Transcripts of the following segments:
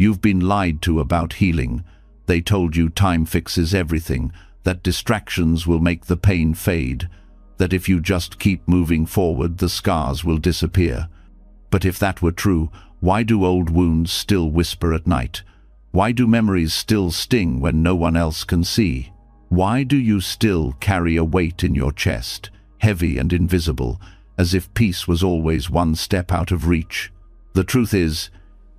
You've been lied to about healing. They told you time fixes everything, that distractions will make the pain fade, that if you just keep moving forward, the scars will disappear. But if that were true, why do old wounds still whisper at night? Why do memories still sting when no one else can see? Why do you still carry a weight in your chest, heavy and invisible, as if peace was always one step out of reach? The truth is,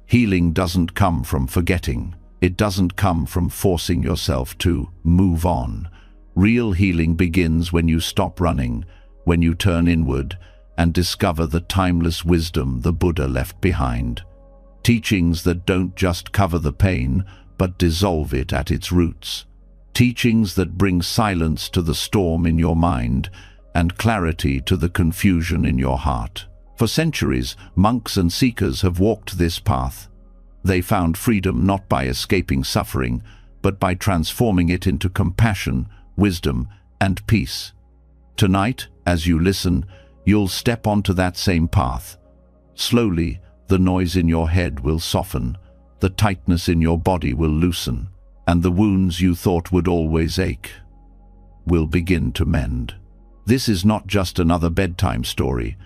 healing doesn't come from forgetting. It doesn't come from forcing yourself to move on. Real healing begins when you stop running, when you turn inward and discover the timeless wisdom the Buddha left behind. Teachings that don't just cover the pain, but dissolve it at its roots. Teachings that bring silence to the storm in your mind and clarity to the confusion in your heart. For centuries, monks and seekers have walked this path. They found freedom not by escaping suffering, but by transforming it into compassion, wisdom, and peace. Tonight, as you listen, you'll step onto that same path. Slowly, the noise in your head will soften, the tightness in your body will loosen, and the wounds you thought would always ache will begin to mend. This is not just another bedtime story.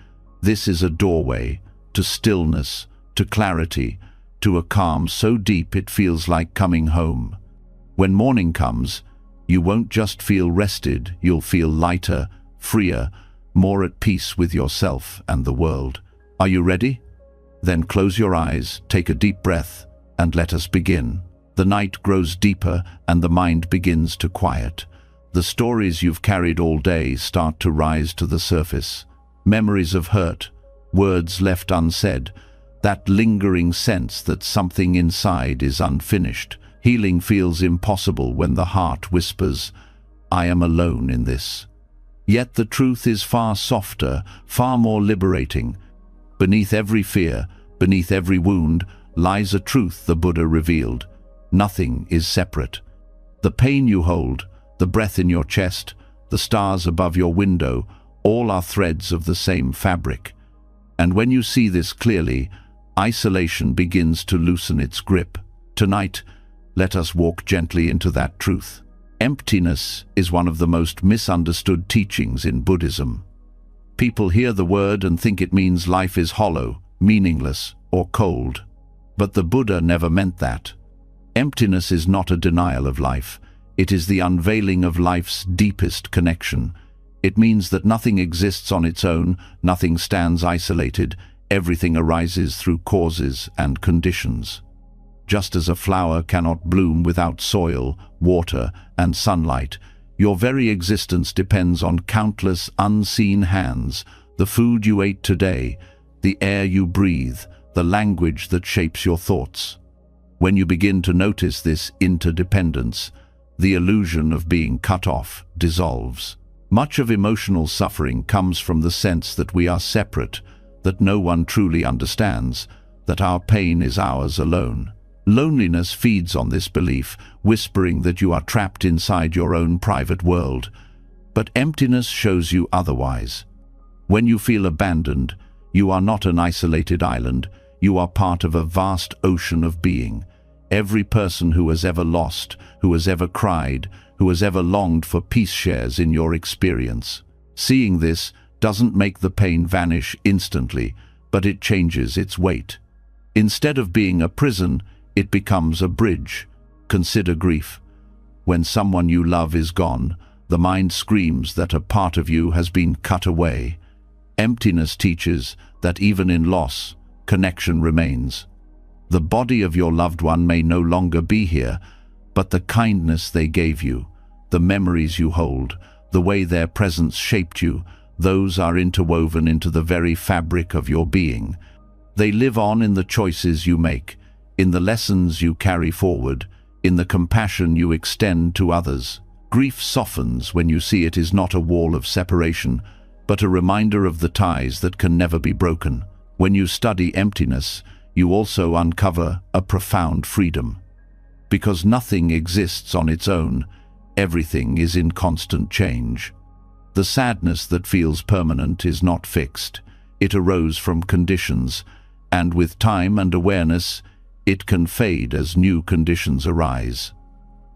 This is a doorway to stillness, to clarity, to a calm so deep it feels like coming home. When morning comes, you won't just feel rested, you'll feel lighter, freer, more at peace with yourself and the world. Are you ready? Then close your eyes, take a deep breath, and let us begin. The night grows deeper and the mind begins to quiet. The stories you've carried all day start to rise to the surface. Memories of hurt, words left unsaid, that lingering sense that something inside is unfinished. Healing feels impossible when the heart whispers, "I am alone in this." Yet the truth is far softer, far more liberating. Beneath every fear, beneath every wound, lies a truth the Buddha revealed. Nothing is separate. The pain you hold, the breath in your chest, the stars above your window, all are threads of the same fabric. And when you see this clearly, isolation begins to loosen its grip. Tonight, let us walk gently into that truth. Emptiness is one of the most misunderstood teachings in Buddhism. People hear the word and think it means life is hollow, meaningless, or cold. But the Buddha never meant that. Emptiness is not a denial of life. It is the unveiling of life's deepest connection. It means that nothing exists on its own, nothing stands isolated, everything arises through causes and conditions. Just as a flower cannot bloom without soil, water, and sunlight, your very existence depends on countless unseen hands, the food you ate today, the air you breathe, the language that shapes your thoughts. When you begin to notice this interdependence, the illusion of being cut off dissolves. Much of emotional suffering comes from the sense that we are separate, that no one truly understands, that our pain is ours alone. Loneliness feeds on this belief, whispering that you are trapped inside your own private world. But emptiness shows you otherwise. When you feel abandoned, you are not an isolated island, you are part of a vast ocean of being. Every person who has ever lost, who has ever cried, who has ever longed for peace shares in your experience. Seeing this doesn't make the pain vanish instantly, but it changes its weight. Instead of being a prison, it becomes a bridge. Consider grief. When someone you love is gone, the mind screams that a part of you has been cut away. Emptiness teaches that even in loss, connection remains. The body of your loved one may no longer be here, but the kindness they gave you, the memories you hold, the way their presence shaped you, those are interwoven into the very fabric of your being. They live on in the choices you make, in the lessons you carry forward, in the compassion you extend to others. Grief softens when you see it is not a wall of separation, but a reminder of the ties that can never be broken. When you study emptiness, you also uncover a profound freedom. Because nothing exists on its own, everything is in constant change. The sadness that feels permanent is not fixed. It arose from conditions, and with time and awareness, It can fade as new conditions arise.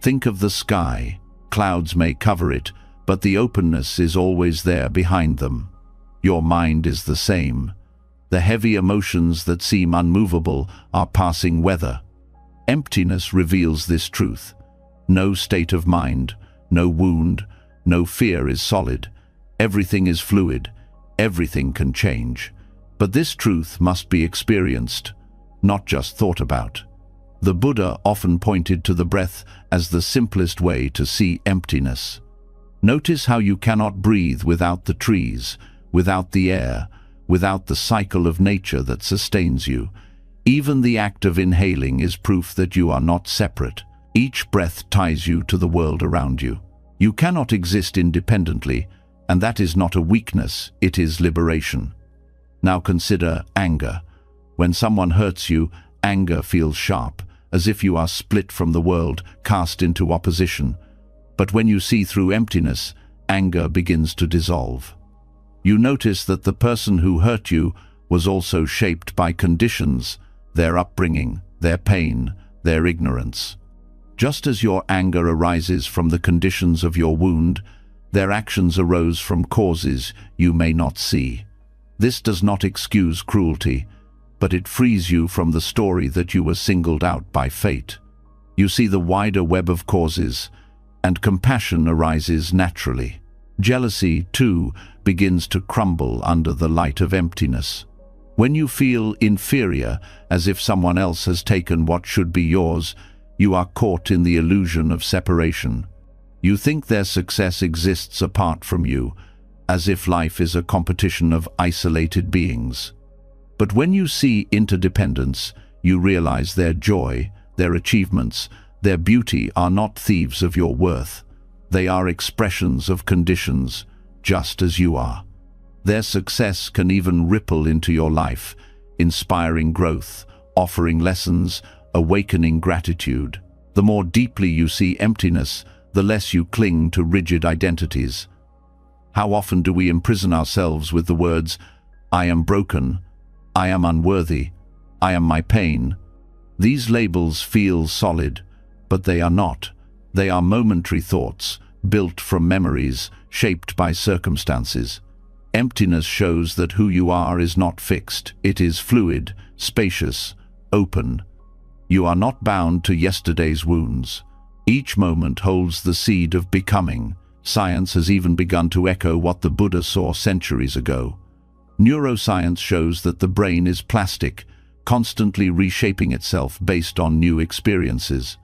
Think of the sky. Clouds may cover it, but the openness is always there behind them. Your mind is the same. The heavy emotions that seem unmovable are passing weather. Emptiness reveals this truth. No state of mind, no wound, no fear is solid. Everything is fluid. Everything can change. But this truth must be experienced, not just thought about. The Buddha often pointed to the breath as the simplest way to see emptiness. Notice how you cannot breathe without the trees, without the air, without the cycle of nature that sustains you. Even the act of inhaling is proof that you are not separate. Each breath ties you to the world around you. You cannot exist independently, and that is not a weakness, it is liberation. Now consider anger. When someone hurts you, anger feels sharp, as if you are split from the world, cast into opposition. But when you see through emptiness, anger begins to dissolve. You notice that the person who hurt you was also shaped by conditions, their upbringing, their pain, their ignorance. Just as your anger arises from the conditions of your wound, their actions arose from causes you may not see. This does not excuse cruelty, but it frees you from the story that you were singled out by fate. You see the wider web of causes, and compassion arises naturally. Jealousy, too, begins to crumble under the light of emptiness. When you feel inferior, as if someone else has taken what should be yours, you are caught in the illusion of separation. You think their success exists apart from you, as if life is a competition of isolated beings. But when you see interdependence, you realize their joy, their achievements, their beauty are not thieves of your worth. They are expressions of conditions, just as you are. Their success can even ripple into your life, inspiring growth, offering lessons, awakening gratitude. The more deeply you see emptiness, the less you cling to rigid identities. How often do we imprison ourselves with the words, "I am broken," "I am unworthy," "I am my pain"? These labels feel solid, but they are not. They are momentary thoughts, built from memories, shaped by circumstances. Emptiness shows that who you are is not fixed. It is fluid, spacious, open. You are not bound to yesterday's wounds. Each moment holds the seed of becoming. Science has even begun to echo what the Buddha saw centuries ago. Neuroscience shows that the brain is plastic, constantly reshaping itself based on new experiences.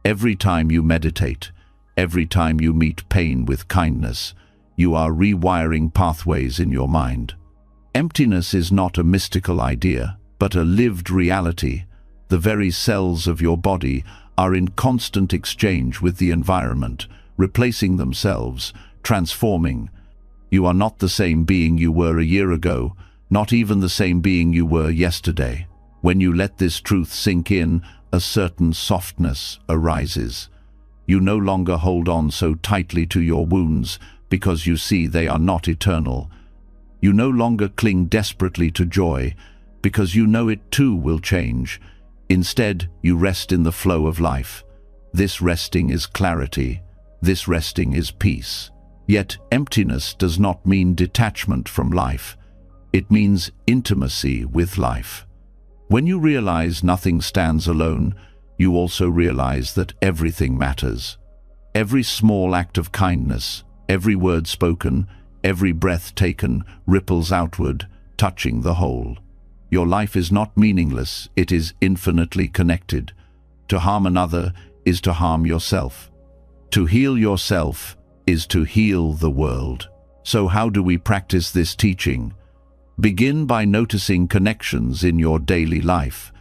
Every time you meditate, every time you meet pain with kindness, you are rewiring pathways in your mind. Emptiness is not a mystical idea, but a lived reality. The very cells of your body are in constant exchange with the environment, replacing themselves, transforming. You are not the same being you were a year ago, not even the same being you were yesterday. When you let this truth sink in, a certain softness arises. You no longer hold on so tightly to your wounds because you see they are not eternal. You no longer cling desperately to joy because you know it too will change. Instead, you rest in the flow of life. This resting is clarity. This resting is peace. Yet emptiness does not mean detachment from life. It means intimacy with life. When you realize nothing stands alone, you also realize that everything matters. Every small act of kindness, every word spoken, every breath taken ripples outward, touching the whole. Your life is not meaningless, it is infinitely connected. To harm another is to harm yourself. To heal yourself is to heal the world. So how do we practice this teaching? Begin by noticing connections in your daily life.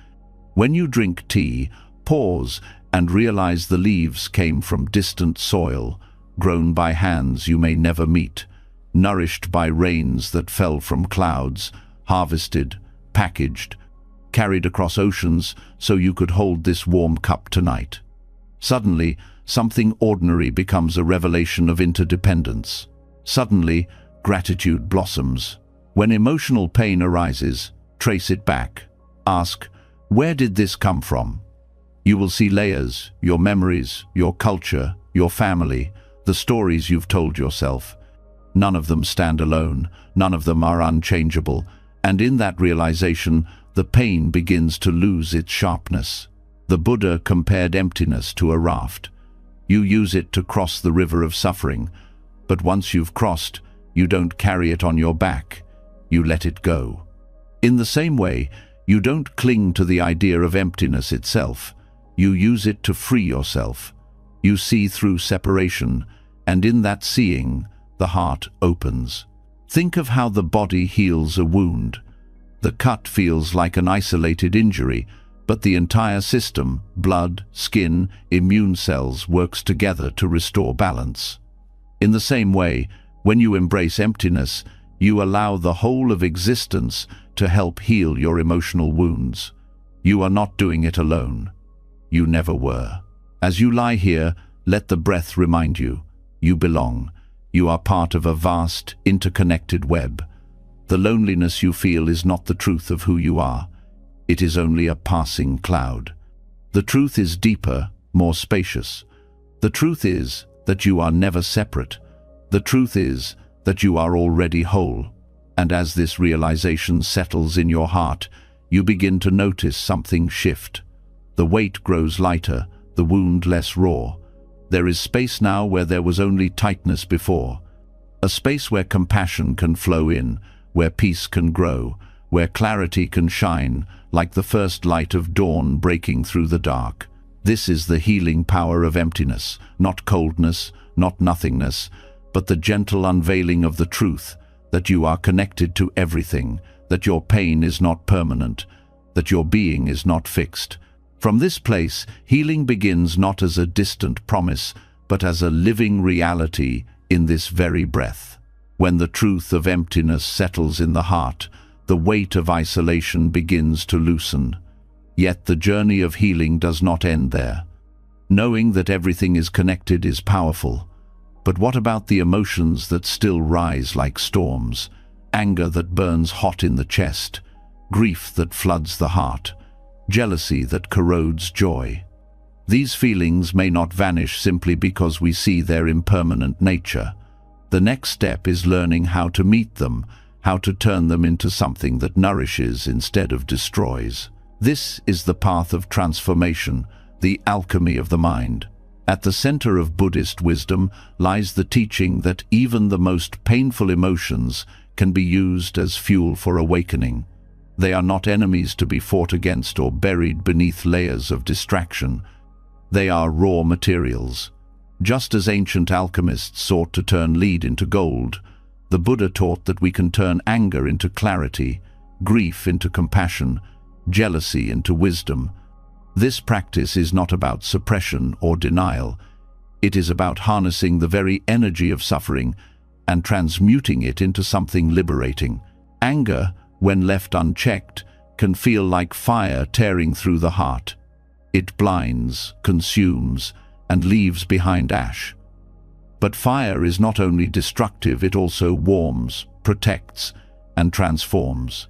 When you drink tea, pause and realize the leaves came from distant soil, grown by hands you may never meet, nourished by rains that fell from clouds, harvested, packaged, carried across oceans so you could hold this warm cup tonight. Suddenly, something ordinary becomes a revelation of interdependence. Suddenly, gratitude blossoms. When emotional pain arises, trace it back. Ask, Where did this come from? You will see layers, your memories, your culture, your family, the stories you've told yourself. None of them stand alone, none of them are unchangeable, and in that realization, the pain begins to lose its sharpness. The Buddha compared emptiness to a raft. You use it to cross the river of suffering, but once you've crossed, you don't carry it on your back, you let it go. In the same way, you don't cling to the idea of emptiness itself, you use it to free yourself. You see through separation, and in that seeing, the heart opens. Think of how the body heals a wound. The cut feels like an isolated injury, but the entire system, blood, skin, immune cells, works together to restore balance. In the same way, when you embrace emptiness, you allow the whole of existence to help heal your emotional wounds. You are not doing it alone. You never were. As you lie here, let the breath remind you, you belong. You are part of a vast, interconnected web. The loneliness you feel is not the truth of who you are. It is only a passing cloud. The truth is deeper, more spacious. The truth is that you are never separate. The truth is that you are already whole. And as this realization settles in your heart, you begin to notice something shift. The weight grows lighter, the wound less raw. There is space now where there was only tightness before. A space where compassion can flow in, where peace can grow, where clarity can shine, like the first light of dawn breaking through the dark. This is the healing power of emptiness, not coldness, not nothingness, but the gentle unveiling of the truth, that you are connected to everything, that your pain is not permanent, that your being is not fixed. From this place, healing begins not as a distant promise, but as a living reality in this very breath. When the truth of emptiness settles in the heart, the weight of isolation begins to loosen. Yet the journey of healing does not end there. Knowing that everything is connected is powerful. But what about the emotions that still rise like storms? Anger that burns hot in the chest, grief that floods the heart, jealousy that corrodes joy. These feelings may not vanish simply because we see their impermanent nature. The next step is learning how to meet them, how to turn them into something that nourishes instead of destroys. This is the path of transformation, the alchemy of the mind. At the center of Buddhist wisdom lies the teaching that even the most painful emotions can be used as fuel for awakening. They are not enemies to be fought against or buried beneath layers of distraction. They are raw materials. Just as ancient alchemists sought to turn lead into gold, the Buddha taught that we can turn anger into clarity, grief into compassion, jealousy into wisdom. This practice is not about suppression or denial. It is about harnessing the very energy of suffering and transmuting it into something liberating. Anger, when left unchecked, can feel like fire tearing through the heart. It blinds, consumes, and leaves behind ash. But fire is not only destructive, it also warms, protects, and transforms.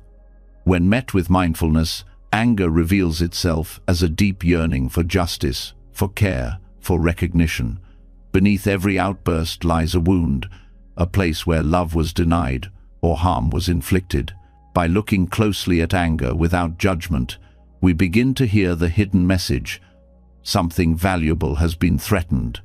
When met with mindfulness, anger reveals itself as a deep yearning for justice, for care, for recognition. Beneath every outburst lies a wound, a place where love was denied or harm was inflicted. By looking closely at anger without judgment, we begin to hear the hidden message: something valuable has been threatened.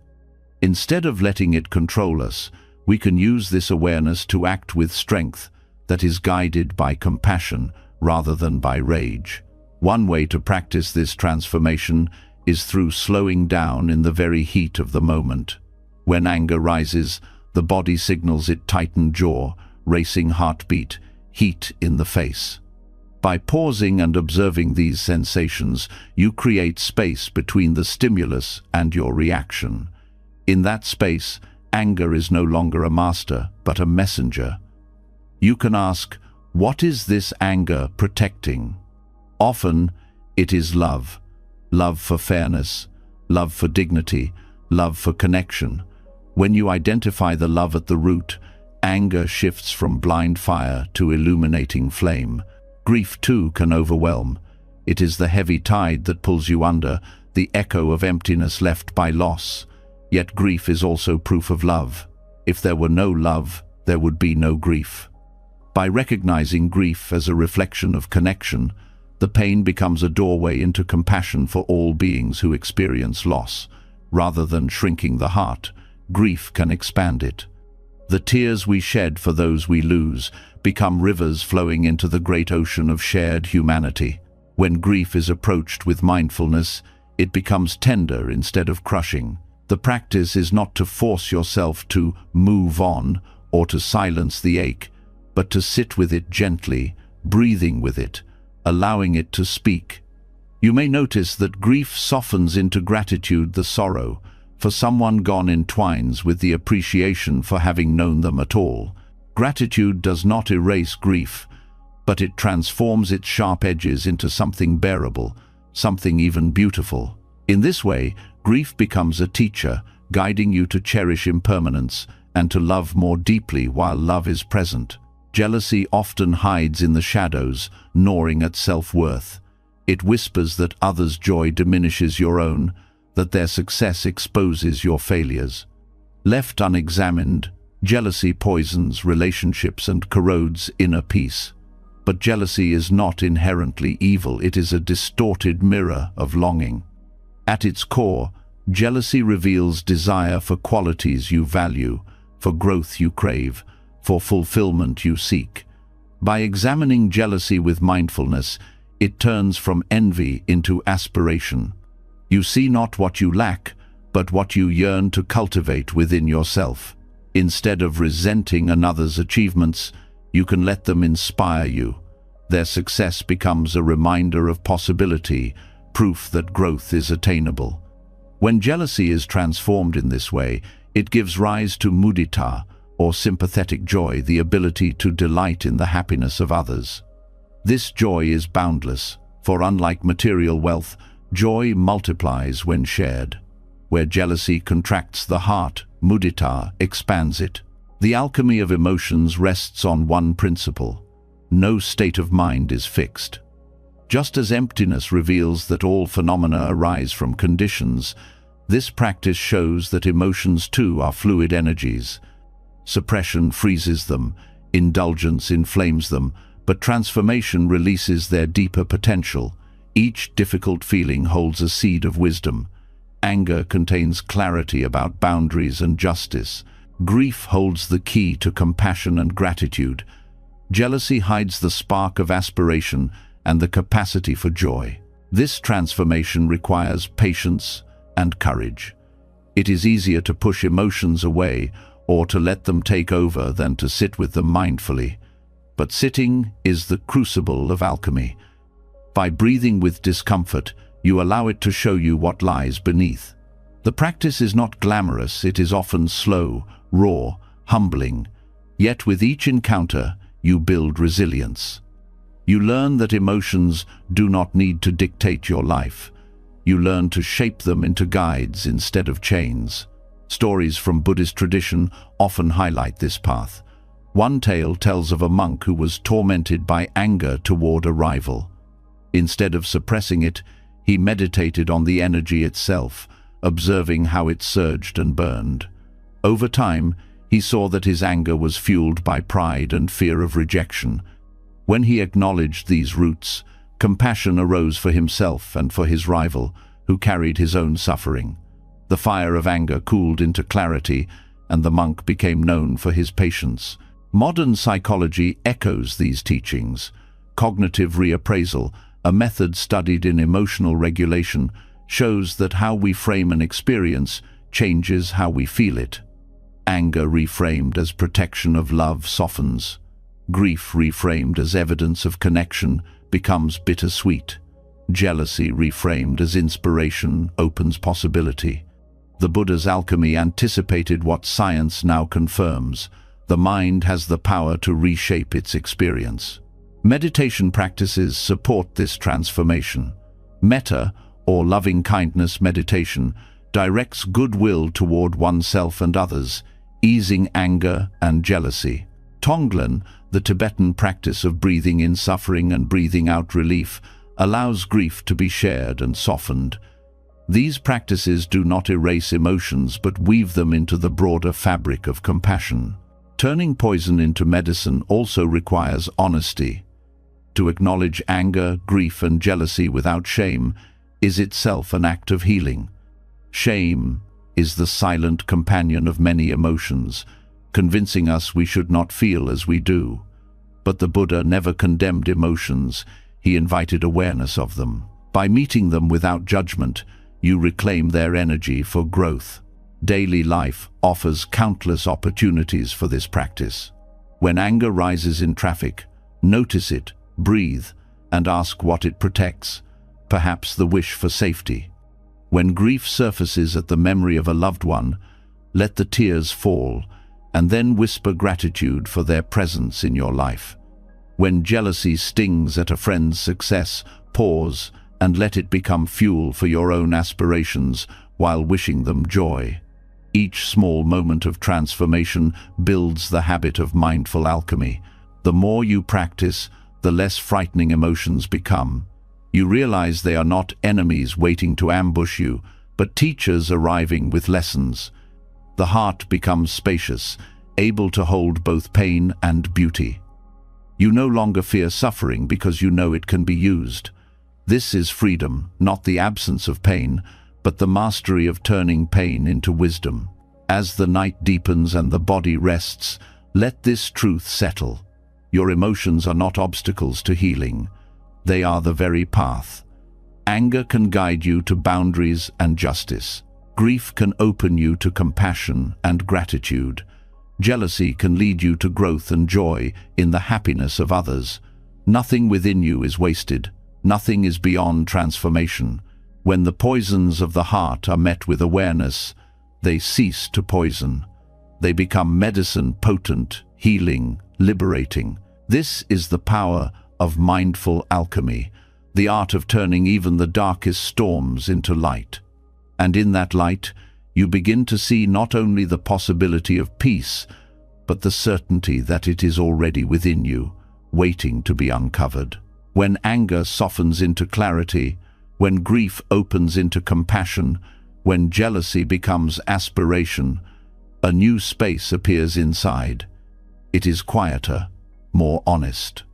Instead of letting it control us, we can use this awareness to act with strength that is guided by compassion rather than by rage. One way to practice this transformation is through slowing down in the very heat of the moment. When anger rises, the body signals it: tightened jaw, racing heartbeat, heat in the face. By pausing and observing these sensations, you create space between the stimulus and your reaction. In that space, anger is no longer a master, but a messenger. You can ask, what is this anger protecting? Often, it is love. Love for fairness, love for dignity, love for connection. When you identify the love at the root, anger shifts from blind fire to illuminating flame. Grief too can overwhelm. It is the heavy tide that pulls you under, the echo of emptiness left by loss. Yet grief is also proof of love. If there were no love, there would be no grief. By recognizing grief as a reflection of connection, the pain becomes a doorway into compassion for all beings who experience loss. Rather than shrinking the heart, grief can expand it. The tears we shed for those we lose become rivers flowing into the great ocean of shared humanity. When grief is approached with mindfulness, it becomes tender instead of crushing. The practice is not to force yourself to move on or to silence the ache, but to sit with it gently, breathing with it, allowing it to speak. You may notice that grief softens into gratitude the sorrow for someone gone entwines with the appreciation for having known them at all. Gratitude does not erase grief, but it transforms its sharp edges into something bearable, something even beautiful. In this way, grief becomes a teacher, guiding you to cherish impermanence and to love more deeply while love is present. Jealousy often hides in the shadows, gnawing at self-worth. It whispers that others' joy diminishes your own, that their success exposes your failures. Left unexamined, jealousy poisons relationships and corrodes inner peace. But jealousy is not inherently evil, it is a distorted mirror of longing. At its core, jealousy reveals desire for qualities you value, for growth you crave, for fulfillment you seek. By examining jealousy with mindfulness, it turns from envy into aspiration. You see not what you lack, but what you yearn to cultivate within yourself. Instead of resenting another's achievements, you can let them inspire you. Their success becomes a reminder of possibility, proof that growth is attainable. When jealousy is transformed in this way, it gives rise to mudita, or sympathetic joy, the ability to delight in the happiness of others. This joy is boundless, for unlike material wealth, joy multiplies when shared. Where jealousy contracts the heart, mudita expands it. The alchemy of emotions rests on one principle: no state of mind is fixed. Just as emptiness reveals that all phenomena arise from conditions, this practice shows that emotions too are fluid energies. Suppression freezes them, indulgence inflames them, but transformation releases their deeper potential. Each difficult feeling holds a seed of wisdom. Anger contains clarity about boundaries and justice. Grief holds the key to compassion and gratitude. Jealousy hides the spark of aspiration and the capacity for joy. This transformation requires patience and courage. It is easier to push emotions away or to let them take over than to sit with them mindfully. But sitting is the crucible of alchemy. By breathing with discomfort, you allow it to show you what lies beneath. The practice is not glamorous, it is often slow, raw, humbling. Yet with each encounter, you build resilience. You learn that emotions do not need to dictate your life. You learn to shape them into guides instead of chains. Stories from Buddhist tradition often highlight this path. One tale tells of a monk who was tormented by anger toward a rival. Instead of suppressing it, he meditated on the energy itself, observing how it surged and burned. Over time, he saw that his anger was fueled by pride and fear of rejection. When he acknowledged these roots, compassion arose for himself and for his rival, who carried his own suffering. The fire of anger cooled into clarity, and the monk became known for his patience. Modern psychology echoes these teachings. Cognitive reappraisal, a method studied in emotional regulation, shows that how we frame an experience changes how we feel it. Anger reframed as protection of love softens. Grief reframed as evidence of connection becomes bittersweet. Jealousy reframed as inspiration opens possibility. The Buddha's alchemy anticipated what science now confirms. The mind has the power to reshape its experience. Meditation practices support this transformation. Metta, or loving-kindness meditation, directs goodwill toward oneself and others, easing anger and jealousy. Tonglen, the Tibetan practice of breathing in suffering and breathing out relief, allows grief to be shared and softened. These practices do not erase emotions but weave them into the broader fabric of compassion. Turning poison into medicine also requires honesty. To acknowledge anger, grief, and jealousy without shame is itself an act of healing. Shame is the silent companion of many emotions, convincing us we should not feel as we do. But the Buddha never condemned emotions, he invited awareness of them. By meeting them without judgment, you reclaim their energy for growth. Daily life offers countless opportunities for this practice. When anger rises in traffic, notice it, breathe, and ask what it protects, perhaps the wish for safety. When grief surfaces at the memory of a loved one, let the tears fall, and then whisper gratitude for their presence in your life. When jealousy stings at a friend's success, pause and let it become fuel for your own aspirations while wishing them joy. Each small moment of transformation builds the habit of mindful alchemy. The more you practice, the less frightening emotions become. You realize they are not enemies waiting to ambush you, but teachers arriving with lessons. The heart becomes spacious, able to hold both pain and beauty. You no longer fear suffering because you know it can be used. This is freedom, not the absence of pain, but the mastery of turning pain into wisdom. As the night deepens and the body rests, let this truth settle. Your emotions are not obstacles to healing. They are the very path. Anger can guide you to boundaries and justice. Grief can open you to compassion and gratitude. Jealousy can lead you to growth and joy in the happiness of others. Nothing within you is wasted. Nothing is beyond transformation. When the poisons of the heart are met with awareness, they cease to poison. They become medicine, potent, healing, liberating. This is the power of mindful alchemy, the art of turning even the darkest storms into light. And in that light, you begin to see not only the possibility of peace, but the certainty that it is already within you, waiting to be uncovered. When anger softens into clarity, when grief opens into compassion, when jealousy becomes aspiration, a new space appears inside. It is quieter, more honest.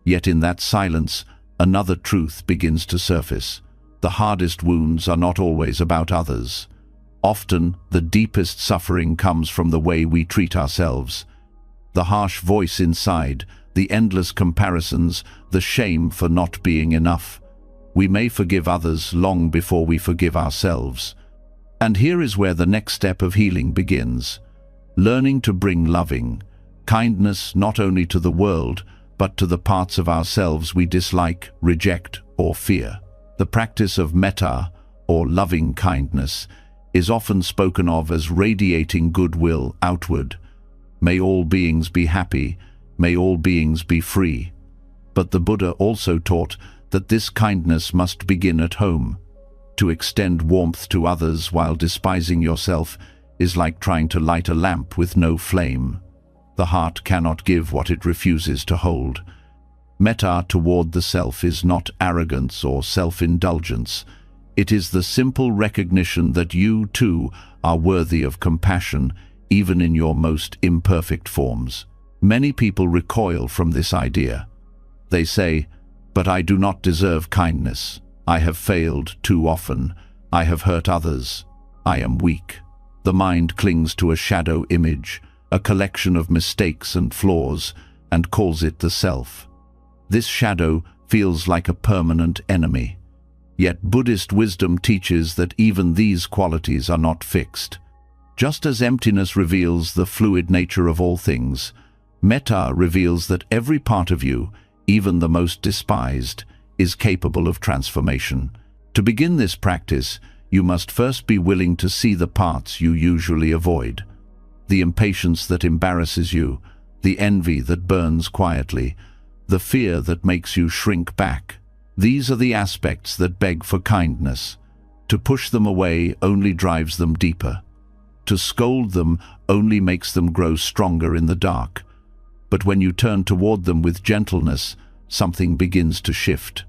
Yet in that silence, another truth begins to surface. The hardest wounds are not always about others. Often, the deepest suffering comes from the way we treat ourselves. The harsh voice inside, the endless comparisons, the shame for not being enough. We may forgive others long before we forgive ourselves. And here is where the next step of healing begins. Learning to bring loving kindness not only to the world, but to the parts of ourselves we dislike, reject, or fear. The practice of metta, or loving kindness, is often spoken of as radiating goodwill outward. May all beings be happy, may all beings be free. But the Buddha also taught that this kindness must begin at home. To extend warmth to others while despising yourself is like trying to light a lamp with no flame. The heart cannot give what it refuses to hold. Metta toward the self is not arrogance or self-indulgence. It is the simple recognition that you, too, are worthy of compassion, even in your most imperfect forms. Many people recoil from this idea. They say, "But I do not deserve kindness. I have failed too often. I have hurt others. I am weak." The mind clings to a shadow image, a collection of mistakes and flaws, and calls it the self. This shadow feels like a permanent enemy. Yet Buddhist wisdom teaches that even these qualities are not fixed. Just as emptiness reveals the fluid nature of all things, metta reveals that every part of you, even the most despised, is capable of transformation. To begin this practice, you must first be willing to see the parts you usually avoid. The impatience that embarrasses you, the envy that burns quietly, the fear that makes you shrink back. These are the aspects that beg for kindness. To push them away only drives them deeper. To scold them only makes them grow stronger in the dark. But when you turn toward them with gentleness, something begins to shift.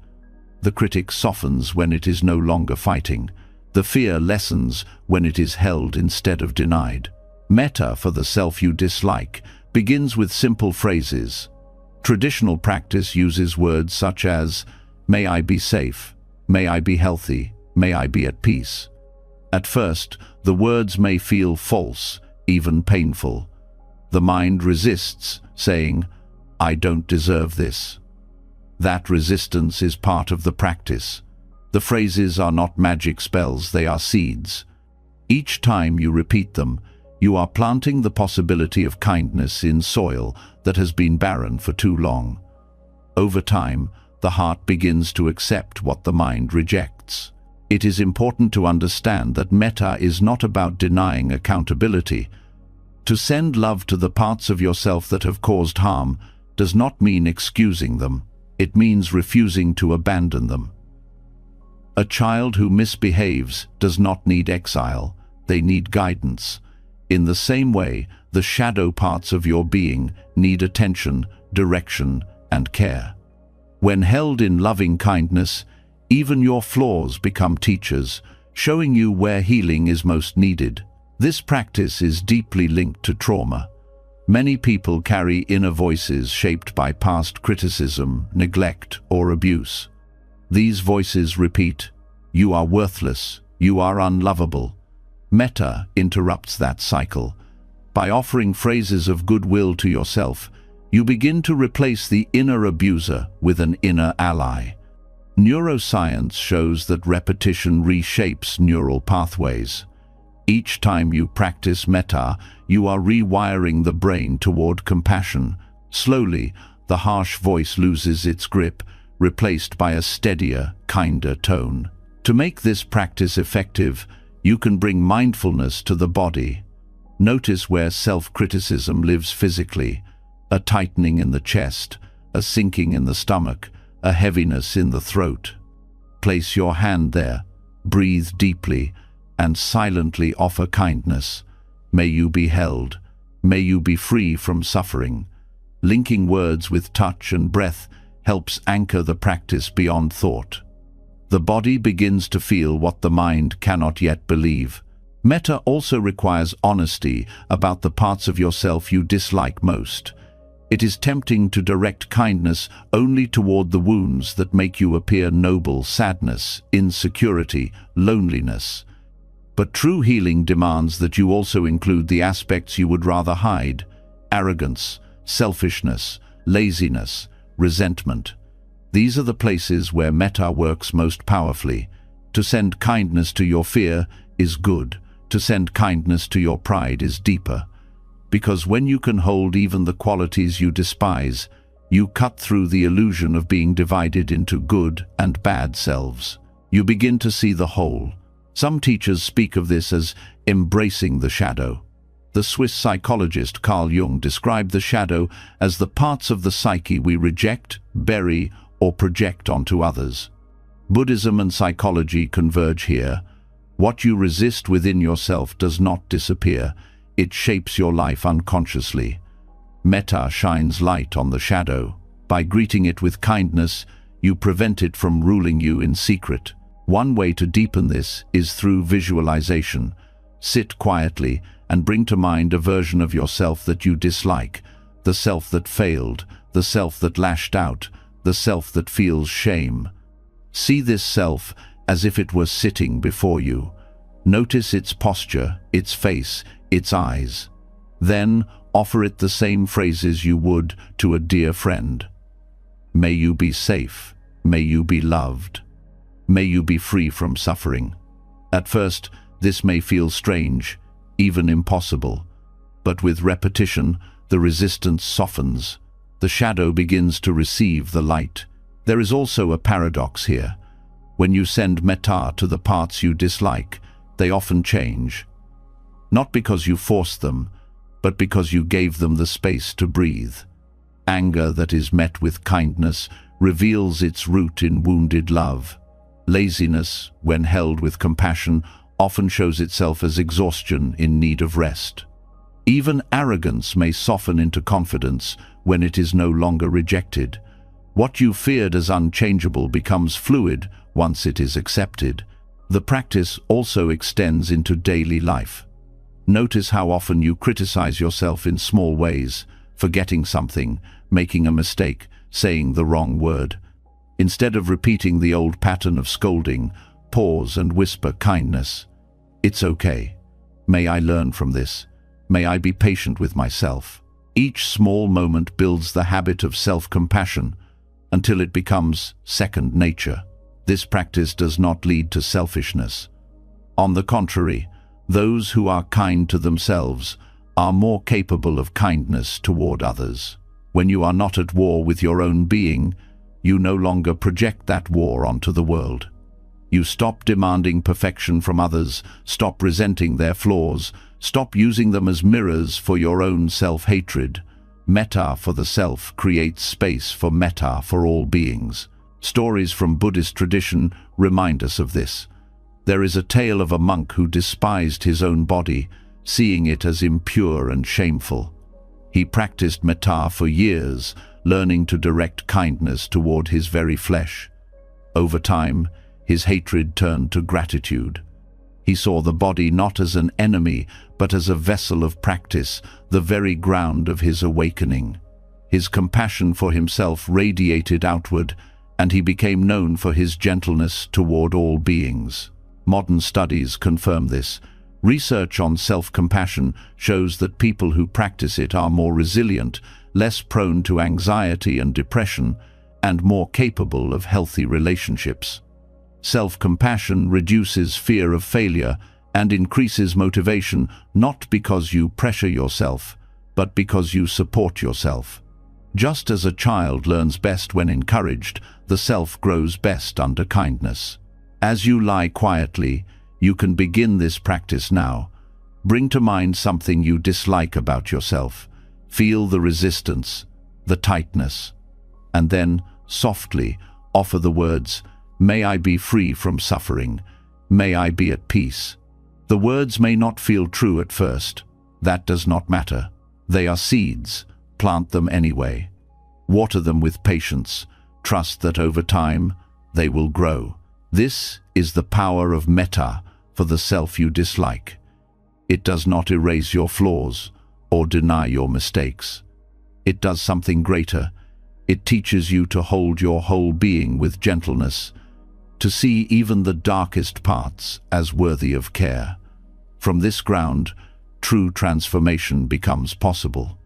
The critic softens when it is no longer fighting. The fear lessens when it is held instead of denied. Metta for the self you dislike begins with simple phrases. Traditional practice uses words such as, "May I be safe," "May I be healthy," "May I be at peace." At first, the words may feel false, even painful. The mind resists, saying, "I don't deserve this." That resistance is part of the practice. The phrases are not magic spells, they are seeds. Each time you repeat them, you are planting the possibility of kindness in soil that has been barren for too long. Over time, the heart begins to accept what the mind rejects. It is important to understand that metta is not about denying accountability. To send love to the parts of yourself that have caused harm does not mean excusing them. It means refusing to abandon them. A child who misbehaves does not need exile, they need guidance. In the same way, the shadow parts of your being need attention, direction, and care. When held in loving kindness, even your flaws become teachers, showing you where healing is most needed. This practice is deeply linked to trauma. Many people carry inner voices shaped by past criticism, neglect, or abuse. These voices repeat, "You are worthless, you are unlovable." Metta interrupts that cycle. By offering phrases of goodwill to yourself, you begin to replace the inner abuser with an inner ally. Neuroscience shows that repetition reshapes neural pathways. Each time you practice metta, you are rewiring the brain toward compassion. Slowly, the harsh voice loses its grip, replaced by a steadier, kinder tone. To make this practice effective, you can bring mindfulness to the body. Notice where self-criticism lives physically: a tightening in the chest, a sinking in the stomach, a heaviness in the throat. Place your hand there, breathe deeply, and silently offer kindness. May you be held. May you be free from suffering. Linking words with touch and breath helps anchor the practice beyond thought. The body begins to feel what the mind cannot yet believe. Metta also requires honesty about the parts of yourself you dislike most. It is tempting to direct kindness only toward the wounds that make you appear noble: sadness, insecurity, loneliness. But true healing demands that you also include the aspects you would rather hide: arrogance, selfishness, laziness, resentment. These are the places where metta works most powerfully. To send kindness to your fear is good. To send kindness to your pride is deeper. Because when you can hold even the qualities you despise, you cut through the illusion of being divided into good and bad selves. You begin to see the whole. Some teachers speak of this as embracing the shadow. The Swiss psychologist Carl Jung described the shadow as the parts of the psyche we reject, bury, or project onto others. Buddhism and psychology converge here. What you resist within yourself does not disappear. It shapes your life unconsciously. Metta shines light on the shadow. By greeting it with kindness, you prevent it from ruling you in secret. One way to deepen this is through visualization. Sit quietly and bring to mind a version of yourself that you dislike, the self that failed, the self that lashed out, the self that feels shame. See this self as if it were sitting before you. Notice its posture, its face, its eyes. Then offer it the same phrases you would to a dear friend. May you be safe. May you be loved. May you be free from suffering. At first, this may feel strange, even impossible. But with repetition, the resistance softens. The shadow begins to receive the light. There is also a paradox here. When you send metta to the parts you dislike, they often change. Not because you forced them, but because you gave them the space to breathe. Anger that is met with kindness reveals its root in wounded love. Laziness, when held with compassion, often shows itself as exhaustion in need of rest. Even arrogance may soften into confidence when it is no longer rejected. What you feared as unchangeable becomes fluid once it is accepted. The practice also extends into daily life. Notice how often you criticize yourself in small ways, forgetting something, making a mistake, saying the wrong word. Instead of repeating the old pattern of scolding, pause and whisper kindness. It's okay. May I learn from this? May I be patient with myself? Each small moment builds the habit of self-compassion until it becomes second nature. This practice does not lead to selfishness. On the contrary, those who are kind to themselves are more capable of kindness toward others. When you are not at war with your own being, you no longer project that war onto the world. You stop demanding perfection from others, stop resenting their flaws, stop using them as mirrors for your own self-hatred. Metta for the self creates space for metta for all beings. Stories from Buddhist tradition remind us of this. There is a tale of a monk who despised his own body, seeing it as impure and shameful. He practiced metta for years, learning to direct kindness toward his very flesh. Over time, his hatred turned to gratitude. He saw the body not as an enemy, but as a vessel of practice, the very ground of his awakening. His compassion for himself radiated outward, and he became known for his gentleness toward all beings. Modern studies confirm this. Research on self-compassion shows that people who practice it are more resilient, less prone to anxiety and depression, and more capable of healthy relationships. Self-compassion reduces fear of failure and increases motivation, not because you pressure yourself, but because you support yourself. Just as a child learns best when encouraged, the self grows best under kindness. As you lie quietly, you can begin this practice now. Bring to mind something you dislike about yourself. Feel the resistance, the tightness, and then, softly, offer the words, "May I be free from suffering. May I be at peace." The words may not feel true at first. That does not matter. They are seeds. Plant them anyway. Water them with patience. Trust that over time, they will grow. This is the power of metta for the self you dislike. It does not erase your flaws or deny your mistakes. It does something greater. It teaches you to hold your whole being with gentleness, to see even the darkest parts as worthy of care. From this ground, true transformation becomes possible.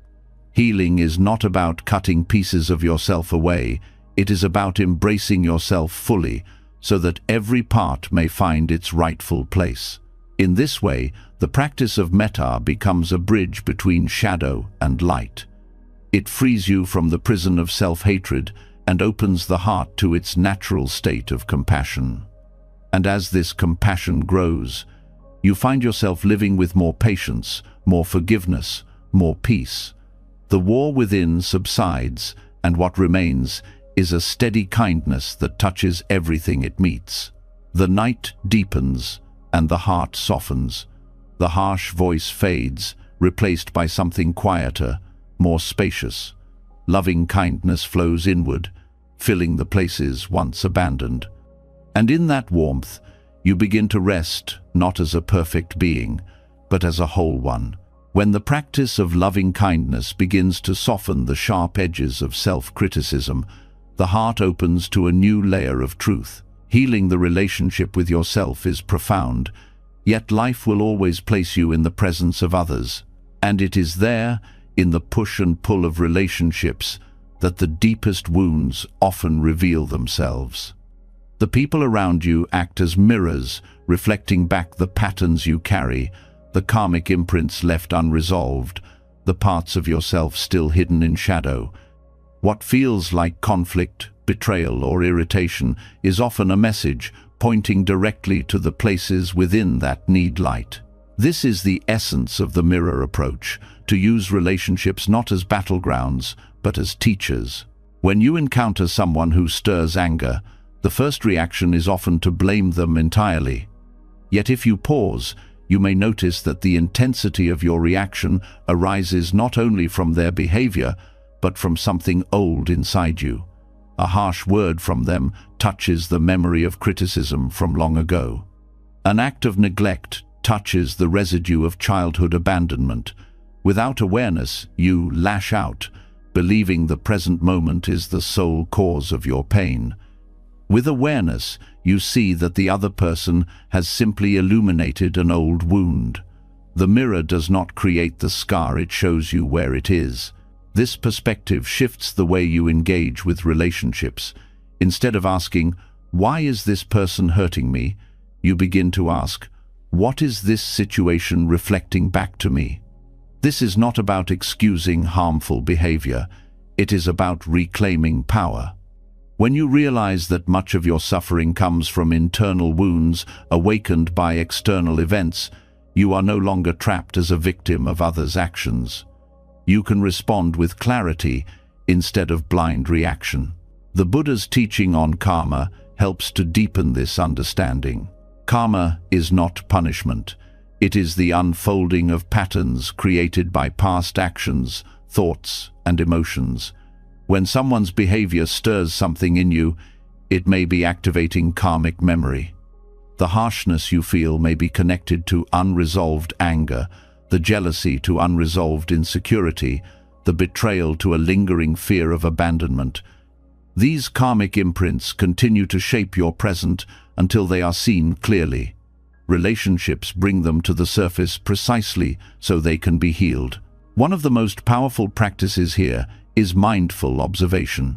Healing is not about cutting pieces of yourself away. It is about embracing yourself fully so that every part may find its rightful place. In this way, the practice of metta becomes a bridge between shadow and light. It frees you from the prison of self-hatred and opens the heart to its natural state of compassion. And as this compassion grows, you find yourself living with more patience, more forgiveness, more peace. The war within subsides, and what remains is a steady kindness that touches everything it meets. The night deepens, and the heart softens. The harsh voice fades, replaced by something quieter, more spacious. Loving kindness flows inward, filling the places once abandoned. And in that warmth, you begin to rest not as a perfect being, but as a whole one. When the practice of loving kindness begins to soften the sharp edges of self-criticism, the heart opens to a new layer of truth. Healing the relationship with yourself is profound, yet life will always place you in the presence of others. And it is there, in the push and pull of relationships, that the deepest wounds often reveal themselves. The people around you act as mirrors, reflecting back the patterns you carry, the karmic imprints left unresolved, the parts of yourself still hidden in shadow. What feels like conflict, betrayal, or irritation is often a message pointing directly to the places within that need light. This is the essence of the mirror approach, to use relationships not as battlegrounds, but as teachers. When you encounter someone who stirs anger, the first reaction is often to blame them entirely. Yet if you pause, you may notice that the intensity of your reaction arises not only from their behavior, but from something old inside you. A harsh word from them touches the memory of criticism from long ago. An act of neglect touches the residue of childhood abandonment. Without awareness, you lash out, believing the present moment is the sole cause of your pain. With awareness, you see that the other person has simply illuminated an old wound. The mirror does not create the scar, it shows you where it is. This perspective shifts the way you engage with relationships. Instead of asking, "Why is this person hurting me?" you begin to ask, "What is this situation reflecting back to me?" This is not about excusing harmful behavior. It is about reclaiming power. When you realize that much of your suffering comes from internal wounds awakened by external events, you are no longer trapped as a victim of others' actions. You can respond with clarity instead of blind reaction. The Buddha's teaching on karma helps to deepen this understanding. Karma is not punishment. It is the unfolding of patterns created by past actions, thoughts, and emotions. When someone's behavior stirs something in you, it may be activating karmic memory. The harshness you feel may be connected to unresolved anger, the jealousy to unresolved insecurity, the betrayal to a lingering fear of abandonment. These karmic imprints continue to shape your present until they are seen clearly. Relationships bring them to the surface precisely so they can be healed. One of the most powerful practices here is mindful observation.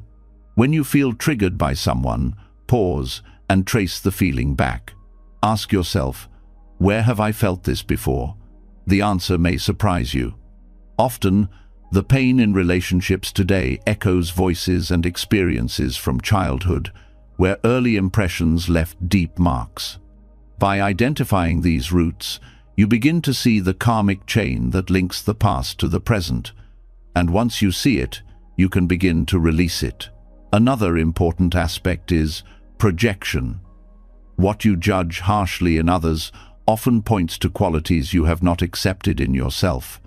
When you feel triggered by someone, pause and trace the feeling back. Ask yourself, "Where have I felt this before?" The answer may surprise you. Often, the pain in relationships today echoes voices and experiences from childhood, where early impressions left deep marks. By identifying these roots, you begin to see the karmic chain that links the past to the present. And once you see it, you can begin to release it. Another important aspect is projection. What you judge harshly in others often points to qualities you have not accepted in yourself.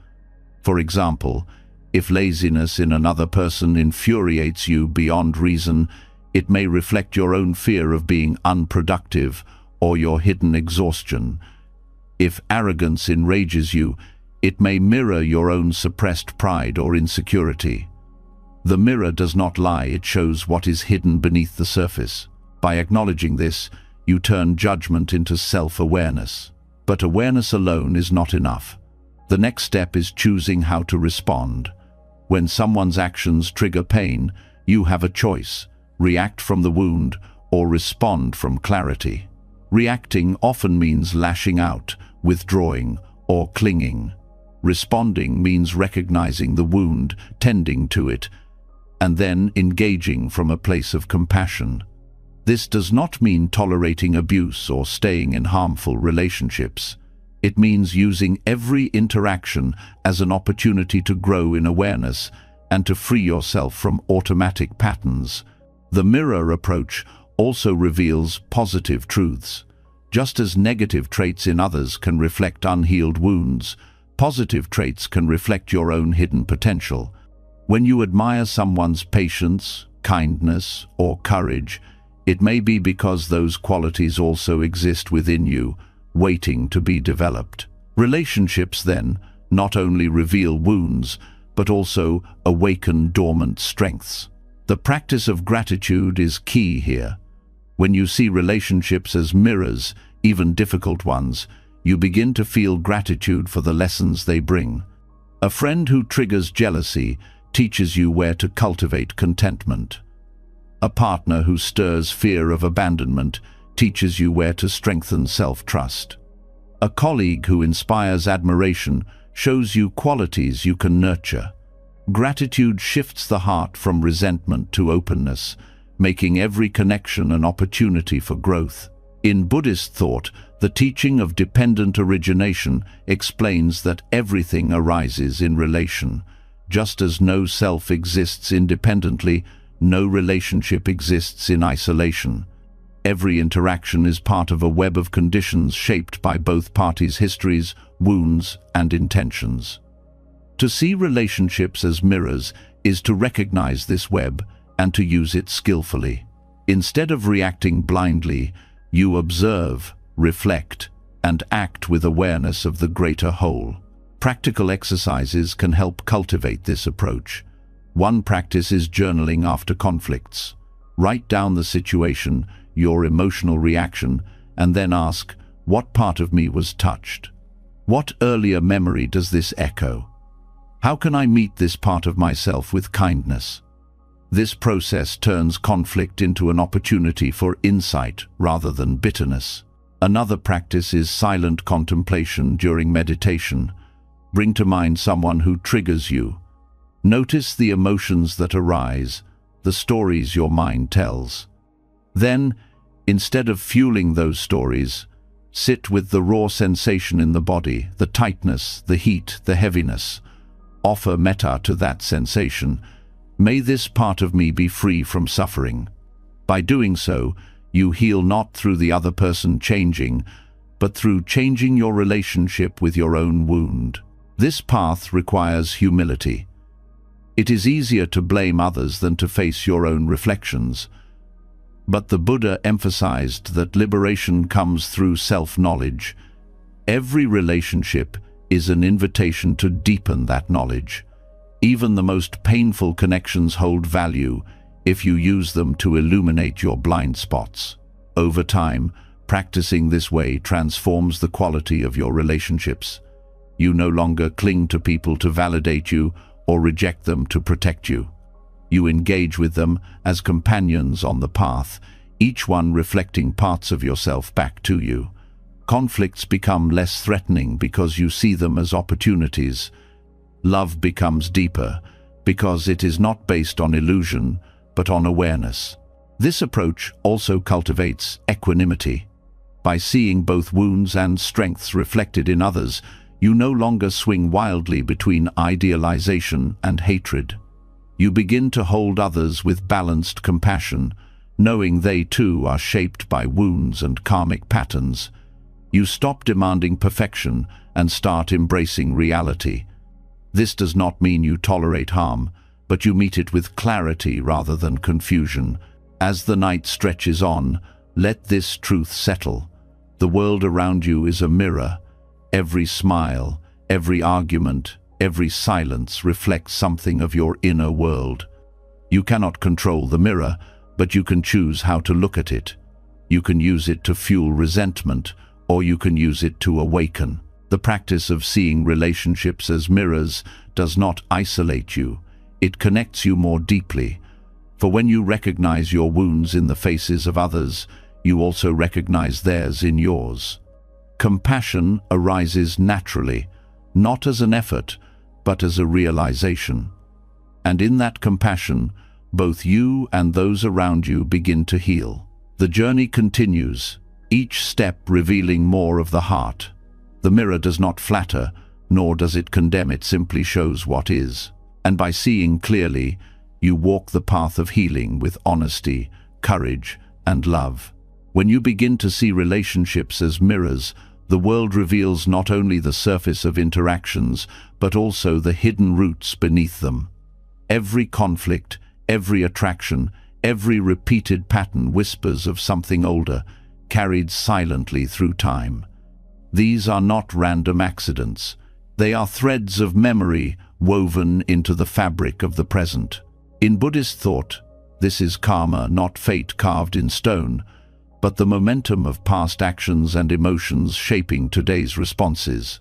For example, if laziness in another person infuriates you beyond reason, it may reflect your own fear of being unproductive or your hidden exhaustion. If arrogance enrages you, it may mirror your own suppressed pride or insecurity. The mirror does not lie, it shows what is hidden beneath the surface. By acknowledging this, you turn judgment into self-awareness. But awareness alone is not enough. The next step is choosing how to respond. When someone's actions trigger pain, you have a choice: react from the wound or respond from clarity. Reacting often means lashing out, withdrawing, or clinging. Responding means recognizing the wound, tending to it, and then engaging from a place of compassion. This does not mean tolerating abuse or staying in harmful relationships. It means using every interaction as an opportunity to grow in awareness and to free yourself from automatic patterns. The mirror approach also reveals positive truths. Just as negative traits in others can reflect unhealed wounds, positive traits can reflect your own hidden potential. When you admire someone's patience, kindness, or courage, it may be because those qualities also exist within you, waiting to be developed. Relationships, then, not only reveal wounds, but also awaken dormant strengths. The practice of gratitude is key here. When you see relationships as mirrors, even difficult ones, you begin to feel gratitude for the lessons they bring. A friend who triggers jealousy teaches you where to cultivate contentment. A partner who stirs fear of abandonment teaches you where to strengthen self-trust. A colleague who inspires admiration shows you qualities you can nurture. Gratitude shifts the heart from resentment to openness, making every connection an opportunity for growth. In Buddhist thought, the teaching of dependent origination explains that everything arises in relation. Just as no self exists independently, no relationship exists in isolation. Every interaction is part of a web of conditions shaped by both parties' histories, wounds, and intentions. To see relationships as mirrors is to recognize this web and to use it skillfully. Instead of reacting blindly, you observe, reflect, and act with awareness of the greater whole. Practical exercises can help cultivate this approach. One practice is journaling after conflicts. Write down the situation, your emotional reaction, and then ask, what part of me was touched? What earlier memory does this echo? How can I meet this part of myself with kindness? This process turns conflict into an opportunity for insight rather than bitterness. Another practice is silent contemplation during meditation. Bring to mind someone who triggers you. Notice the emotions that arise, the stories your mind tells. Then, instead of fueling those stories, sit with the raw sensation in the body, the tightness, the heat, the heaviness. Offer metta to that sensation. May this part of me be free from suffering. By doing so, you heal not through the other person changing, but through changing your relationship with your own wound. This path requires humility. It is easier to blame others than to face your own reflections. But the Buddha emphasized that liberation comes through self-knowledge. Every relationship is an invitation to deepen that knowledge. Even the most painful connections hold value if you use them to illuminate your blind spots. Over time, practicing this way transforms the quality of your relationships. You no longer cling to people to validate you or reject them to protect you. You engage with them as companions on the path, each one reflecting parts of yourself back to you. Conflicts become less threatening because you see them as opportunities. Love becomes deeper because it is not based on illusion, but on awareness. This approach also cultivates equanimity. By seeing both wounds and strengths reflected in others, you no longer swing wildly between idealization and hatred. You begin to hold others with balanced compassion, knowing they too are shaped by wounds and karmic patterns. You stop demanding perfection and start embracing reality. This does not mean you tolerate harm, but you meet it with clarity rather than confusion. As the night stretches on, let this truth settle. The world around you is a mirror. Every smile, every argument, every silence reflects something of your inner world. You cannot control the mirror, but you can choose how to look at it. You can use it to fuel resentment, or you can use it to awaken. The practice of seeing relationships as mirrors does not isolate you. It connects you more deeply. For when you recognize your wounds in the faces of others, you also recognize theirs in yours. Compassion arises naturally, not as an effort, but as a realization. And in that compassion, both you and those around you begin to heal. The journey continues, each step revealing more of the heart. The mirror does not flatter, nor does it condemn, it simply shows what is. And by seeing clearly, you walk the path of healing with honesty, courage, and love. When you begin to see relationships as mirrors, the world reveals not only the surface of interactions, but also the hidden roots beneath them. Every conflict, every attraction, every repeated pattern whispers of something older, carried silently through time. These are not random accidents. They are threads of memory woven into the fabric of the present. In Buddhist thought, this is karma, not fate carved in stone, but the momentum of past actions and emotions shaping today's responses.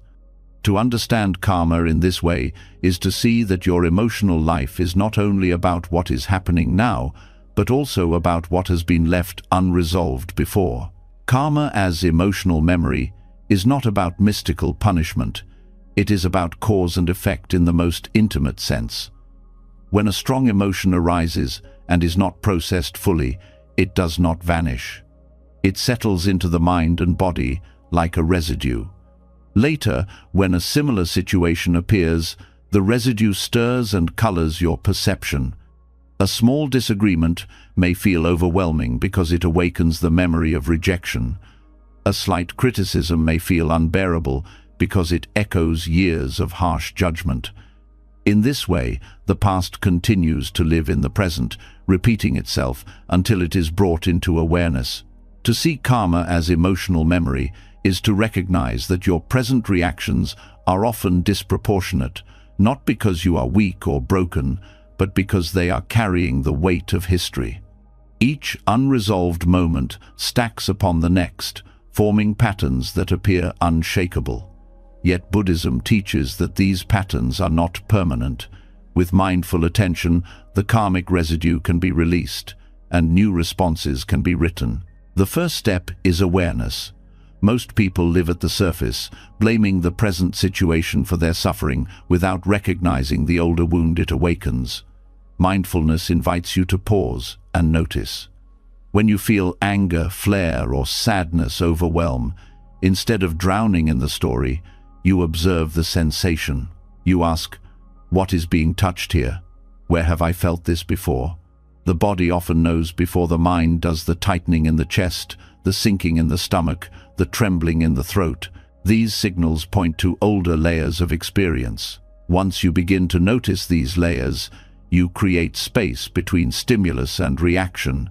To understand karma in this way is to see that your emotional life is not only about what is happening now, but also about what has been left unresolved before. Karma as emotional memory is not about mystical punishment. It is about cause and effect in the most intimate sense. When a strong emotion arises and is not processed fully, it does not vanish. It settles into the mind and body like a residue. Later, when a similar situation appears, the residue stirs and colors your perception. A small disagreement may feel overwhelming because it awakens the memory of rejection. A slight criticism may feel unbearable because it echoes years of harsh judgment. In this way, the past continues to live in the present, repeating itself until it is brought into awareness. To see karma as emotional memory is to recognize that your present reactions are often disproportionate, not because you are weak or broken, but because they are carrying the weight of history. Each unresolved moment stacks upon the next, forming patterns that appear unshakable. Yet Buddhism teaches that these patterns are not permanent. With mindful attention, the karmic residue can be released, and new responses can be written. The first step is awareness. Most people live at the surface, blaming the present situation for their suffering without recognizing the older wound it awakens. Mindfulness invites you to pause and notice. When you feel anger flare or sadness overwhelm, instead of drowning in the story, you observe the sensation. You ask, what is being touched here? Where have I felt this before? The body often knows before the mind does. The tightening in the chest, the sinking in the stomach, the trembling in the throat. These signals point to older layers of experience. Once you begin to notice these layers, you create space between stimulus and reaction.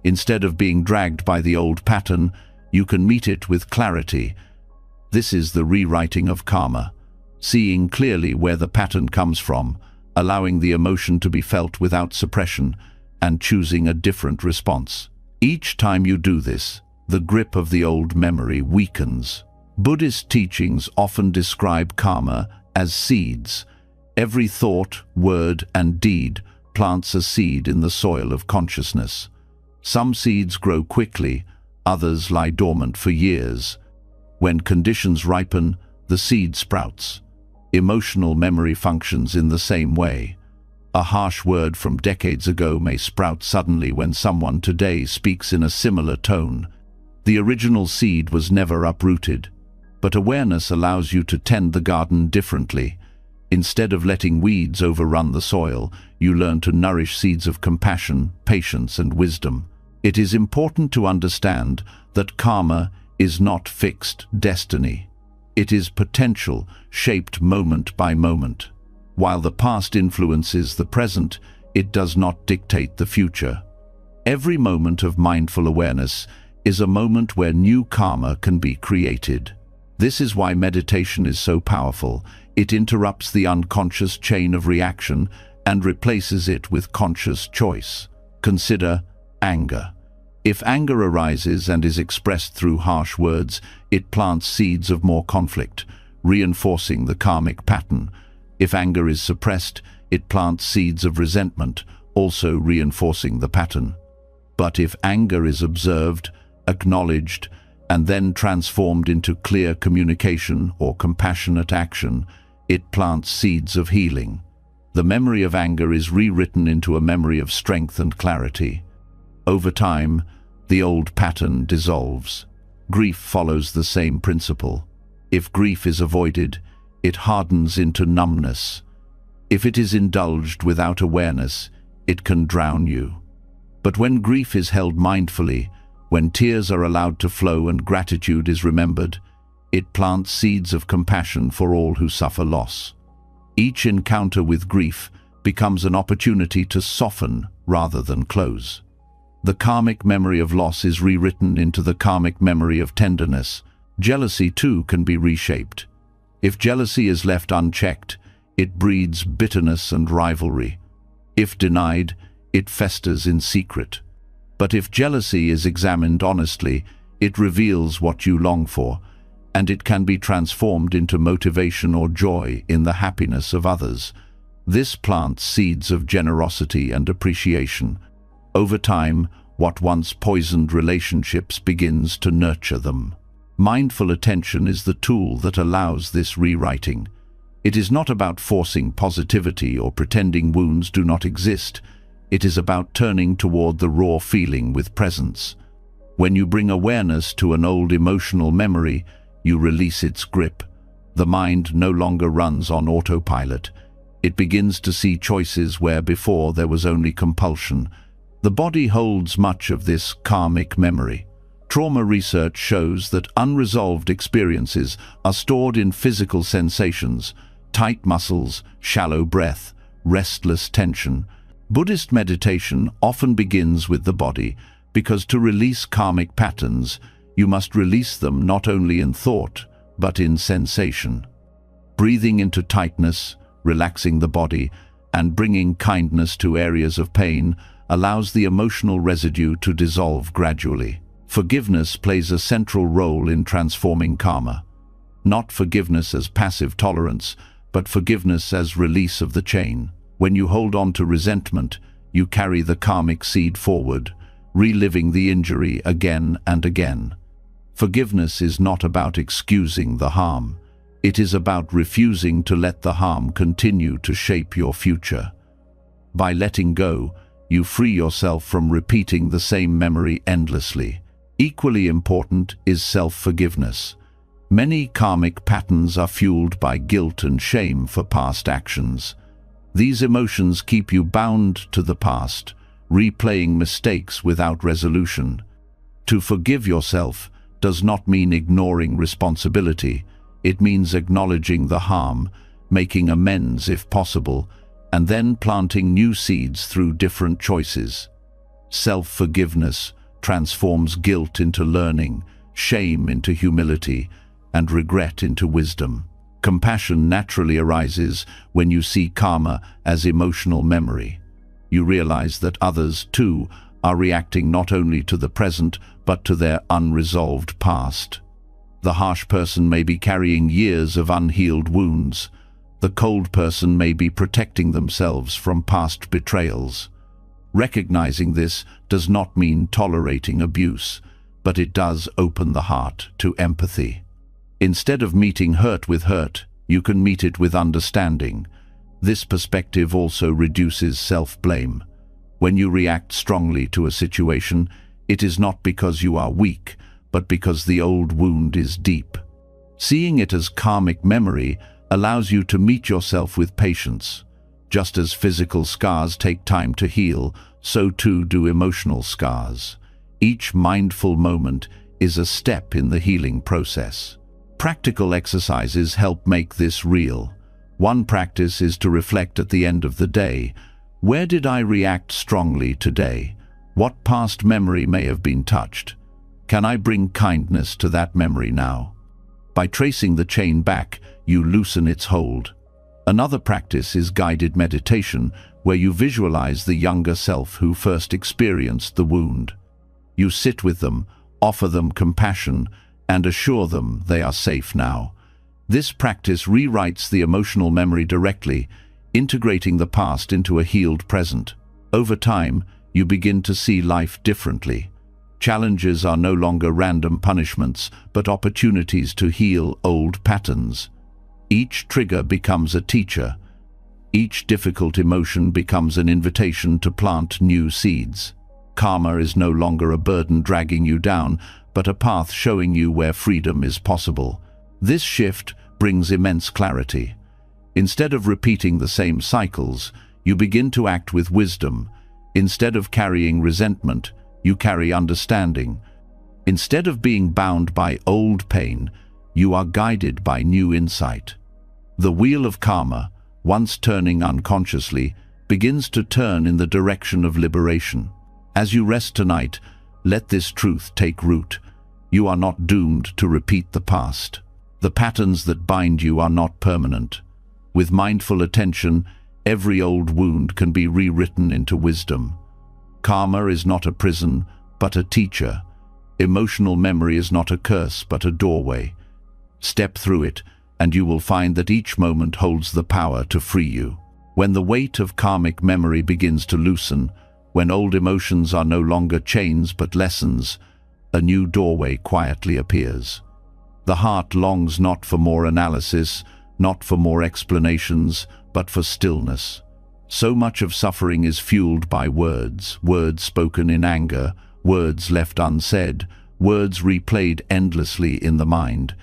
Instead of being dragged by the old pattern, you can meet it with clarity. This is the rewriting of karma, seeing clearly where the pattern comes from, allowing the emotion to be felt without suppression, and choosing a different response. Each time you do this, the grip of the old memory weakens. Buddhist teachings often describe karma as seeds. Every thought, word, and deed plants a seed in the soil of consciousness. Some seeds grow quickly, others lie dormant for years. When conditions ripen, the seed sprouts. Emotional memory functions in the same way. A harsh word from decades ago may sprout suddenly when someone today speaks in a similar tone. The original seed was never uprooted, but awareness allows you to tend the garden differently. Instead of letting weeds overrun the soil, you learn to nourish seeds of compassion, patience, and wisdom. It is important to understand that karma is not fixed destiny. It is potential, shaped moment by moment. While the past influences the present, it does not dictate the future. Every moment of mindful awareness is a moment where new karma can be created. This is why meditation is so powerful. It interrupts the unconscious chain of reaction and replaces it with conscious choice. Consider anger. If anger arises and is expressed through harsh words, it plants seeds of more conflict, reinforcing the karmic pattern. If anger is suppressed, it plants seeds of resentment, also reinforcing the pattern. But if anger is observed, acknowledged, and then transformed into clear communication or compassionate action, it plants seeds of healing. The memory of anger is rewritten into a memory of strength and clarity. Over time, the old pattern dissolves. Grief follows the same principle. If grief is avoided, it hardens into numbness. If it is indulged without awareness, it can drown you. But when grief is held mindfully, when tears are allowed to flow and gratitude is remembered, it plants seeds of compassion for all who suffer loss. Each encounter with grief becomes an opportunity to soften rather than close. The karmic memory of loss is rewritten into the karmic memory of tenderness. Jealousy, too, can be reshaped. If jealousy is left unchecked, it breeds bitterness and rivalry. If denied, it festers in secret. But if jealousy is examined honestly, it reveals what you long for, and it can be transformed into motivation or joy in the happiness of others. This plants seeds of generosity and appreciation. Over time, what once poisoned relationships begins to nurture them. Mindful attention is the tool that allows this rewriting. It is not about forcing positivity or pretending wounds do not exist. It is about turning toward the raw feeling with presence. When you bring awareness to an old emotional memory, you release its grip. The mind no longer runs on autopilot. It begins to see choices where before there was only compulsion. The body holds much of this karmic memory. Trauma research shows that unresolved experiences are stored in physical sensations, tight muscles, shallow breath, restless tension. Buddhist meditation often begins with the body, because to release karmic patterns, you must release them not only in thought, but in sensation. Breathing into tightness, relaxing the body, and bringing kindness to areas of pain allows the emotional residue to dissolve gradually. Forgiveness plays a central role in transforming karma. Not forgiveness as passive tolerance, but forgiveness as release of the chain. When you hold on to resentment, you carry the karmic seed forward, reliving the injury again and again. Forgiveness is not about excusing the harm. It is about refusing to let the harm continue to shape your future. By letting go, you free yourself from repeating the same memory endlessly. Equally important is self-forgiveness. Many karmic patterns are fueled by guilt and shame for past actions. These emotions keep you bound to the past, replaying mistakes without resolution. To forgive yourself does not mean ignoring responsibility. It means acknowledging the harm, making amends if possible, and then planting new seeds through different choices. Self-forgiveness transforms guilt into learning, shame into humility, and regret into wisdom. Compassion naturally arises when you see karma as emotional memory. You realize that others, too, are reacting not only to the present, but to their unresolved past. The harsh person may be carrying years of unhealed wounds. The cold person may be protecting themselves from past betrayals. Recognizing this does not mean tolerating abuse, but it does open the heart to empathy. Instead of meeting hurt with hurt, you can meet it with understanding. This perspective also reduces self-blame. When you react strongly to a situation, it is not because you are weak, but because the old wound is deep. Seeing it as karmic memory allows you to meet yourself with patience. Just as physical scars take time to heal, so too do emotional scars. Each mindful moment is a step in the healing process. Practical exercises help make this real. One practice is to reflect at the end of the day. Where did I react strongly today? What past memory may have been touched? Can I bring kindness to that memory now? By tracing the chain back, you loosen its hold. Another practice is guided meditation, where you visualize the younger self who first experienced the wound. You sit with them, offer them compassion, and assure them they are safe now. This practice rewrites the emotional memory directly, integrating the past into a healed present. Over time, you begin to see life differently. Challenges are no longer random punishments, but opportunities to heal old patterns. Each trigger becomes a teacher. Each difficult emotion becomes an invitation to plant new seeds. Karma is no longer a burden dragging you down, but a path showing you where freedom is possible. This shift brings immense clarity. Instead of repeating the same cycles, you begin to act with wisdom. Instead of carrying resentment, you carry understanding. Instead of being bound by old pain, you are guided by new insight. The wheel of karma, once turning unconsciously, begins to turn in the direction of liberation. As you rest tonight, let this truth take root. You are not doomed to repeat the past. The patterns that bind you are not permanent. With mindful attention, every old wound can be rewritten into wisdom. Karma is not a prison, but a teacher. Emotional memory is not a curse, but a doorway. Step through it, and you will find that each moment holds the power to free you. When the weight of karmic memory begins to loosen, when old emotions are no longer chains but lessons, a new doorway quietly appears. The heart longs not for more analysis, not for more explanations, but for stillness. So much of suffering is fueled by words, words spoken in anger, words left unsaid, words replayed endlessly in the mind.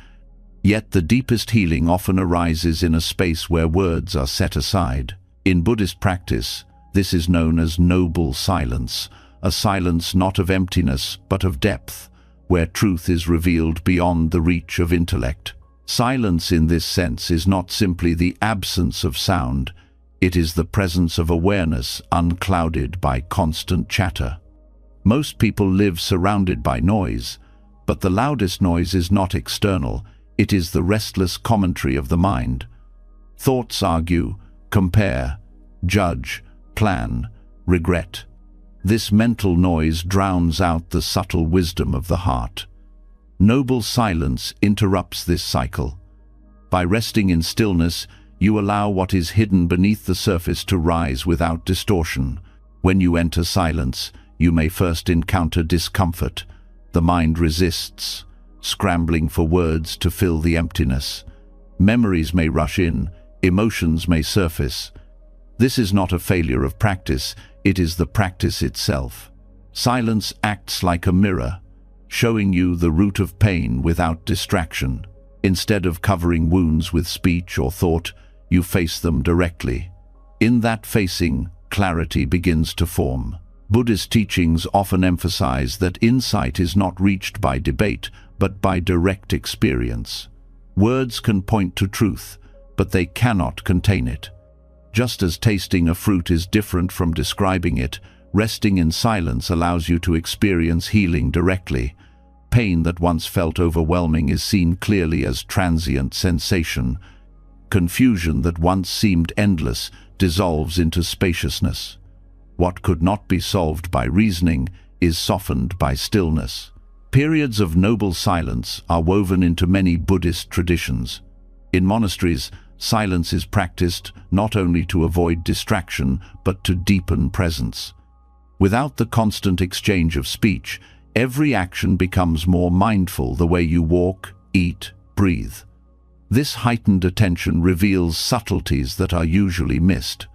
Yet the deepest healing often arises in a space where words are set aside. In Buddhist practice, this is known as noble silence, a silence not of emptiness but of depth, where truth is revealed beyond the reach of intellect. Silence in this sense is not simply the absence of sound, it is the presence of awareness unclouded by constant chatter. Most people live surrounded by noise, but the loudest noise is not external, it is the restless commentary of the mind. Thoughts argue, compare, judge, plan, regret. This mental noise drowns out the subtle wisdom of the heart. Noble silence interrupts this cycle. By resting in stillness, you allow what is hidden beneath the surface to rise without distortion. When you enter silence, you may first encounter discomfort. The mind resists, scrambling for words to fill the emptiness. Memories may rush in, emotions may surface. This is not a failure of practice, it is the practice itself. Silence acts like a mirror, showing you the root of pain without distraction. Instead of covering wounds with speech or thought, you face them directly. In that facing, clarity begins to form. Buddhist teachings often emphasize that insight is not reached by debate, but by direct experience. Words can point to truth, but they cannot contain it. Just as tasting a fruit is different from describing it, resting in silence allows you to experience healing directly. Pain that once felt overwhelming is seen clearly as transient sensation. Confusion that once seemed endless dissolves into spaciousness. What could not be solved by reasoning is softened by stillness. Periods of noble silence are woven into many Buddhist traditions. In monasteries, silence is practiced not only to avoid distraction, but to deepen presence. Without the constant exchange of speech, every action becomes more mindful: the way you walk, eat, breathe. This heightened attention reveals subtleties that are usually missed.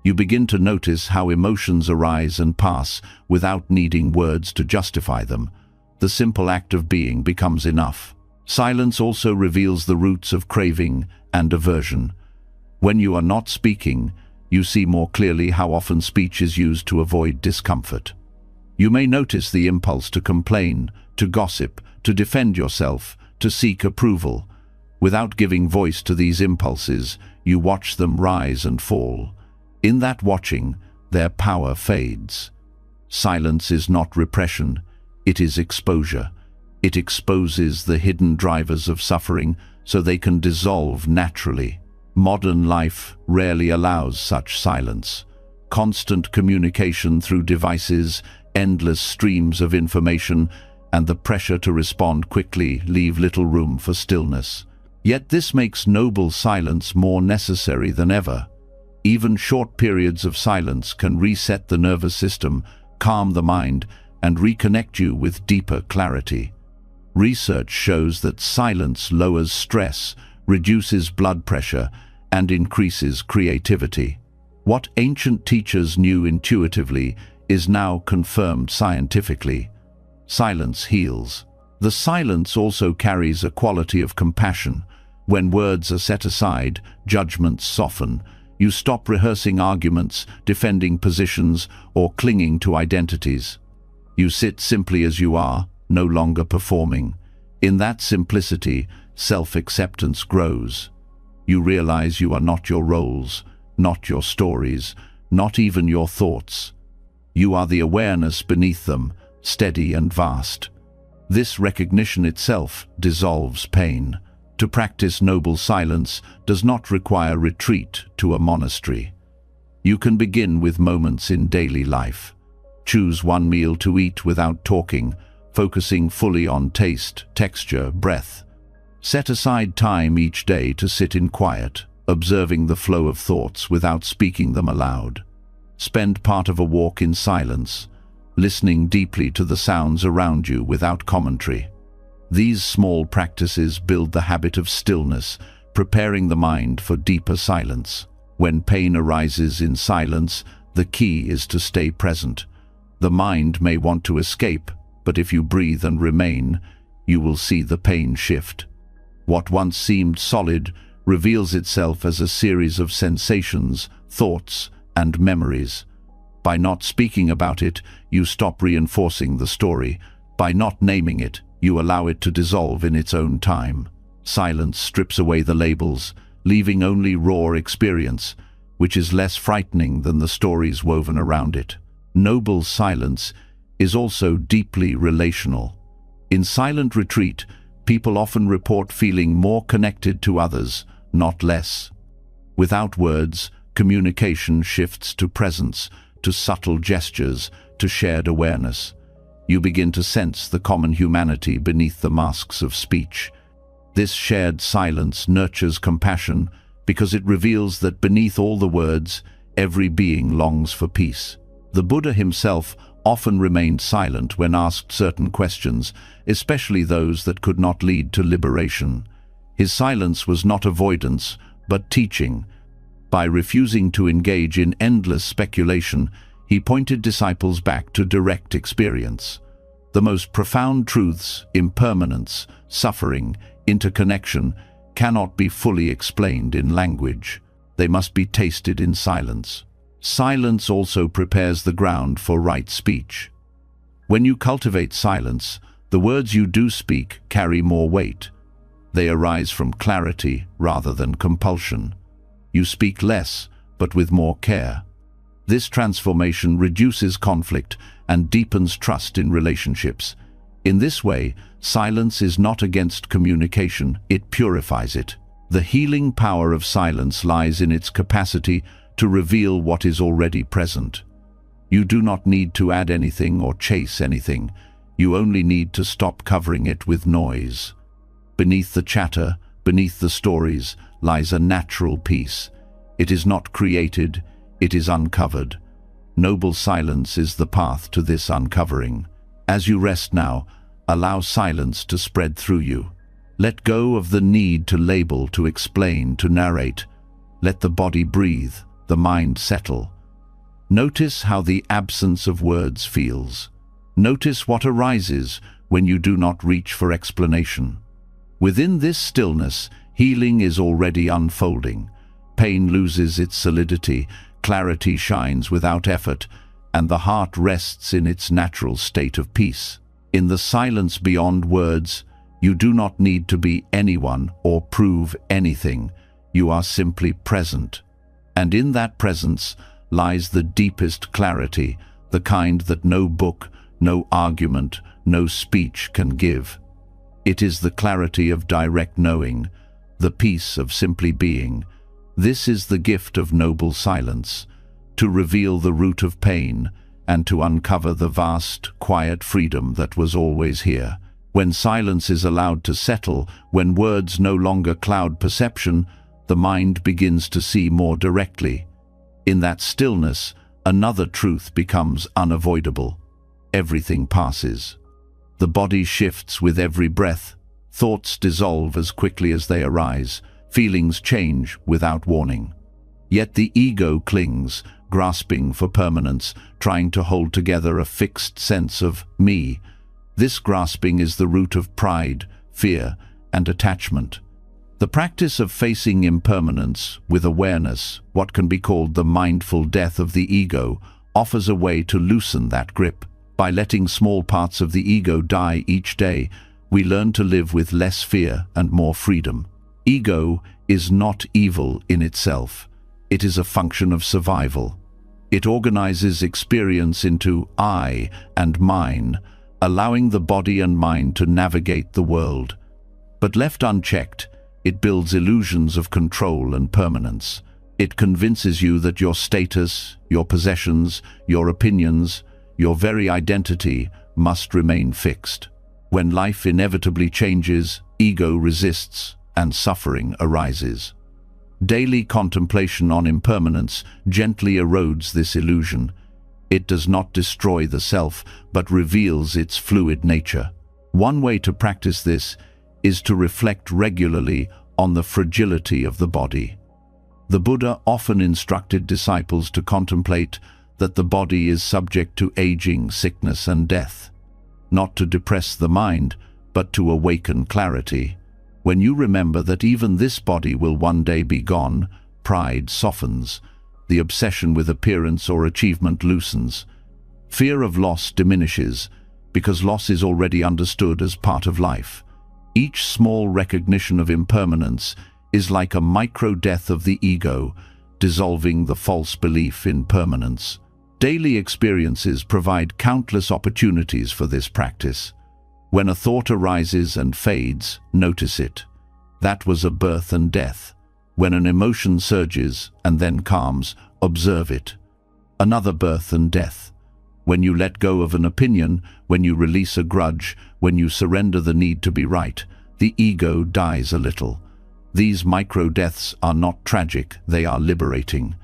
You begin to notice how emotions arise and pass without needing words to justify them. The simple act of being becomes enough. Silence also reveals the roots of craving and aversion. When you are not speaking, you see more clearly how often speech is used to avoid discomfort. You may notice the impulse to complain, to gossip, to defend yourself, to seek approval. Without giving voice to these impulses, you watch them rise and fall. In that watching, their power fades. Silence is not repression, it is exposure. It exposes the hidden drivers of suffering so they can dissolve naturally. Modern life rarely allows such silence. Constant communication through devices, endless streams of information, and the pressure to respond quickly leave little room for stillness. Yet this makes noble silence more necessary than ever. Even short periods of silence can reset the nervous system, calm the mind, and reconnect you with deeper clarity. Research shows that silence lowers stress, reduces blood pressure, and increases creativity. What ancient teachers knew intuitively is now confirmed scientifically. Silence heals. The silence also carries a quality of compassion. When words are set aside, judgments soften. You stop rehearsing arguments, defending positions, or clinging to identities. You sit simply as you are, no longer performing. In that simplicity, self-acceptance grows. You realize you are not your roles, not your stories, not even your thoughts. You are the awareness beneath them, steady and vast. This recognition itself dissolves pain. To practice noble silence does not require retreat to a monastery. You can begin with moments in daily life. Choose one meal to eat without talking, focusing fully on taste, texture, breath. Set aside time each day to sit in quiet, observing the flow of thoughts without speaking them aloud. Spend part of a walk in silence, listening deeply to the sounds around you without commentary. These small practices build the habit of stillness, preparing the mind for deeper silence. When pain arises in silence, the key is to stay present. The mind may want to escape, but if you breathe and remain, you will see the pain shift. What once seemed solid reveals itself as a series of sensations, thoughts, and memories. By not speaking about it, you stop reinforcing the story. By not naming it, you allow it to dissolve in its own time. Silence strips away the labels, leaving only raw experience, which is less frightening than the stories woven around it. Noble silence is also deeply relational. In silent retreat, people often report feeling more connected to others, not less. Without words, communication shifts to presence, to subtle gestures, to shared awareness. You begin to sense the common humanity beneath the masks of speech. This shared silence nurtures compassion because it reveals that beneath all the words, every being longs for peace. The Buddha himself often remained silent when asked certain questions, especially those that could not lead to liberation. His silence was not avoidance, but teaching. By refusing to engage in endless speculation, he pointed disciples back to direct experience. The most profound truths, impermanence, suffering, interconnection, cannot be fully explained in language. They must be tasted in silence. Silence also prepares the ground for right speech. When you cultivate silence, the words you do speak carry more weight. They arise from clarity rather than compulsion. You speak less, but with more care. This transformation reduces conflict and deepens trust in relationships. In this way, silence is not against communication, it purifies it. The healing power of silence lies in its capacity to reveal what is already present. You do not need to add anything or chase anything. You only need to stop covering it with noise. Beneath the chatter, beneath the stories, lies a natural peace. It is not created, it is uncovered. Noble silence is the path to this uncovering. As you rest now, allow silence to spread through you. Let go of the need to label, to explain, to narrate. Let the body breathe, the mind settle. Notice how the absence of words feels. Notice what arises when you do not reach for explanation. Within this stillness, healing is already unfolding. Pain loses its solidity, clarity shines without effort, and the heart rests in its natural state of peace. In the silence beyond words, you do not need to be anyone or prove anything. You are simply present. And in that presence lies the deepest clarity, the kind that no book, no argument, no speech can give. It is the clarity of direct knowing, the peace of simply being. This is the gift of noble silence, to reveal the root of pain and to uncover the vast, quiet freedom that was always here. When silence is allowed to settle, when words no longer cloud perception, the mind begins to see more directly. In that stillness, another truth becomes unavoidable. Everything passes. The body shifts with every breath. Thoughts dissolve as quickly as they arise. Feelings change without warning. Yet the ego clings, grasping for permanence, trying to hold together a fixed sense of me. This grasping is the root of pride, fear, and attachment. The practice of facing impermanence with awareness, what can be called the mindful death of the ego, offers a way to loosen that grip. By letting small parts of the ego die each day, we learn to live with less fear and more freedom. Ego is not evil in itself. It is a function of survival. It organizes experience into I and mine, allowing the body and mind to navigate the world. But left unchecked, it builds illusions of control and permanence. It convinces you that your status, your possessions, your opinions, your very identity must remain fixed. When life inevitably changes, ego resists and suffering arises. Daily contemplation on impermanence gently erodes this illusion. It does not destroy the self, but reveals its fluid nature. One way to practice this is to reflect regularly on the fragility of the body. The Buddha often instructed disciples to contemplate that the body is subject to aging, sickness, and death, not to depress the mind, but to awaken clarity. When you remember that even this body will one day be gone, pride softens, the obsession with appearance or achievement loosens. Fear of loss diminishes, because loss is already understood as part of life. Each small recognition of impermanence is like a micro-death of the ego, dissolving the false belief in permanence. Daily experiences provide countless opportunities for this practice. When a thought arises and fades, notice it. That was a birth and death. When an emotion surges and then calms, observe it. Another birth and death. When you let go of an opinion, when you release a grudge, when you surrender the need to be right, the ego dies a little. These micro-deaths are not tragic, they are liberating.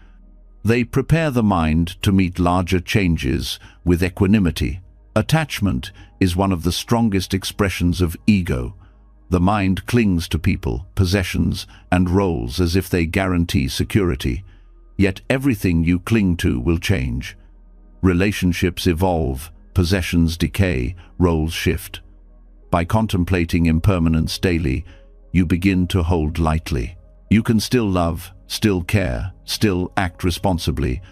They prepare the mind to meet larger changes with equanimity. Attachment is one of the strongest expressions of ego. The mind clings to people, possessions, and roles as if they guarantee security. Yet everything you cling to will change. Relationships evolve, possessions decay, roles shift. By contemplating impermanence daily, you begin to hold lightly. You can still love, still care, still act responsibly,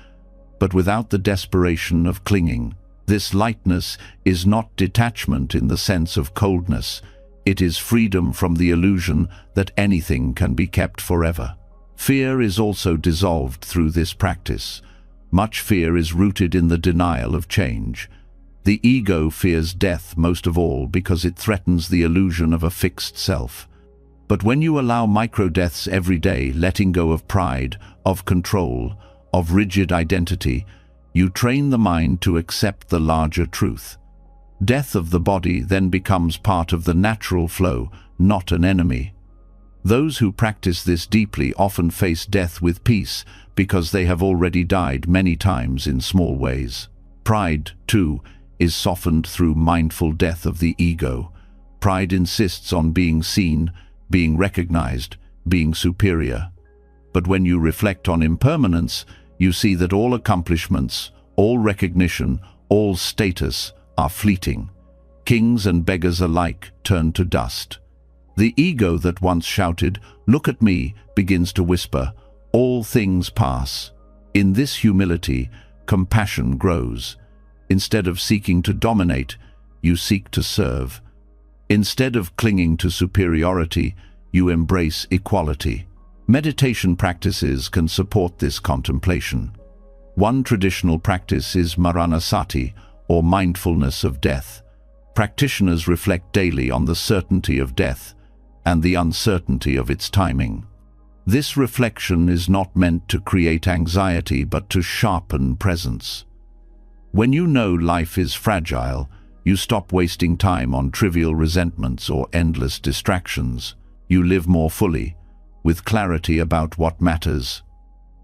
but without the desperation of clinging. This lightness is not detachment in the sense of coldness. It is freedom from the illusion that anything can be kept forever. Fear is also dissolved through this practice. Much fear is rooted in the denial of change. The ego fears death most of all because it threatens the illusion of a fixed self. But when you allow micro-deaths every day, letting go of pride, of control, of rigid identity, you train the mind to accept the larger truth. Death of the body then becomes part of the natural flow, not an enemy. Those who practice this deeply often face death with peace because they have already died many times in small ways. Pride, too, is softened through mindful death of the ego. Pride insists on being seen, being recognized, being superior. But when you reflect on impermanence, you see that all accomplishments, all recognition, all status are fleeting. Kings and beggars alike turn to dust. The ego that once shouted, "Look at me," begins to whisper, "All things pass." In this humility, compassion grows. Instead of seeking to dominate, you seek to serve. Instead of clinging to superiority, you embrace equality. Meditation practices can support this contemplation. One traditional practice is Maranasati, or mindfulness of death. Practitioners reflect daily on the certainty of death and the uncertainty of its timing. This reflection is not meant to create anxiety but to sharpen presence. When you know life is fragile, you stop wasting time on trivial resentments or endless distractions. You live more fully, with clarity about what matters.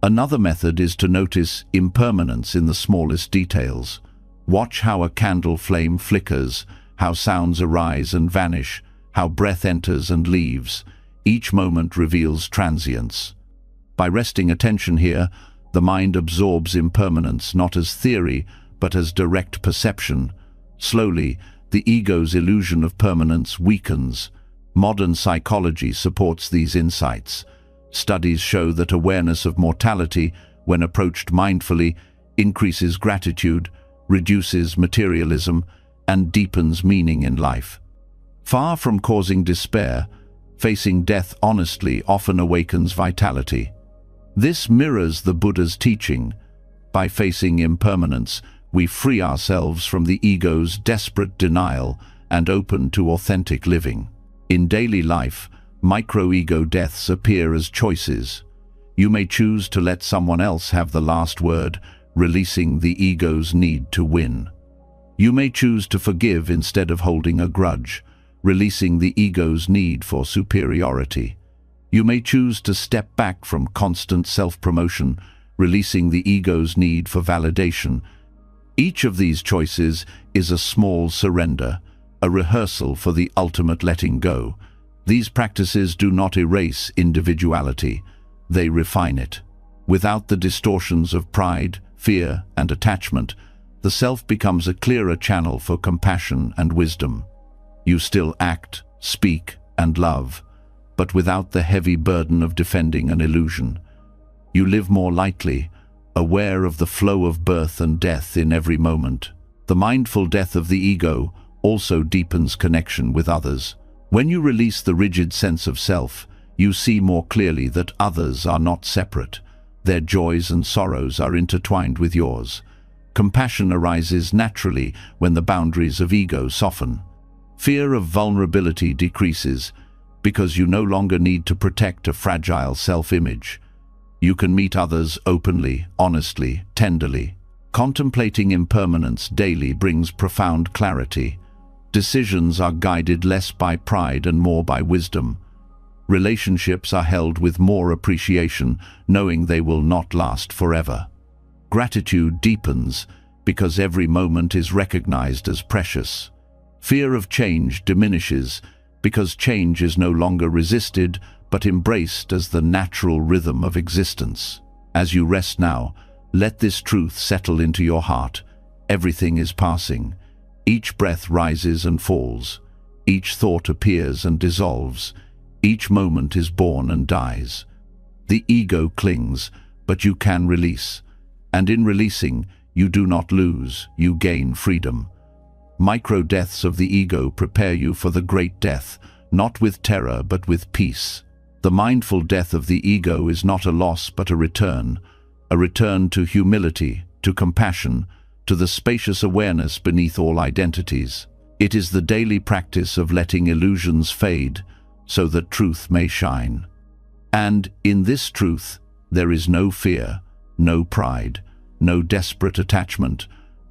Another method is to notice impermanence in the smallest details. Watch how a candle flame flickers, how sounds arise and vanish, how breath enters and leaves. Each moment reveals transience. By resting attention here, the mind absorbs impermanence not as theory, but as direct perception. Slowly, the ego's illusion of permanence weakens. Modern psychology supports these insights. Studies show that awareness of mortality, when approached mindfully, increases gratitude, reduces materialism, and deepens meaning in life. Far from causing despair, facing death honestly often awakens vitality. This mirrors the Buddha's teaching. By facing impermanence, we free ourselves from the ego's desperate denial and open to authentic living. In daily life, micro-ego deaths appear as choices. You may choose to let someone else have the last word, releasing the ego's need to win. You may choose to forgive instead of holding a grudge, releasing the ego's need for superiority. You may choose to step back from constant self-promotion, releasing the ego's need for validation. Each of these choices is a small surrender, a rehearsal for the ultimate letting go. These practices do not erase individuality, they refine it. Without the distortions of pride, fear, and attachment, the self becomes a clearer channel for compassion and wisdom. You still act, speak, and love, but without the heavy burden of defending an illusion. You live more lightly, aware of the flow of birth and death in every moment. The mindful death of the ego also deepens connection with others. When you release the rigid sense of self, you see more clearly that others are not separate. Their joys and sorrows are intertwined with yours. Compassion arises naturally when the boundaries of ego soften. Fear of vulnerability decreases because you no longer need to protect a fragile self-image. You can meet others openly, honestly, tenderly. Contemplating impermanence daily brings profound clarity. Decisions are guided less by pride and more by wisdom. Relationships are held with more appreciation, knowing they will not last forever. Gratitude deepens because every moment is recognized as precious. Fear of change diminishes because change is no longer resisted but embraced as the natural rhythm of existence. As you rest now, let this truth settle into your heart. Everything is passing. Each breath rises and falls. Each thought appears and dissolves. Each moment is born and dies. The ego clings, but you can release. And in releasing, you do not lose, you gain freedom. Micro-deaths of the ego prepare you for the great death, not with terror but with peace. The mindful death of the ego is not a loss but a return to humility, to compassion, to the spacious awareness beneath all identities. It is the daily practice of letting illusions fade so that truth may shine. And in this truth, there is no fear, no pride, no desperate attachment,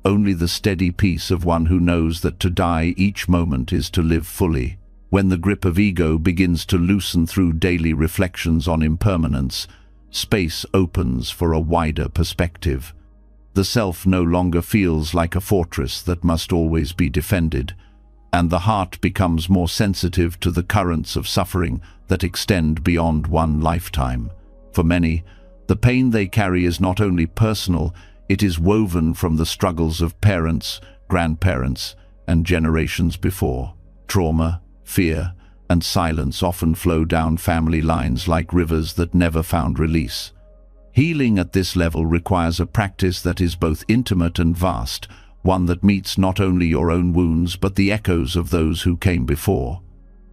only the steady peace of one who knows that to die each moment is to live fully. When the grip of ego begins to loosen through daily reflections on impermanence, space opens for a wider perspective. The self no longer feels like a fortress that must always be defended, and the heart becomes more sensitive to the currents of suffering that extend beyond one lifetime. For many, the pain they carry is not only personal, it is woven from the struggles of parents, grandparents, and generations before. Trauma, fear, and silence often flow down family lines like rivers that never found release. Healing at this level requires a practice that is both intimate and vast, one that meets not only your own wounds but the echoes of those who came before.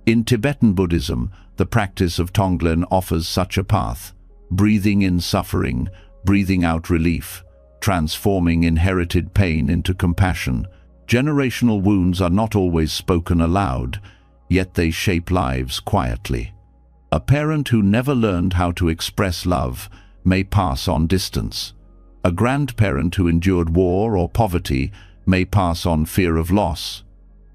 In Tibetan Buddhism, the practice of Tonglen offers such a path, breathing in suffering, breathing out relief, transforming inherited pain into compassion. Generational wounds are not always spoken aloud, yet they shape lives quietly. A parent who never learned how to express love may pass on distance. A grandparent who endured war or poverty may pass on fear of loss.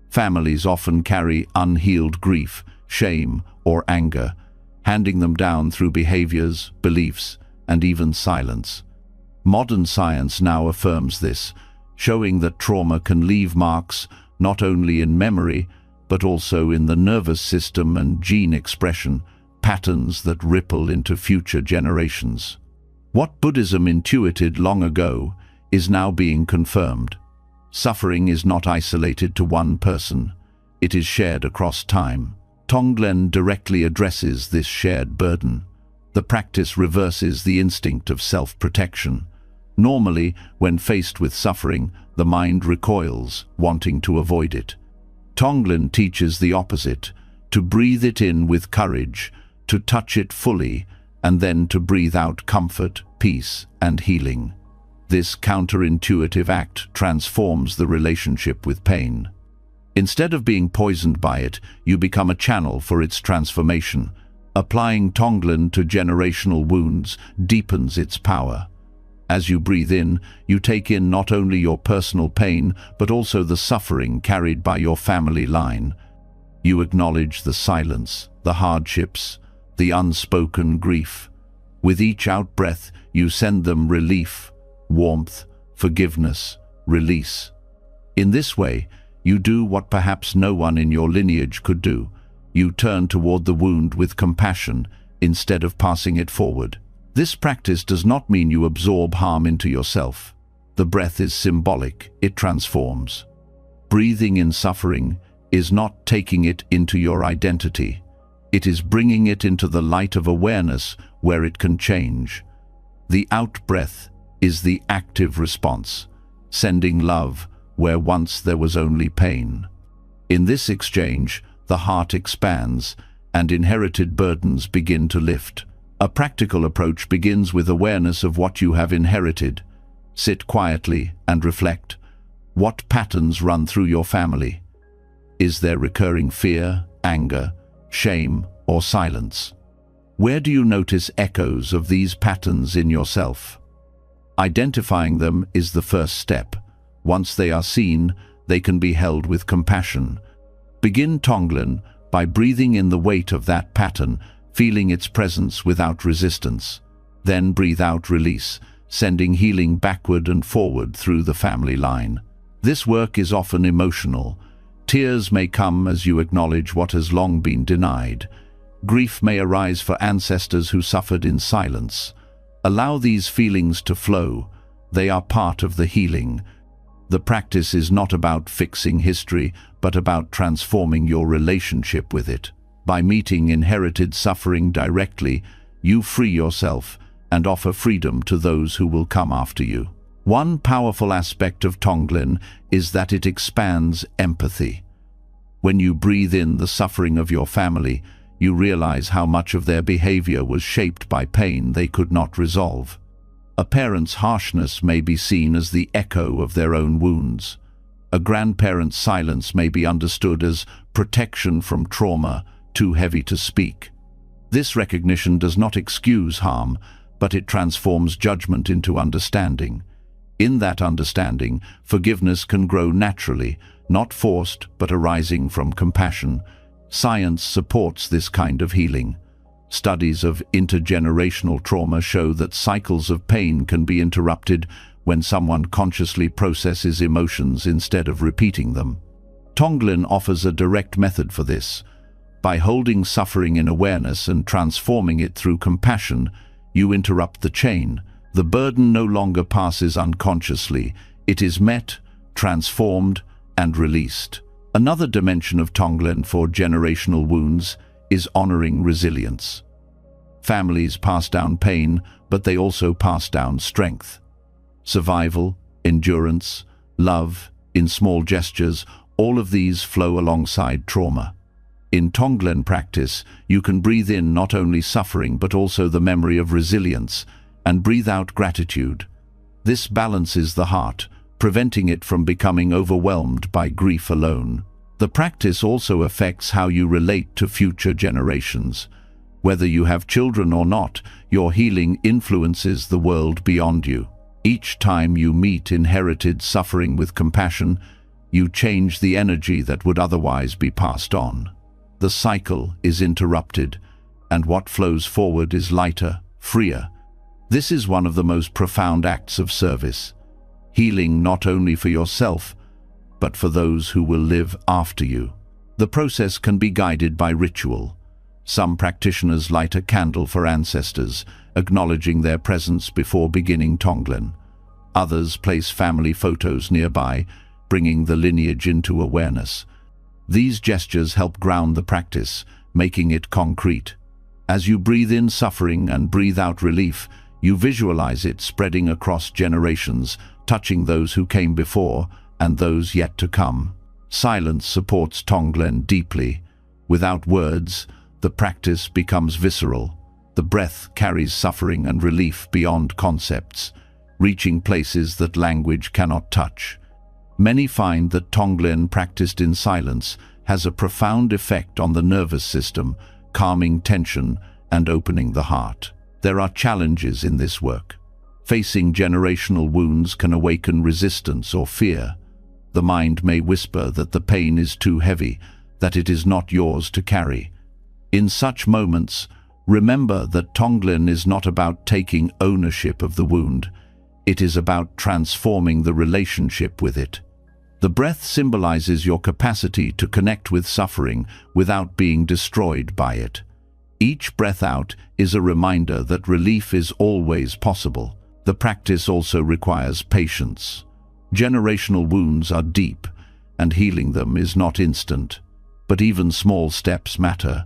Families often carry unhealed grief, shame, or anger, handing them down through behaviors, beliefs, and even silence. Modern science now affirms this, showing that trauma can leave marks not only in memory, but also in the nervous system and gene expression, patterns that ripple into future generations. What Buddhism intuited long ago is now being confirmed. Suffering is not isolated to one person. It is shared across time. Tonglen directly addresses this shared burden. The practice reverses the instinct of self-protection. Normally, when faced with suffering, the mind recoils, wanting to avoid it. Tonglen teaches the opposite, to breathe it in with courage, to touch it fully, and then to breathe out comfort, peace, and healing. This counterintuitive act transforms the relationship with pain. Instead of being poisoned by it, you become a channel for its transformation. Applying Tonglen to generational wounds deepens its power. As you breathe in, you take in not only your personal pain, but also the suffering carried by your family line. You acknowledge the silence, the hardships, the unspoken grief. With each out-breath, you send them relief, warmth, forgiveness, release. In this way, you do what perhaps no one in your lineage could do. You turn toward the wound with compassion instead of passing it forward. This practice does not mean you absorb harm into yourself. The breath is symbolic, it transforms. Breathing in suffering is not taking it into your identity. It is bringing it into the light of awareness where it can change. The out-breath is the active response, sending love where once there was only pain. In this exchange, the heart expands, and inherited burdens begin to lift. A practical approach begins with awareness of what you have inherited. Sit quietly and reflect. What patterns run through your family? Is there recurring fear, anger, shame, or silence? Where do you notice echoes of these patterns in yourself? Identifying them is the first step. Once they are seen, they can be held with compassion. Begin Tonglen by breathing in the weight of that pattern, feeling its presence without resistance. Then breathe out release, sending healing backward and forward through the family line. This work is often emotional. Tears may come as you acknowledge what has long been denied. Grief may arise for ancestors who suffered in silence. Allow these feelings to flow. They are part of the healing. The practice is not about fixing history, but about transforming your relationship with it. By meeting inherited suffering directly, you free yourself and offer freedom to those who will come after you. One powerful aspect of Tonglen is that it expands empathy. When you breathe in the suffering of your family, you realize how much of their behavior was shaped by pain they could not resolve. A parent's harshness may be seen as the echo of their own wounds. A grandparent's silence may be understood as protection from trauma too heavy to speak. This recognition does not excuse harm, but it transforms judgment into understanding. In that understanding, forgiveness can grow naturally, not forced but arising from compassion. Science supports this kind of healing. Studies of intergenerational trauma show that cycles of pain can be interrupted when someone consciously processes emotions instead of repeating them. Tonglen offers a direct method for this. By holding suffering in awareness and transforming it through compassion, you interrupt the chain. The burden no longer passes unconsciously. It is met, transformed, and released. Another dimension of Tonglen for generational wounds is honoring resilience. Families pass down pain, but they also pass down strength. Survival, endurance, love, in small gestures, all of these flow alongside trauma. In Tonglen practice, you can breathe in not only suffering but also the memory of resilience, and breathe out gratitude. This balances the heart, preventing it from becoming overwhelmed by grief alone. The practice also affects how you relate to future generations. Whether you have children or not, your healing influences the world beyond you. Each time you meet inherited suffering with compassion, you change the energy that would otherwise be passed on. The cycle is interrupted, and what flows forward is lighter, freer. This is one of the most profound acts of service. Healing not only for yourself, but for those who will live after you. The process can be guided by ritual. Some practitioners light a candle for ancestors, acknowledging their presence before beginning Tonglen. Others place family photos nearby, bringing the lineage into awareness. These gestures help ground the practice, making it concrete. As you breathe in suffering and breathe out relief, you visualize it spreading across generations, touching those who came before and those yet to come. Silence supports Tonglen deeply. Without words, the practice becomes visceral. The breath carries suffering and relief beyond concepts, reaching places that language cannot touch. Many find that Tonglen practiced in silence has a profound effect on the nervous system, calming tension and opening the heart. There are challenges in this work. Facing generational wounds can awaken resistance or fear. The mind may whisper that the pain is too heavy, that it is not yours to carry. In such moments, remember that Tonglen is not about taking ownership of the wound. It is about transforming the relationship with it. The breath symbolizes your capacity to connect with suffering without being destroyed by it. Each breath out is a reminder that relief is always possible. The practice also requires patience. Generational wounds are deep, and healing them is not instant. But even small steps matter.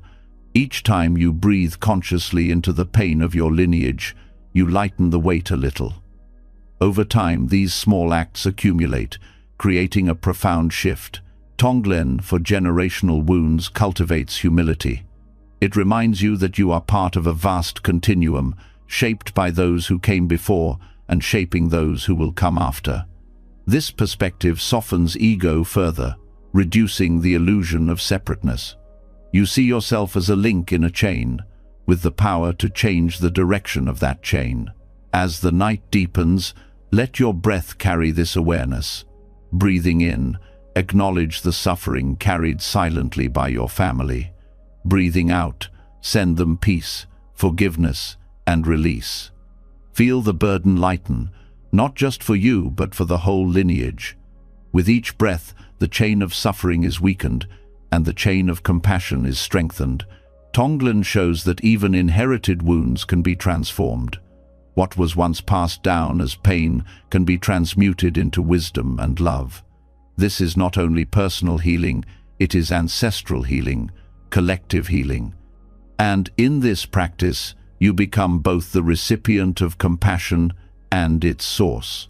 Each time you breathe consciously into the pain of your lineage, you lighten the weight a little. Over time, these small acts accumulate, creating a profound shift. Tonglen for generational wounds cultivates humility. It reminds you that you are part of a vast continuum, shaped by those who came before and shaping those who will come after. This perspective softens ego further, reducing the illusion of separateness. You see yourself as a link in a chain, with the power to change the direction of that chain. As the night deepens, let your breath carry this awareness. Breathing in, acknowledge the suffering carried silently by your family. Breathing out, send them peace, forgiveness, and release. Feel the burden lighten, not just for you, but for the whole lineage. With each breath, the chain of suffering is weakened, and the chain of compassion is strengthened. Tonglen shows that even inherited wounds can be transformed. What was once passed down as pain can be transmuted into wisdom and love. This is not only personal healing, it is ancestral healing, collective healing. And in this practice, you become both the recipient of compassion and its source.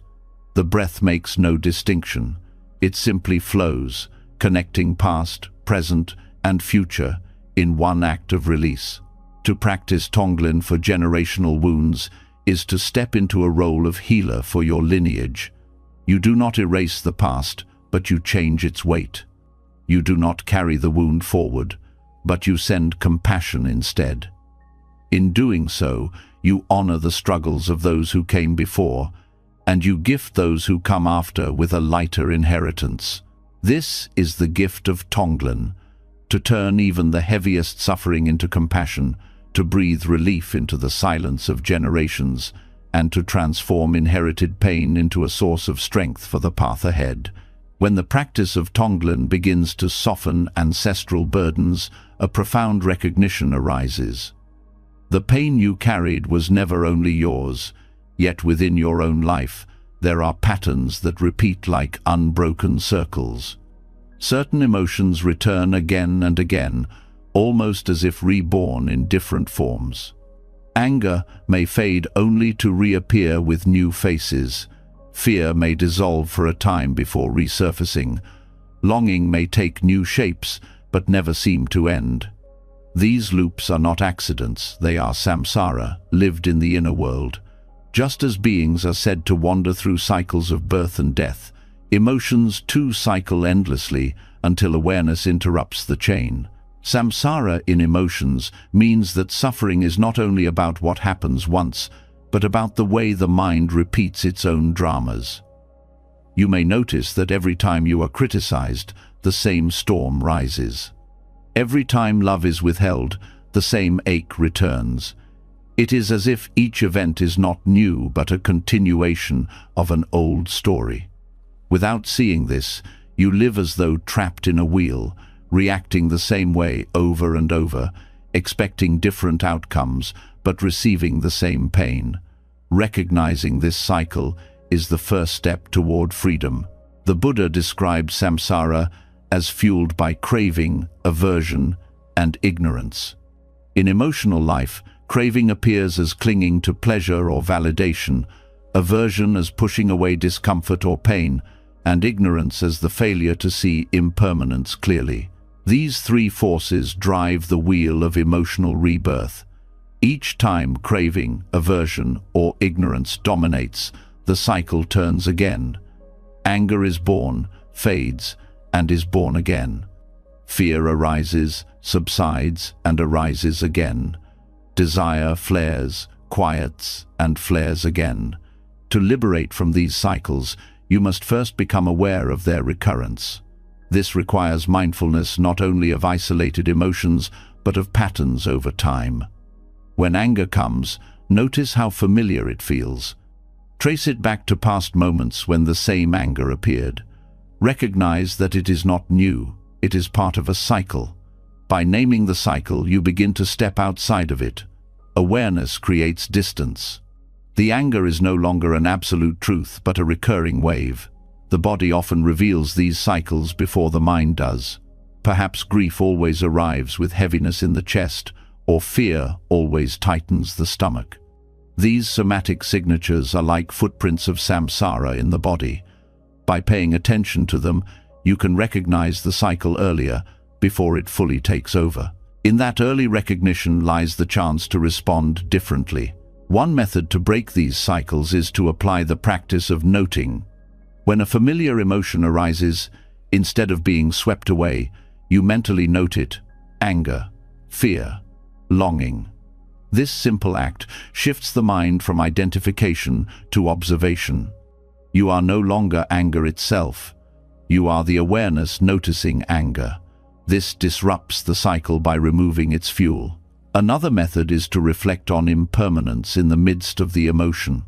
The breath makes no distinction. It simply flows, connecting past, present, and future in one act of release. To practice Tonglen for generational wounds is to step into a role of healer for your lineage. You do not erase the past, but you change its weight. You do not carry the wound forward, but you send compassion instead. In doing so, you honor the struggles of those who came before, and you gift those who come after with a lighter inheritance. This is the gift of Tonglen, to turn even the heaviest suffering into compassion, to breathe relief into the silence of generations, and to transform inherited pain into a source of strength for the path ahead. When the practice of Tonglen begins to soften ancestral burdens, a profound recognition arises. The pain you carried was never only yours, yet within your own life there are patterns that repeat like unbroken circles. Certain emotions return again and again, almost as if reborn in different forms. Anger may fade only to reappear with new faces. Fear may dissolve for a time before resurfacing. Longing may take new shapes, but never seem to end. These loops are not accidents, they are samsara, lived in the inner world. Just as beings are said to wander through cycles of birth and death, emotions too cycle endlessly until awareness interrupts the chain. Samsara in emotions means that suffering is not only about what happens once, but about the way the mind repeats its own dramas. You may notice that every time you are criticized, the same storm rises. Every time love is withheld, the same ache returns. It is as if each event is not new, but a continuation of an old story. Without seeing this, you live as though trapped in a wheel, reacting the same way over and over, expecting different outcomes, but receiving the same pain. Recognizing this cycle is the first step toward freedom. The Buddha described samsara as fueled by craving, aversion, and ignorance. In emotional life, craving appears as clinging to pleasure or validation, aversion as pushing away discomfort or pain, and ignorance as the failure to see impermanence clearly. These three forces drive the wheel of emotional rebirth. Each time craving, aversion, or ignorance dominates, the cycle turns again. Anger is born, fades, and is born again. Fear arises, subsides, and arises again. Desire flares, quiets, and flares again. To liberate from these cycles, you must first become aware of their recurrence. This requires mindfulness not only of isolated emotions, but of patterns over time. When anger comes, notice how familiar it feels. Trace it back to past moments when the same anger appeared. Recognize that it is not new, it is part of a cycle. By naming the cycle, you begin to step outside of it. Awareness creates distance. The anger is no longer an absolute truth, but a recurring wave. The body often reveals these cycles before the mind does. Perhaps grief always arrives with heaviness in the chest, or fear always tightens the stomach. These somatic signatures are like footprints of samsara in the body. By paying attention to them, You can recognize the cycle earlier, before it fully takes over. In that early recognition lies the chance to respond differently. One method to break these cycles is to apply the practice of noting. When a familiar emotion arises, instead of being swept away, you mentally note it: anger, fear, longing. This simple act shifts the mind from identification to observation. You are no longer anger itself. You are the awareness noticing anger. This disrupts the cycle by removing its fuel. Another method is to reflect on impermanence in the midst of the emotion.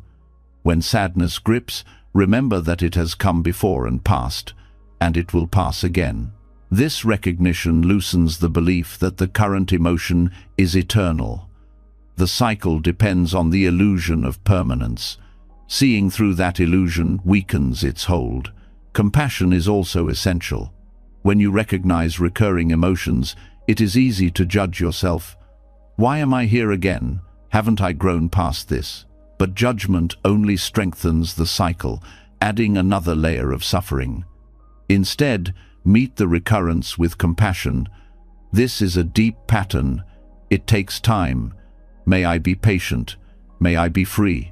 When sadness grips, remember that it has come before and passed, and it will pass again. This recognition loosens the belief that the current emotion is eternal. The cycle depends on the illusion of permanence. Seeing through that illusion weakens its hold. Compassion is also essential. When you recognize recurring emotions, it is easy to judge yourself. Why am I here again? Haven't I grown past this? But judgment only strengthens the cycle, adding another layer of suffering. Instead, meet the recurrence with compassion. This is a deep pattern. It takes time. May I be patient. May I be free.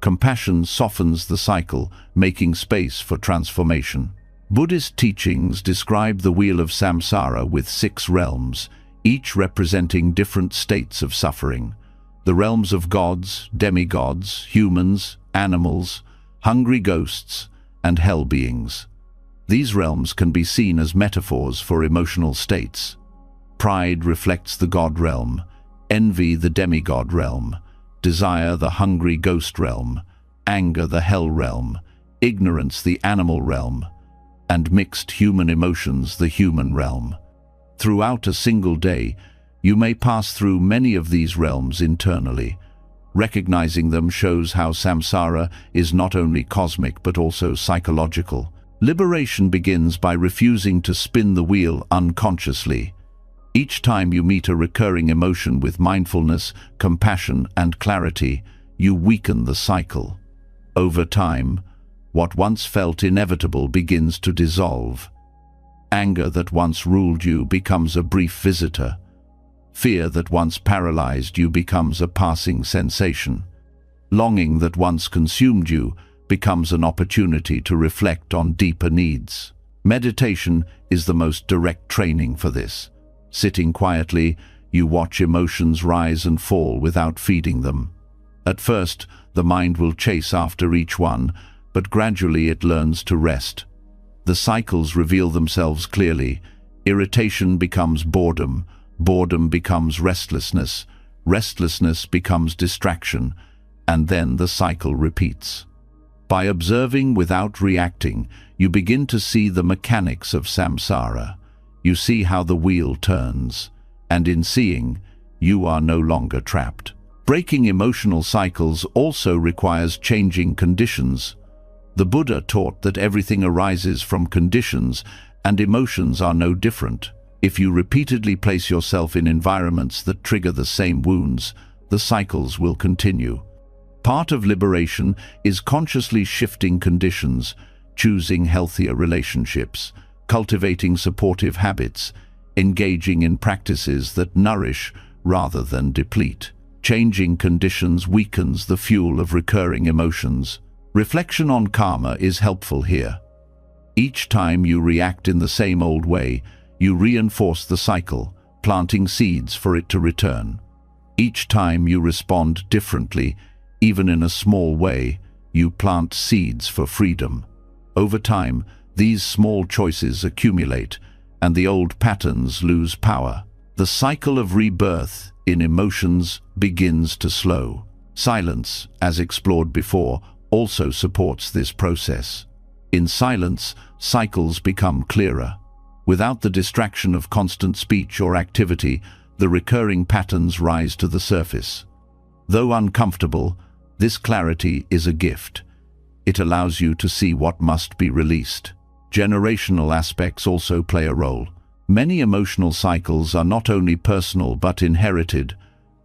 Compassion softens the cycle, making space for transformation. Buddhist teachings describe the wheel of samsara with 6 realms, each representing different states of suffering. The realms of gods, demigods, humans, animals, hungry ghosts, and hell beings. These realms can be seen as metaphors for emotional states. Pride reflects the god realm, envy the demigod realm, desire the hungry ghost realm, anger the hell realm, ignorance the animal realm, and mixed human emotions the human realm. Throughout a single day, you may pass through many of these realms internally. Recognizing them shows how samsara is not only cosmic but also psychological. Liberation begins by refusing to spin the wheel unconsciously. Each time you meet a recurring emotion with mindfulness, compassion, and clarity, you weaken the cycle. Over time, what once felt inevitable begins to dissolve. Anger that once ruled you becomes a brief visitor. Fear that once paralyzed you becomes a passing sensation. Longing that once consumed you becomes an opportunity to reflect on deeper needs. Meditation is the most direct training for this. Sitting quietly, you watch emotions rise and fall without feeding them. At first, the mind will chase after each one, but gradually it learns to rest. The cycles reveal themselves clearly. Irritation becomes boredom, boredom becomes restlessness, restlessness becomes distraction, and then the cycle repeats. By observing without reacting, you begin to see the mechanics of samsara. You see how the wheel turns, and in seeing, you are no longer trapped. Breaking emotional cycles also requires changing conditions. The Buddha taught that everything arises from conditions, and emotions are no different. If you repeatedly place yourself in environments that trigger the same wounds, the cycles will continue. Part of liberation is consciously shifting conditions, choosing healthier relationships, cultivating supportive habits, engaging in practices that nourish rather than deplete. Changing conditions weakens the fuel of recurring emotions. Reflection on karma is helpful here. Each time you react in the same old way, you reinforce the cycle, planting seeds for it to return. Each time you respond differently, even in a small way, you plant seeds for freedom. Over time, these small choices accumulate, and the old patterns lose power. The cycle of rebirth in emotions begins to slow. Silence, as explored before, also supports this process. In silence, cycles become clearer. Without the distraction of constant speech or activity, the recurring patterns rise to the surface. Though uncomfortable, this clarity is a gift. It allows you to see what must be released. Generational aspects also play a role. Many emotional cycles are not only personal but inherited.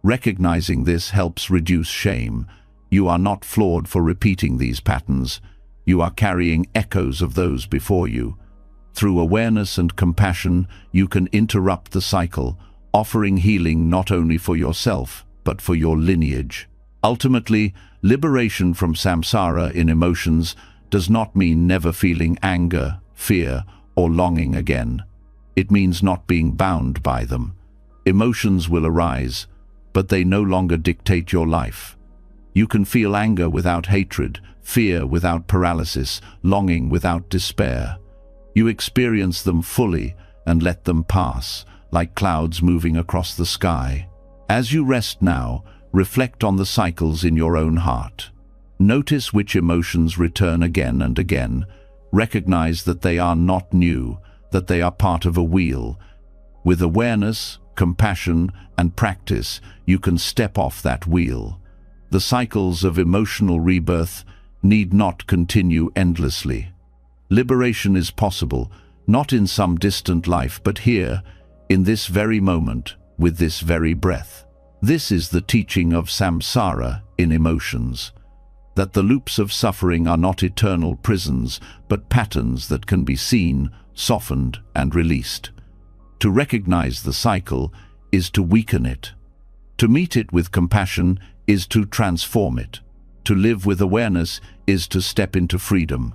Recognizing this helps reduce shame. You are not flawed for repeating these patterns. You are carrying echoes of those before you. Through awareness and compassion, you can interrupt the cycle, offering healing not only for yourself, but for your lineage. Ultimately, liberation from samsara in emotions does not mean never feeling anger, fear, or longing again. It means not being bound by them. Emotions will arise, but they no longer dictate your life. You can feel anger without hatred, fear without paralysis, longing without despair. You experience them fully and let them pass, like clouds moving across the sky. As you rest now, reflect on the cycles in your own heart. Notice which emotions return again and again. Recognize that they are not new, that they are part of a wheel. With awareness, compassion, and practice, you can step off that wheel. The cycles of emotional rebirth need not continue endlessly. Liberation is possible, not in some distant life, but here, in this very moment, with this very breath. This is the teaching of samsara in emotions, that the loops of suffering are not eternal prisons, but patterns that can be seen, softened, and released. To recognize the cycle is to weaken it. To meet it with compassion is to transform it. To live with awareness is to step into freedom.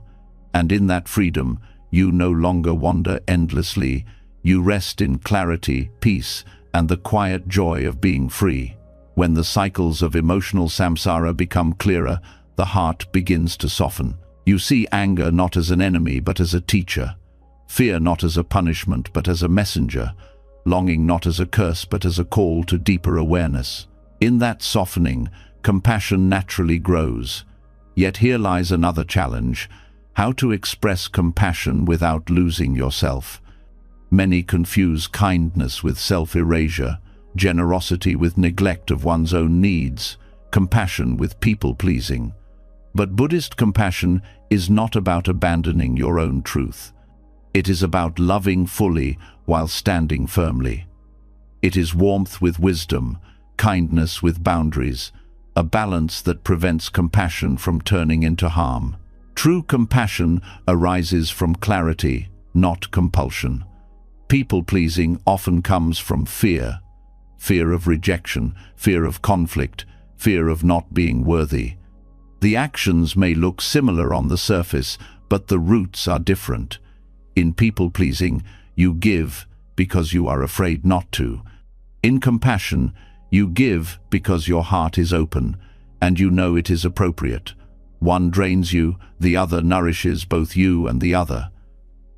And in that freedom, you no longer wander endlessly. You rest in clarity, peace, and the quiet joy of being free. When the cycles of emotional samsara become clearer, the heart begins to soften. You see anger not as an enemy, but as a teacher. Fear not as a punishment, but as a messenger. Longing not as a curse, but as a call to deeper awareness. In that softening, compassion naturally grows. Yet here lies another challenge: how to express compassion without losing yourself. Many confuse kindness with self-erasure, generosity with neglect of one's own needs, compassion with people-pleasing. But Buddhist compassion is not about abandoning your own truth. It is about loving fully while standing firmly. It is warmth with wisdom, kindness with boundaries, a balance that prevents compassion from turning into harm. True compassion arises from clarity, not compulsion. People-pleasing often comes from fear. Fear of rejection, fear of conflict, fear of not being worthy. The actions may look similar on the surface, but the roots are different. In people-pleasing, you give because you are afraid not to. In compassion, you give because your heart is open, and you know it is appropriate. One drains you, the other nourishes both you and the other.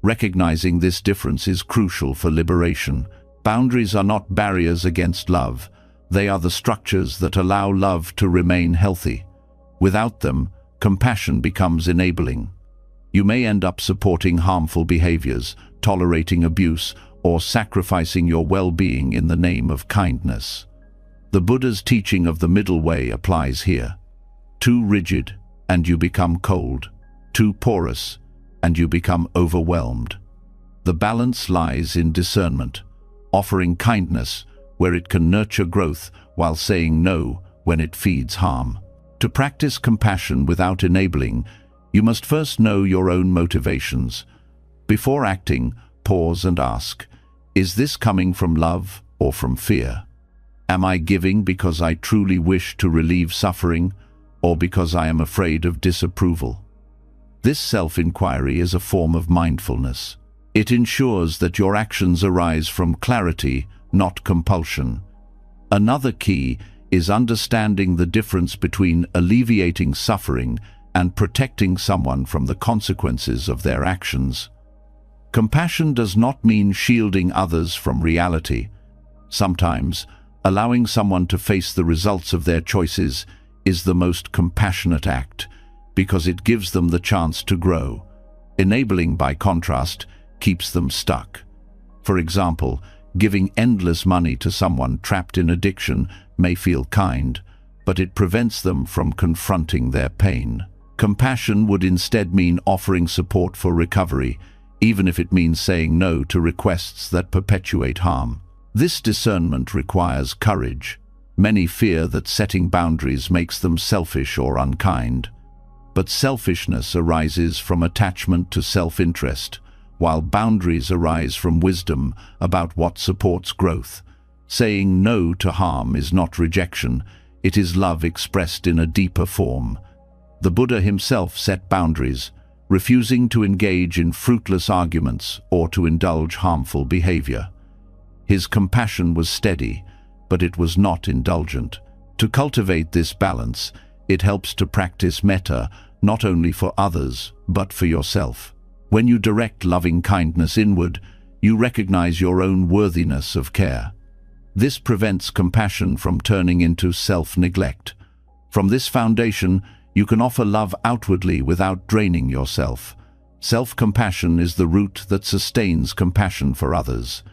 Recognizing this difference is crucial for liberation. Boundaries are not barriers against love. They are the structures that allow love to remain healthy. Without them, compassion becomes enabling. You may end up supporting harmful behaviors, tolerating abuse, or sacrificing your well-being in the name of kindness. The Buddha's teaching of the middle way applies here. Too rigid, and you become cold. Too porous, and you become overwhelmed. The balance lies in discernment, offering kindness where it can nurture growth while saying no when it feeds harm. To practice compassion without enabling, you must first know your own motivations. Before acting, pause and ask, is this coming from love or from fear? Am I giving because I truly wish to relieve suffering, or because I am afraid of disapproval? This self-inquiry is a form of mindfulness. It ensures that your actions arise from clarity, not compulsion. Another key is understanding the difference between alleviating suffering and protecting someone from the consequences of their actions. Compassion does not mean shielding others from reality. Sometimes, allowing someone to face the results of their choices is the most compassionate act, because it gives them the chance to grow. Enabling, by contrast, keeps them stuck. For example, giving endless money to someone trapped in addiction may feel kind, but it prevents them from confronting their pain. Compassion would instead mean offering support for recovery, even if it means saying no to requests that perpetuate harm. This discernment requires courage. Many fear that setting boundaries makes them selfish or unkind. But selfishness arises from attachment to self-interest, while boundaries arise from wisdom about what supports growth. Saying no to harm is not rejection, it is love expressed in a deeper form. The Buddha himself set boundaries, refusing to engage in fruitless arguments or to indulge harmful behavior. His compassion was steady, but it was not indulgent. To cultivate this balance, it helps to practice metta, not only for others, but for yourself. When you direct loving kindness inward, you recognize your own worthiness of care. This prevents compassion from turning into self-neglect. From this foundation, you can offer love outwardly without draining yourself. Self-compassion is the root that sustains compassion for others.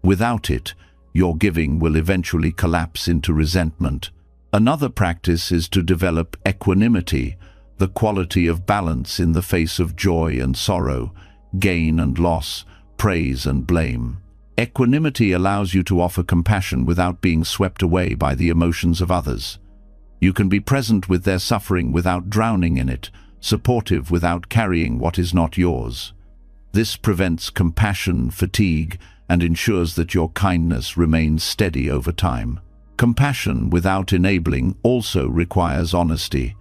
Without it, your giving will eventually collapse into resentment. Another practice is to develop equanimity, the quality of balance in the face of joy and sorrow, gain and loss, praise and blame. Equanimity allows you to offer compassion without being swept away by the emotions of others. You can be present with their suffering without drowning in it, supportive without carrying what is not yours. This prevents compassion fatigue and ensures that your kindness remains steady over time. Compassion without enabling also requires honesty.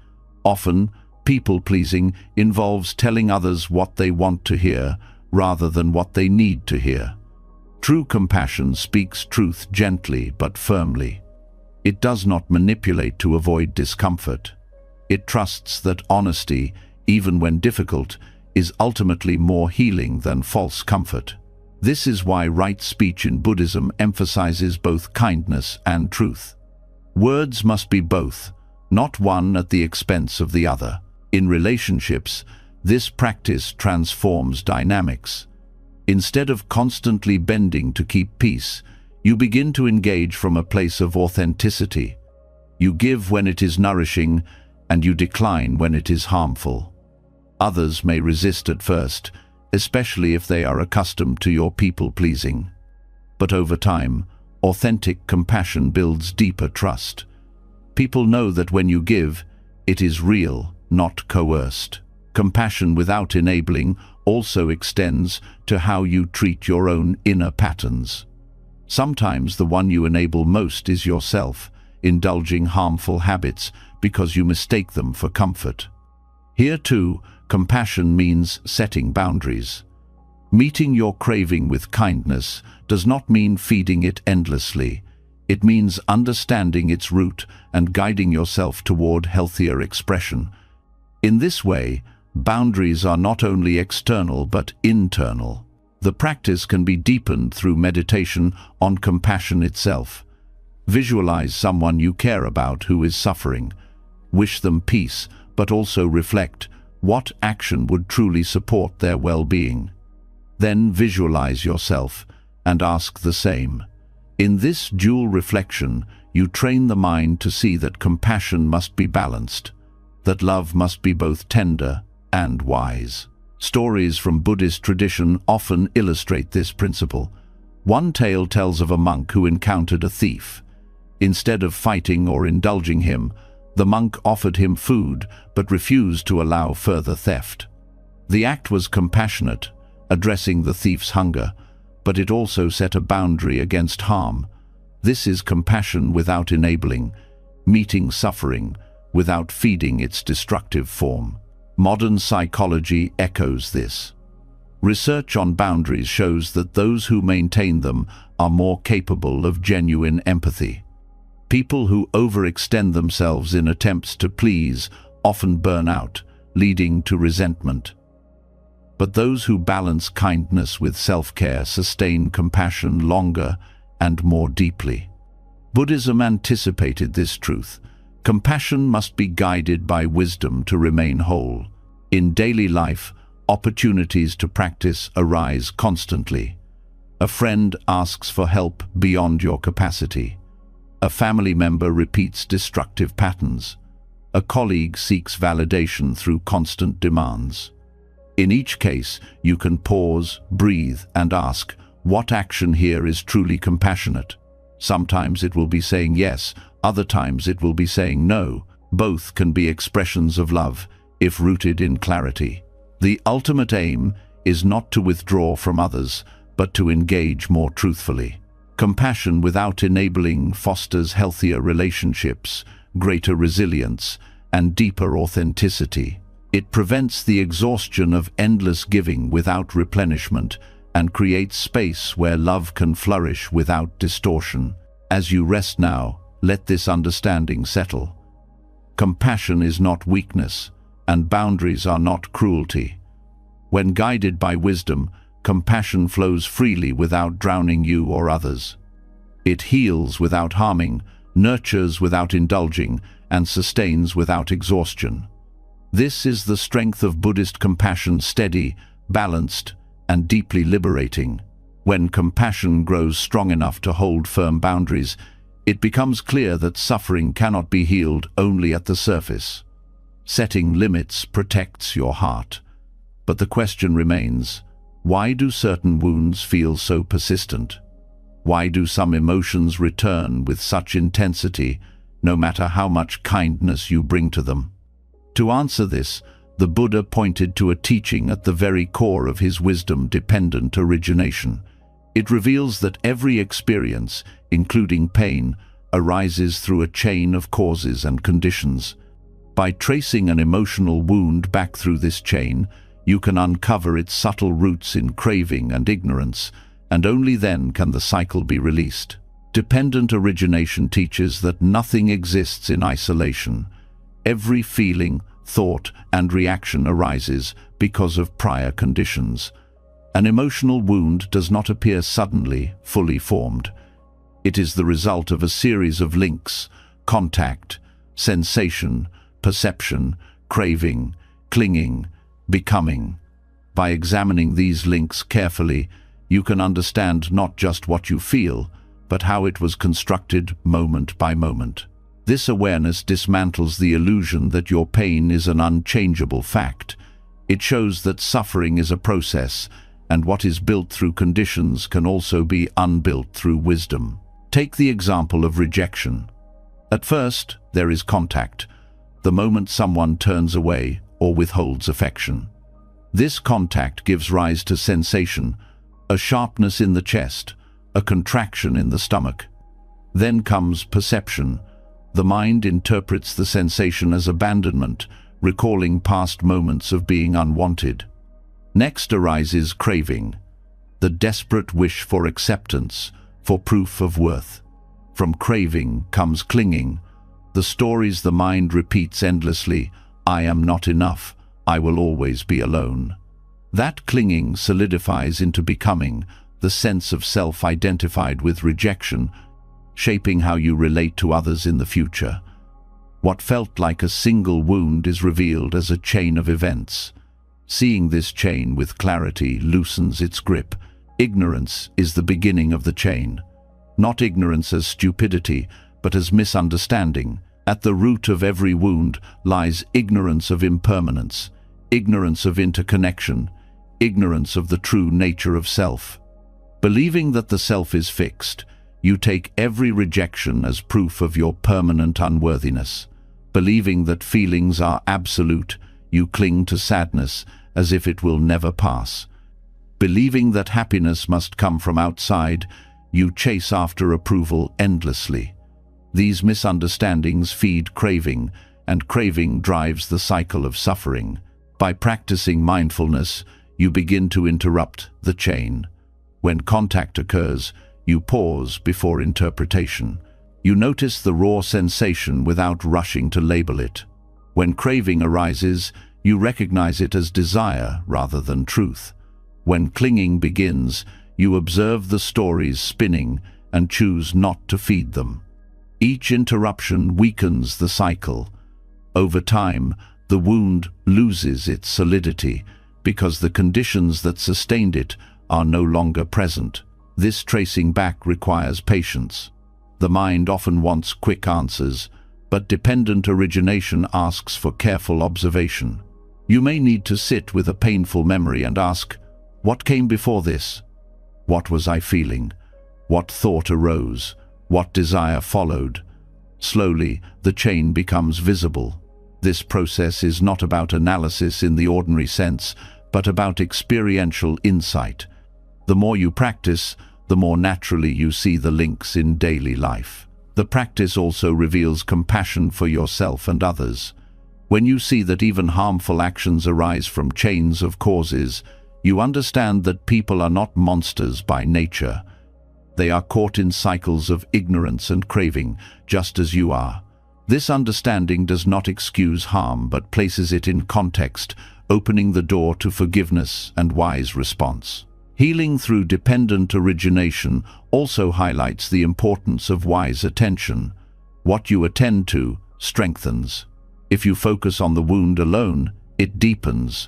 Often, people-pleasing involves telling others what they want to hear rather than what they need to hear. True compassion speaks truth gently but firmly. It does not manipulate to avoid discomfort. It trusts that honesty, even when difficult, is ultimately more healing than false comfort. This is why right speech in Buddhism emphasizes both kindness and truth. Words must be both, not one at the expense of the other. In relationships, this practice transforms dynamics. Instead of constantly bending to keep peace, you begin to engage from a place of authenticity. You give when it is nourishing, and you decline when it is harmful. Others may resist at first, especially if they are accustomed to your people-pleasing. But over time, authentic compassion builds deeper trust. People know that when you give, it is real, not coerced. Compassion without enabling also extends to how you treat your own inner patterns. Sometimes the one you enable most is yourself, indulging harmful habits because you mistake them for comfort. Here too, compassion means setting boundaries. Meeting your craving with kindness does not mean feeding it endlessly. It means understanding its root and guiding yourself toward healthier expression. In this way, boundaries are not only external but internal. The practice can be deepened through meditation on compassion itself. Visualize someone you care about who is suffering. Wish them peace, but also reflect what action would truly support their well-being. Then visualize yourself and ask the same. In this dual reflection, you train the mind to see that compassion must be balanced, that love must be both tender and wise. Stories from Buddhist tradition often illustrate this principle. One tale tells of a monk who encountered a thief. Instead of fighting or indulging him, the monk offered him food but refused to allow further theft. The act was compassionate, addressing the thief's hunger, but it also set a boundary against harm. This is compassion without enabling, meeting suffering without feeding its destructive form. Modern psychology echoes this. Research on boundaries shows that those who maintain them are more capable of genuine empathy. People who overextend themselves in attempts to please often burn out, leading to resentment. But those who balance kindness with self-care sustain compassion longer and more deeply. Buddhism anticipated this truth. Compassion must be guided by wisdom to remain whole. In daily life, opportunities to practice arise constantly. A friend asks for help beyond your capacity. A family member repeats destructive patterns. A colleague seeks validation through constant demands. In each case, you can pause, breathe, and ask, what action here is truly compassionate? Sometimes it will be saying yes, other times it will be saying no. Both can be expressions of love, if rooted in clarity. The ultimate aim is not to withdraw from others, but to engage more truthfully. Compassion without enabling fosters healthier relationships, greater resilience, and deeper authenticity. It prevents the exhaustion of endless giving without replenishment and creates space where love can flourish without distortion. As you rest now, let this understanding settle. Compassion is not weakness, and boundaries are not cruelty. When guided by wisdom, compassion flows freely without drowning you or others. It heals without harming, nurtures without indulging, and sustains without exhaustion. This is the strength of Buddhist compassion, steady, balanced, and deeply liberating. When compassion grows strong enough to hold firm boundaries, it becomes clear that suffering cannot be healed only at the surface. Setting limits protects your heart. But the question remains, why do certain wounds feel so persistent? Why do some emotions return with such intensity, no matter how much kindness you bring to them? To answer this, the Buddha pointed to a teaching at the very core of his wisdom-dependent origination. It reveals that every experience, including pain, arises through a chain of causes and conditions. By tracing an emotional wound back through this chain, you can uncover its subtle roots in craving and ignorance, and only then can the cycle be released. Dependent origination teaches that nothing exists in isolation. Every feeling, thought, and reaction arises because of prior conditions. An emotional wound does not appear suddenly, fully formed. It is the result of a series of links: contact, sensation, perception, craving, clinging, becoming. By examining these links carefully, you can understand not just what you feel, but how it was constructed moment by moment. This awareness dismantles the illusion that your pain is an unchangeable fact. It shows that suffering is a process, and what is built through conditions can also be unbuilt through wisdom. Take the example of rejection. At first, there is contact, the moment someone turns away or withholds affection. This contact gives rise to sensation, a sharpness in the chest, a contraction in the stomach. Then comes perception. The mind interprets the sensation as abandonment, recalling past moments of being unwanted. Next arises craving, the desperate wish for acceptance, for proof of worth. From craving comes clinging, the stories the mind repeats endlessly: I am not enough, I will always be alone. That clinging solidifies into becoming, the sense of self identified with rejection, shaping how you relate to others in the future. What felt like a single wound is revealed as a chain of events. Seeing this chain with clarity loosens its grip. Ignorance is the beginning of the chain. Not ignorance as stupidity, but as misunderstanding. At the root of every wound lies ignorance of impermanence, ignorance of interconnection, ignorance of the true nature of self. Believing that the self is fixed, you take every rejection as proof of your permanent unworthiness. Believing that feelings are absolute, you cling to sadness as if it will never pass. Believing that happiness must come from outside, you chase after approval endlessly. These misunderstandings feed craving, and craving drives the cycle of suffering. By practicing mindfulness, you begin to interrupt the chain. When contact occurs, you pause before interpretation. You notice the raw sensation without rushing to label it. When craving arises, you recognize it as desire rather than truth. When clinging begins, you observe the stories spinning and choose not to feed them. Each interruption weakens the cycle. Over time, the wound loses its solidity because the conditions that sustained it are no longer present. This tracing back requires patience. The mind often wants quick answers, but dependent origination asks for careful observation. You may need to sit with a painful memory and ask, what came before this? What was I feeling? What thought arose? What desire followed? Slowly, the chain becomes visible. This process is not about analysis in the ordinary sense, but about experiential insight. The more you practice, the more naturally you see the links in daily life. The practice also reveals compassion for yourself and others. When you see that even harmful actions arise from chains of causes, you understand that people are not monsters by nature. They are caught in cycles of ignorance and craving, just as you are. This understanding does not excuse harm, but places it in context, opening the door to forgiveness and wise response. Healing through dependent origination also highlights the importance of wise attention. What you attend to strengthens. If you focus on the wound alone, it deepens.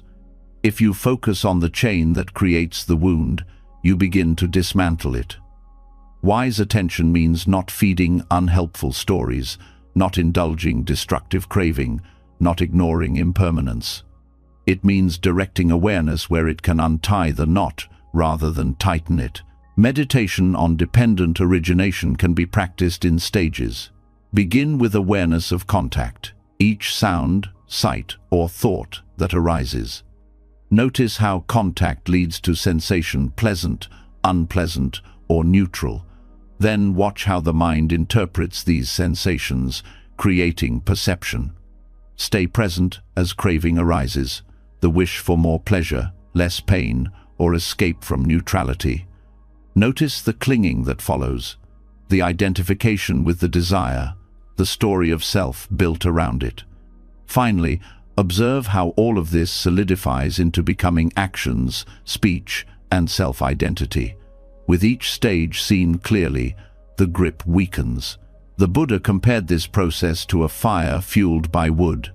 If you focus on the chain that creates the wound, you begin to dismantle it. Wise attention means not feeding unhelpful stories, not indulging destructive craving, not ignoring impermanence. It means directing awareness where it can untie the knot rather than tighten it. Meditation on dependent origination can be practiced in stages. Begin with awareness of contact, each sound, sight, or thought that arises. Notice how contact leads to sensation, pleasant, unpleasant, or neutral. Then watch how the mind interprets these sensations, creating perception. Stay present as craving arises, the wish for more pleasure, less pain, or escape from neutrality. Notice the clinging that follows, the identification with the desire, the story of self built around it. Finally, observe how all of this solidifies into becoming actions, speech, and self-identity. With each stage seen clearly, the grip weakens. The Buddha compared this process to a fire fueled by wood.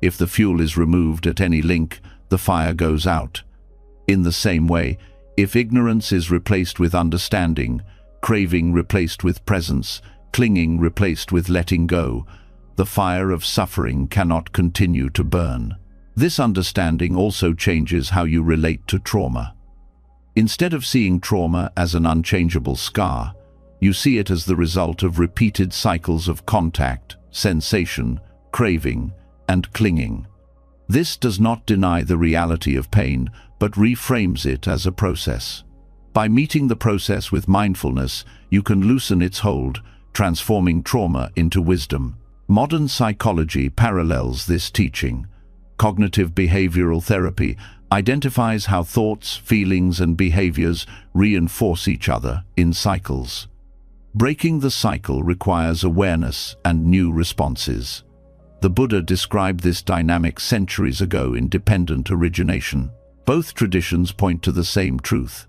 If the fuel is removed at any link, the fire goes out. In the same way, if ignorance is replaced with understanding, craving replaced with presence, clinging replaced with letting go, the fire of suffering cannot continue to burn. This understanding also changes how you relate to trauma. Instead of seeing trauma as an unchangeable scar, you see it as the result of repeated cycles of contact, sensation, craving, and clinging. This does not deny the reality of pain, but reframes it as a process. By meeting the process with mindfulness, you can loosen its hold, transforming trauma into wisdom. Modern psychology parallels this teaching. Cognitive behavioral therapy identifies how thoughts, feelings, and behaviors reinforce each other in cycles. Breaking the cycle requires awareness and new responses. The Buddha described this dynamic centuries ago in dependent origination. Both traditions point to the same truth.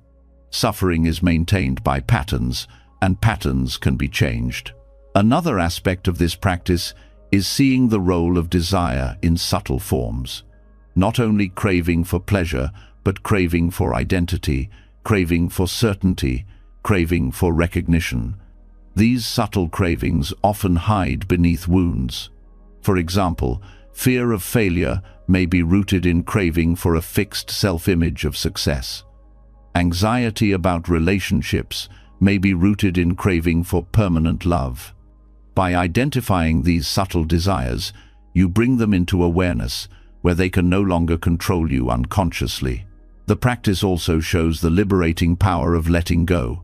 Suffering is maintained by patterns, and patterns can be changed. Another aspect of this practice is seeing the role of desire in subtle forms. Not only craving for pleasure, but craving for identity, craving for certainty, craving for recognition. These subtle cravings often hide beneath wounds. For example, fear of failure may be rooted in craving for a fixed self-image of success. Anxiety about relationships may be rooted in craving for permanent love. By identifying these subtle desires, you bring them into awareness, where they can no longer control you unconsciously. The practice also shows the liberating power of letting go.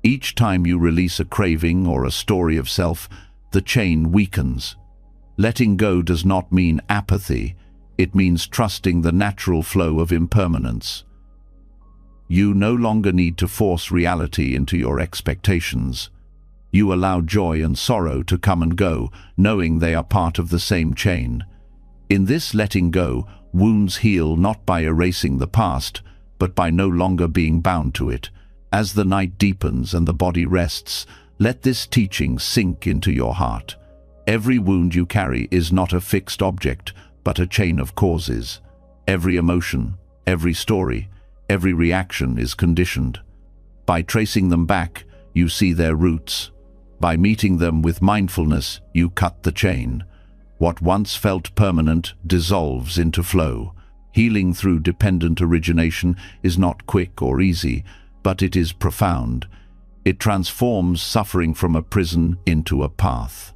Each time you release a craving or a story of self, the chain weakens. Letting go does not mean apathy, it means trusting the natural flow of impermanence. You no longer need to force reality into your expectations. You allow joy and sorrow to come and go, knowing they are part of the same chain. In this letting go, wounds heal not by erasing the past, but by no longer being bound to it. As the night deepens and the body rests, let this teaching sink into your heart. Every wound you carry is not a fixed object, but a chain of causes. Every emotion, every story, every reaction is conditioned. By tracing them back, you see their roots. By meeting them with mindfulness, you cut the chain. What once felt permanent dissolves into flow. Healing through dependent origination is not quick or easy, but it is profound. It transforms suffering from a prison into a path.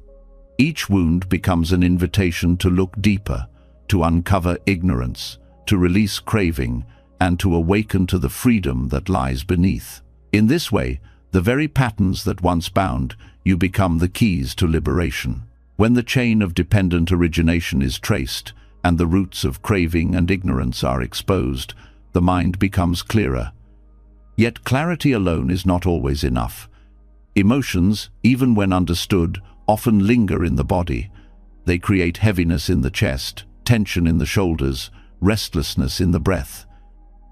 Each wound becomes an invitation to look deeper, to uncover ignorance, to release craving, and to awaken to the freedom that lies beneath. In this way, the very patterns that once bound you become the keys to liberation. When the chain of dependent origination is traced, and the roots of craving and ignorance are exposed, the mind becomes clearer. Yet clarity alone is not always enough. Emotions, even when understood, often linger in the body. They create heaviness in the chest, tension in the shoulders, restlessness in the breath.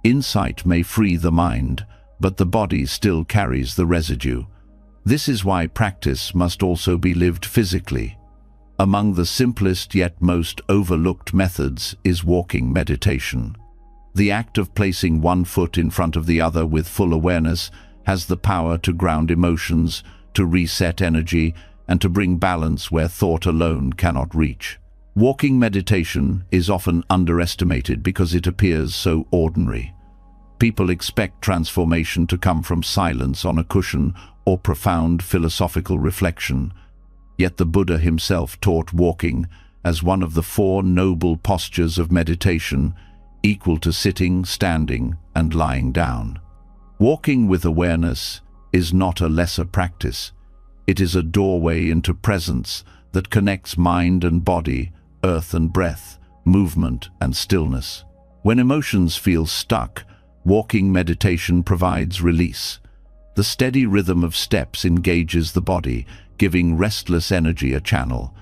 Insight may free the mind, but the body still carries the residue. This is why practice must also be lived physically. Among the simplest yet most overlooked methods is walking meditation. The act of placing one foot in front of the other with full awareness has the power to ground emotions, to reset energy, and to bring balance where thought alone cannot reach. Walking meditation is often underestimated because it appears so ordinary. People expect transformation to come from silence on a cushion or profound philosophical reflection. Yet the Buddha himself taught walking as one of the 4 noble postures of meditation, equal to sitting, standing, and lying down. Walking with awareness is not a lesser practice. It is a doorway into presence that connects mind and body, earth and breath, movement and stillness. When emotions feel stuck, walking meditation provides release. The steady rhythm of steps engages the body, giving restless energy a channel.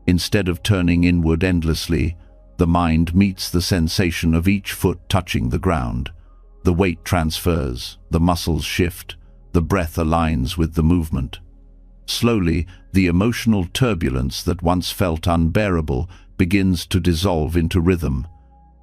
Instead of turning inward endlessly, the mind meets the sensation of each foot touching the ground. The weight transfers, the muscles shift, the breath aligns with the movement. Slowly, the emotional turbulence that once felt unbearable begins to dissolve into rhythm.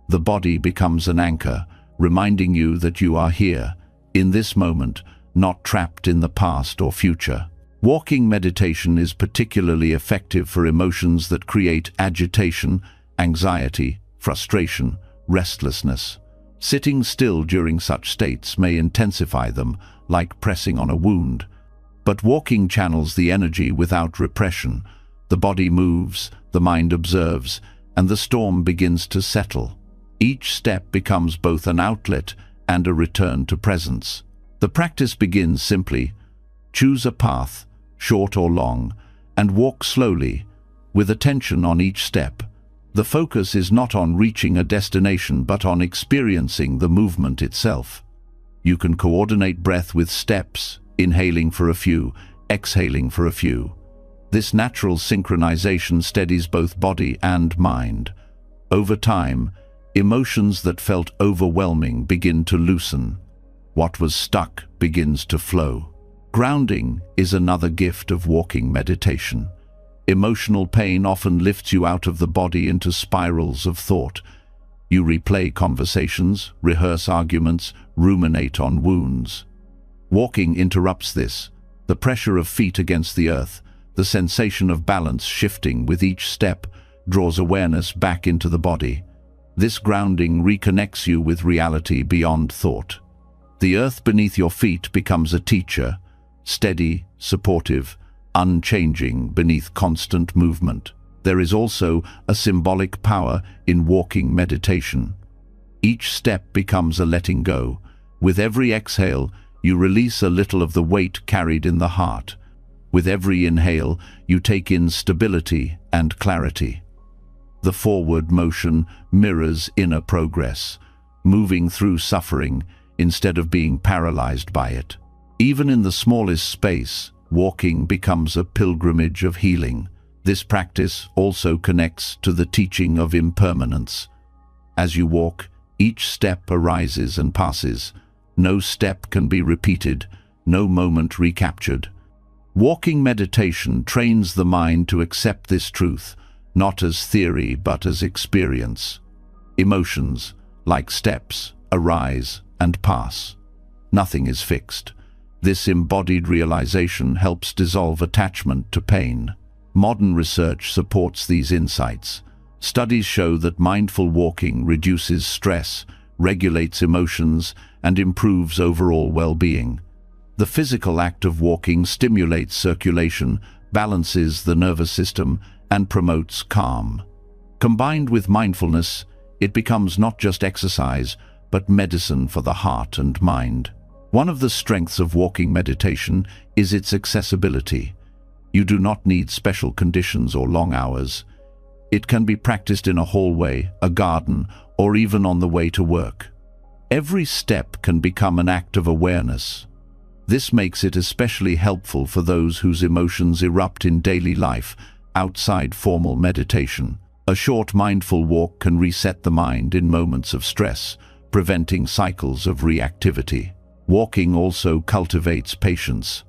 The body becomes an anchor, reminding you that you are here, in this moment, not trapped in the past or future. Walking meditation is particularly effective for emotions that create agitation, anxiety, frustration, restlessness. Sitting still during such states may intensify them, like pressing on a wound. But walking channels the energy without repression. The body moves, the mind observes, and the storm begins to settle. Each step becomes both an outlet and a return to presence. The practice begins simply. Choose a path, short or long, and walk slowly, with attention on each step. The focus is not on reaching a destination but on experiencing the movement itself. You can coordinate breath with steps, inhaling for a few, exhaling for a few. This natural synchronization steadies both body and mind. Over time, emotions that felt overwhelming begin to loosen. What was stuck begins to flow. Grounding is another gift of walking meditation. Emotional pain often lifts you out of the body into spirals of thought. You replay conversations, rehearse arguments, ruminate on wounds. Walking interrupts this. The pressure of feet against the earth, the sensation of balance shifting with each step, draws awareness back into the body. This grounding reconnects you with reality beyond thought. The earth beneath your feet becomes a teacher, steady, supportive, unchanging beneath constant movement. There is also a symbolic power in walking meditation. Each step becomes a letting go. With every exhale, you release a little of the weight carried in the heart. With every inhale, you take in stability and clarity. The forward motion mirrors inner progress, moving through suffering instead of being paralyzed by it. Even in the smallest space, walking becomes a pilgrimage of healing. This practice also connects to the teaching of impermanence. As you walk, each step arises and passes. No step can be repeated, no moment recaptured. Walking meditation trains the mind to accept this truth, not as theory but as experience. Emotions, like steps, arise and pass. Nothing is fixed. This embodied realization helps dissolve attachment to pain. Modern research supports these insights. Studies show that mindful walking reduces stress, regulates emotions, and improves overall well-being. The physical act of walking stimulates circulation, balances the nervous system, and promotes calm. Combined with mindfulness, it becomes not just exercise, but medicine for the heart and mind. One of the strengths of walking meditation is its accessibility. You do not need special conditions or long hours. It can be practiced in a hallway, a garden, or even on the way to work. Every step can become an act of awareness. This makes it especially helpful for those whose emotions erupt in daily life outside formal meditation. A short mindful walk can reset the mind in moments of stress, preventing cycles of reactivity. Walking also cultivates patience.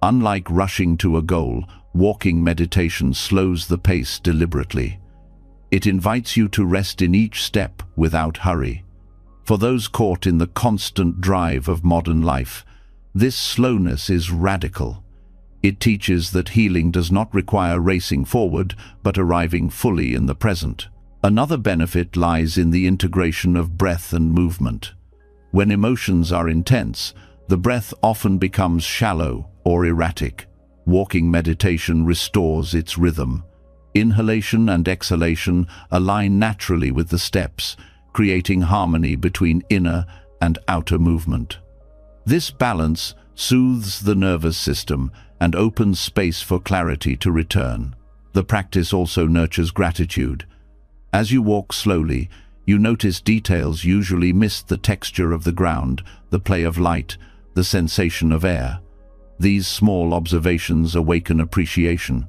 Unlike rushing to a goal, walking meditation slows the pace deliberately. It invites you to rest in each step without hurry. For those caught in the constant drive of modern life, this slowness is radical. It teaches that healing does not require racing forward, but arriving fully in the present. Another benefit lies in the integration of breath and movement. When emotions are intense, the breath often becomes shallow or erratic. Walking meditation restores its rhythm. Inhalation and exhalation align naturally with the steps, creating harmony between inner and outer movement. This balance soothes the nervous system and opens space for clarity to return. The practice also nurtures gratitude. As you walk slowly, you notice details usually missed: the texture of the ground, the play of light, the sensation of air. These small observations awaken appreciation.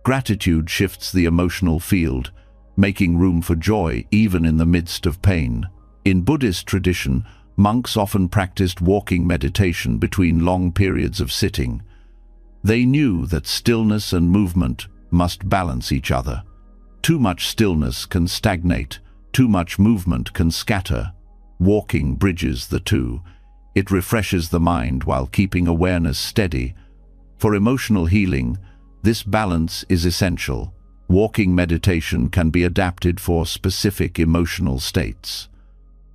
Gratitude shifts the emotional field, making room for joy even in the midst of pain. In Buddhist tradition, monks often practiced walking meditation between long periods of sitting. They knew that stillness and movement must balance each other. Too much stillness can stagnate, too much movement can scatter. Walking bridges the two. It refreshes the mind while keeping awareness steady. For emotional healing, this balance is essential. Walking meditation can be adapted for specific emotional states.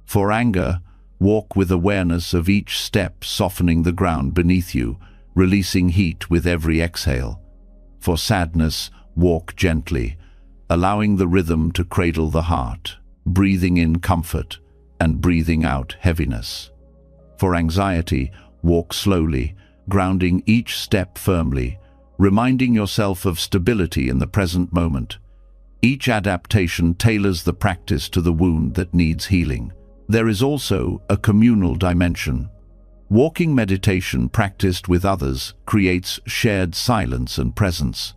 For anger, walk with awareness of each step, softening the ground beneath you, releasing heat with every exhale. For sadness, walk gently, allowing the rhythm to cradle the heart, breathing in comfort and breathing out heaviness. For anxiety, walk slowly, grounding each step firmly, reminding yourself of stability in the present moment. Each adaptation tailors the practice to the wound that needs healing. There is also a communal dimension. Walking meditation practiced with others creates shared silence and presence.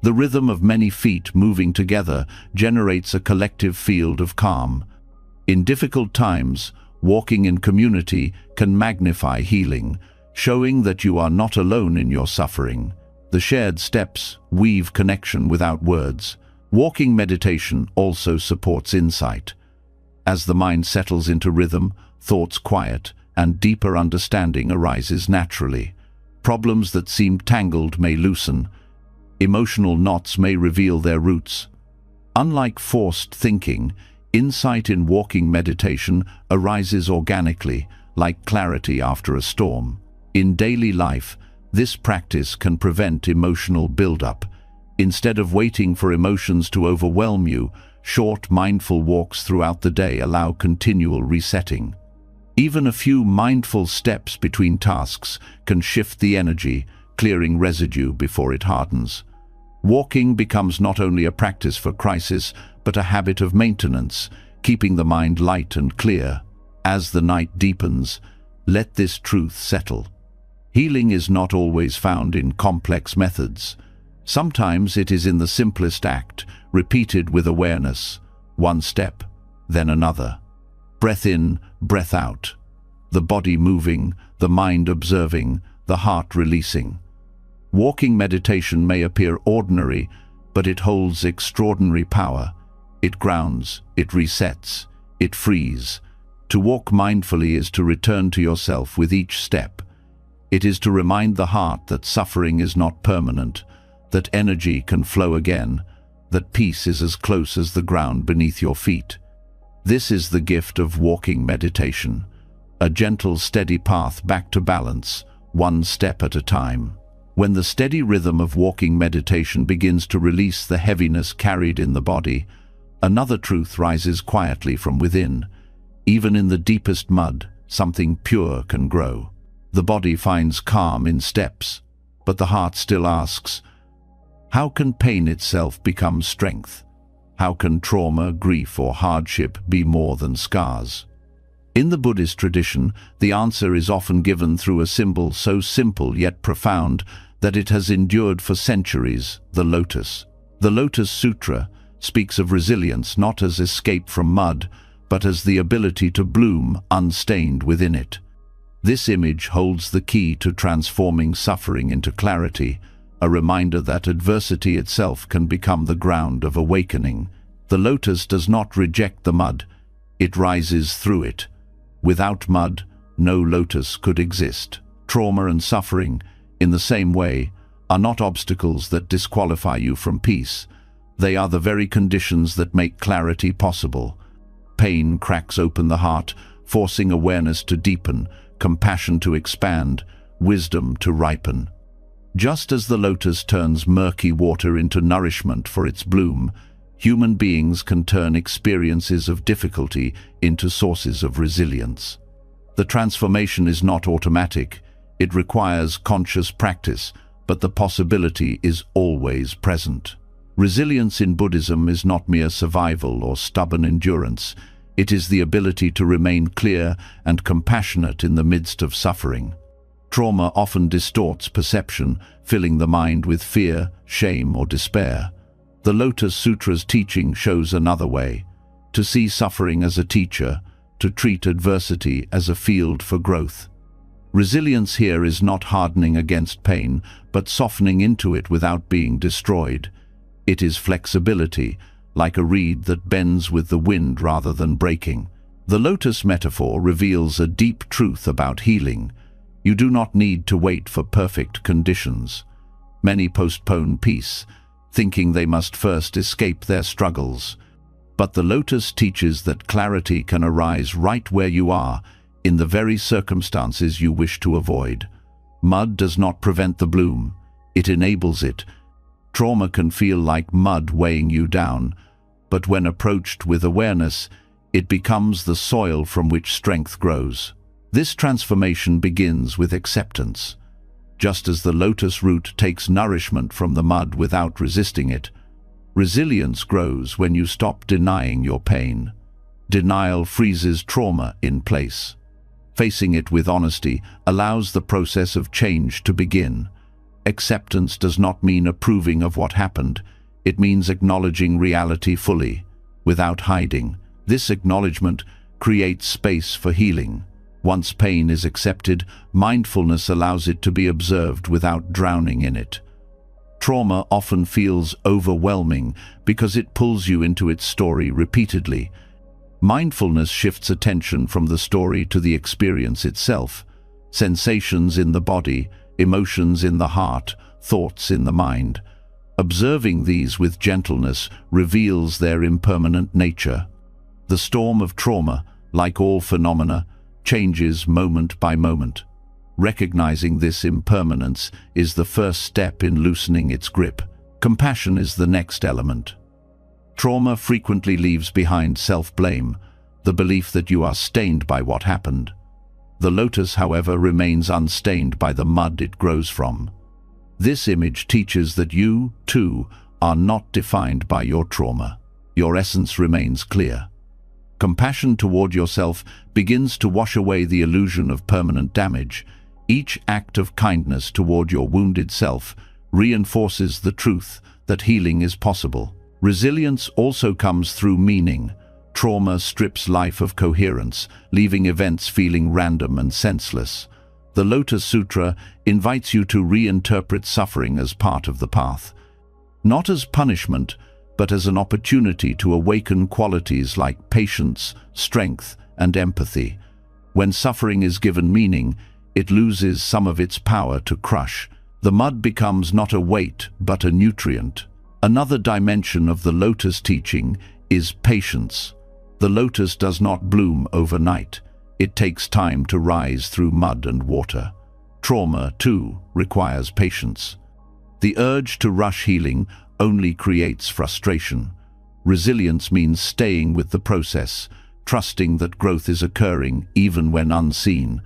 The rhythm of many feet moving together generates a collective field of calm. In difficult times, walking in community can magnify healing, showing that you are not alone in your suffering. The shared steps weave connection without words. Walking meditation also supports insight. As the mind settles into rhythm, thoughts quiet, and deeper understanding arises naturally. Problems that seemed tangled may loosen. Emotional knots may reveal their roots. Unlike forced thinking, insight in walking meditation arises organically, like clarity after a storm. In daily life, this practice can prevent emotional buildup. Instead of waiting for emotions to overwhelm you, short mindful walks throughout the day allow continual resetting. Even a few mindful steps between tasks can shift the energy, clearing residue before it hardens. Walking becomes not only a practice for crisis, but a habit of maintenance, keeping the mind light and clear. As the night deepens, let this truth settle. Healing is not always found in complex methods. Sometimes it is in the simplest act, repeated with awareness. One step, then another. Breath in, breath out. The body moving, the mind observing, the heart releasing. Walking meditation may appear ordinary, but it holds extraordinary power. It grounds, it resets, it frees. To walk mindfully is to return to yourself with each step. It is to remind the heart that suffering is not permanent, that energy can flow again, that peace is as close as the ground beneath your feet. This is the gift of walking meditation, a gentle, steady path back to balance, one step at a time. When the steady rhythm of walking meditation begins to release the heaviness carried in the body, another truth rises quietly from within. Even in the deepest mud, something pure can grow. The body finds calm in steps, but the heart still asks, how can pain itself become strength? How can trauma, grief, or hardship be more than scars? In the Buddhist tradition, the answer is often given through a symbol so simple yet profound that it has endured for centuries: the lotus. The Lotus Sutra speaks of resilience not as escape from mud, but as the ability to bloom unstained within it. This image holds the key to transforming suffering into clarity, a reminder that adversity itself can become the ground of awakening. The lotus does not reject the mud, it rises through it. Without mud, no lotus could exist. Trauma and suffering, in the same way, are not obstacles that disqualify you from peace. They are the very conditions that make clarity possible. Pain cracks open the heart, forcing awareness to deepen, compassion to expand, wisdom to ripen. Just as the lotus turns murky water into nourishment for its bloom, human beings can turn experiences of difficulty into sources of resilience. The transformation is not automatic. It requires conscious practice, but the possibility is always present. Resilience in Buddhism is not mere survival or stubborn endurance. It is the ability to remain clear and compassionate in the midst of suffering. Trauma often distorts perception, filling the mind with fear, shame, or despair. The Lotus Sutra's teaching shows another way: to see suffering as a teacher, to treat adversity as a field for growth. Resilience here is not hardening against pain, but softening into it without being destroyed. It is flexibility, like a reed that bends with the wind rather than breaking. The lotus metaphor reveals a deep truth about healing. You do not need to wait for perfect conditions. Many postpone peace, thinking they must first escape their struggles. But the lotus teaches that clarity can arise right where you are, in the very circumstances you wish to avoid. Mud does not prevent the bloom, it enables it. Trauma can feel like mud weighing you down, but when approached with awareness, it becomes the soil from which strength grows. This transformation begins with acceptance. Just as the lotus root takes nourishment from the mud without resisting it, resilience grows when you stop denying your pain. Denial freezes trauma in place. Facing it with honesty allows the process of change to begin. Acceptance does not mean approving of what happened. It means acknowledging reality fully, without hiding. This acknowledgement creates space for healing. Once pain is accepted, mindfulness allows it to be observed without drowning in it. Trauma often feels overwhelming because it pulls you into its story repeatedly. Mindfulness shifts attention from the story to the experience itself. Sensations in the body, emotions in the heart, thoughts in the mind. Observing these with gentleness reveals their impermanent nature. The storm of trauma, like all phenomena, changes moment by moment. Recognizing this impermanence is the first step in loosening its grip. Compassion is the next element. Trauma frequently leaves behind self-blame, the belief that you are stained by what happened. The lotus, however, remains unstained by the mud it grows from. This image teaches that you, too, are not defined by your trauma. Your essence remains clear. Compassion toward yourself begins to wash away the illusion of permanent damage. Each act of kindness toward your wounded self reinforces the truth that healing is possible. Resilience also comes through meaning. Trauma strips life of coherence, leaving events feeling random and senseless. The Lotus Sutra invites you to reinterpret suffering as part of the path. Not as punishment, but as an opportunity to awaken qualities like patience, strength, and empathy. When suffering is given meaning, it loses some of its power to crush. The mud becomes not a weight, but a nutrient. Another dimension of the lotus teaching is patience. The lotus does not bloom overnight. It takes time to rise through mud and water. Trauma, too, requires patience. The urge to rush healing only creates frustration. Resilience means staying with the process, trusting that growth is occurring even when unseen.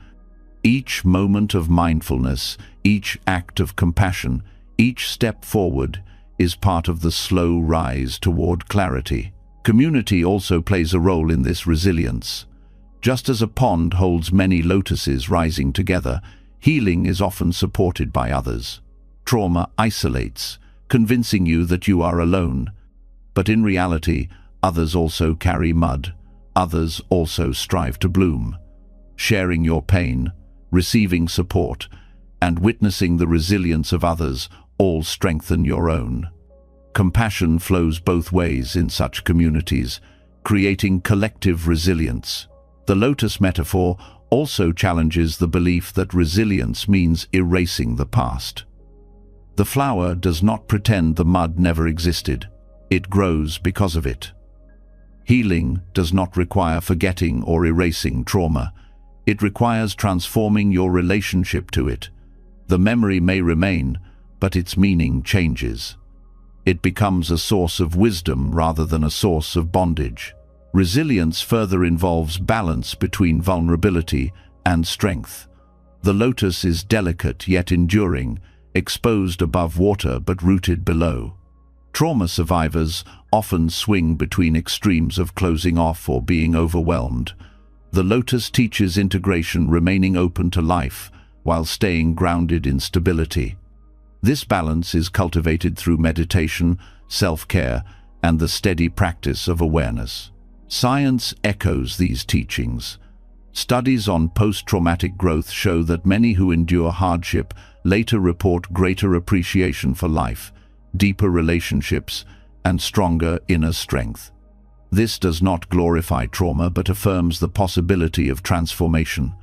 Each moment of mindfulness, each act of compassion, each step forward is part of the slow rise toward clarity. Community also plays a role in this resilience. Just as a pond holds many lotuses rising together, healing is often supported by others. Trauma isolates, convincing you that you are alone. But in reality, others also carry mud. Others also strive to bloom. Sharing your pain, receiving support, and witnessing the resilience of others all strengthen your own. Compassion flows both ways in such communities, creating collective resilience. The lotus metaphor also challenges the belief that resilience means erasing the past. The flower does not pretend the mud never existed. It grows because of it. Healing does not require forgetting or erasing trauma. It requires transforming your relationship to it. The memory may remain, but its meaning changes. It becomes a source of wisdom rather than a source of bondage. Resilience further involves balance between vulnerability and strength. The lotus is delicate yet enduring, exposed above water but rooted below. Trauma survivors often swing between extremes of closing off or being overwhelmed. The lotus teaches integration, remaining open to life while staying grounded in stability. This balance is cultivated through meditation, self-care, and the steady practice of awareness. Science echoes these teachings. Studies on post-traumatic growth show that many who endure hardship later report greater appreciation for life, deeper relationships, and stronger inner strength. This does not glorify trauma but affirms the possibility of transformation.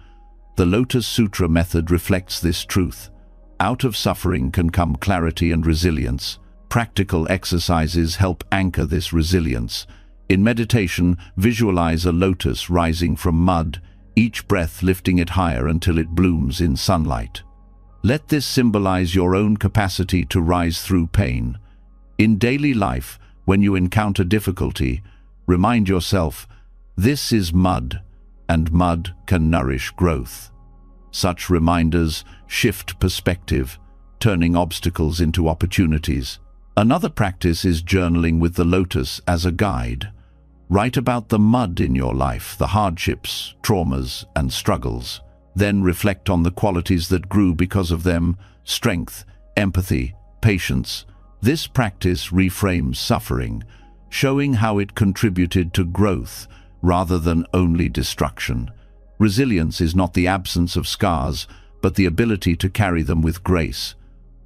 The Lotus Sutra method reflects this truth. Out of suffering can come clarity and resilience. Practical exercises help anchor this resilience. In meditation, visualize a lotus rising from mud, each breath lifting it higher until it blooms in sunlight. Let this symbolize your own capacity to rise through pain. In daily life, when you encounter difficulty, remind yourself, this is mud, and mud can nourish growth. Such reminders shift perspective, turning obstacles into opportunities. Another practice is journaling with the lotus as a guide. Write about the mud in your life, the hardships, traumas, and struggles. Then reflect on the qualities that grew because of them: strength, empathy, patience. This practice reframes suffering, showing how it contributed to growth rather than only destruction. Resilience is not the absence of scars, but the ability to carry them with grace.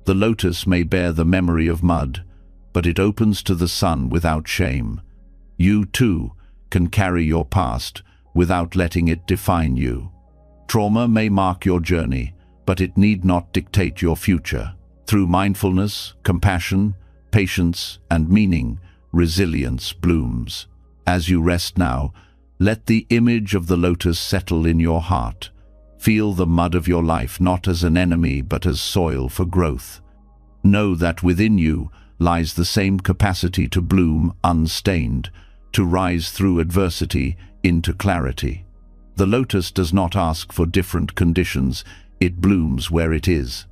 The lotus may bear the memory of mud, but it opens to the sun without shame. You, too, can carry your past without letting it define you. Trauma may mark your journey, but it need not dictate your future. Through mindfulness, compassion, patience, and meaning, resilience blooms. As you rest now, let the image of the lotus settle in your heart. Feel the mud of your life not as an enemy but as soil for growth. Know that within you lies the same capacity to bloom unstained, to rise through adversity into clarity. The lotus does not ask for different conditions, it blooms where it is.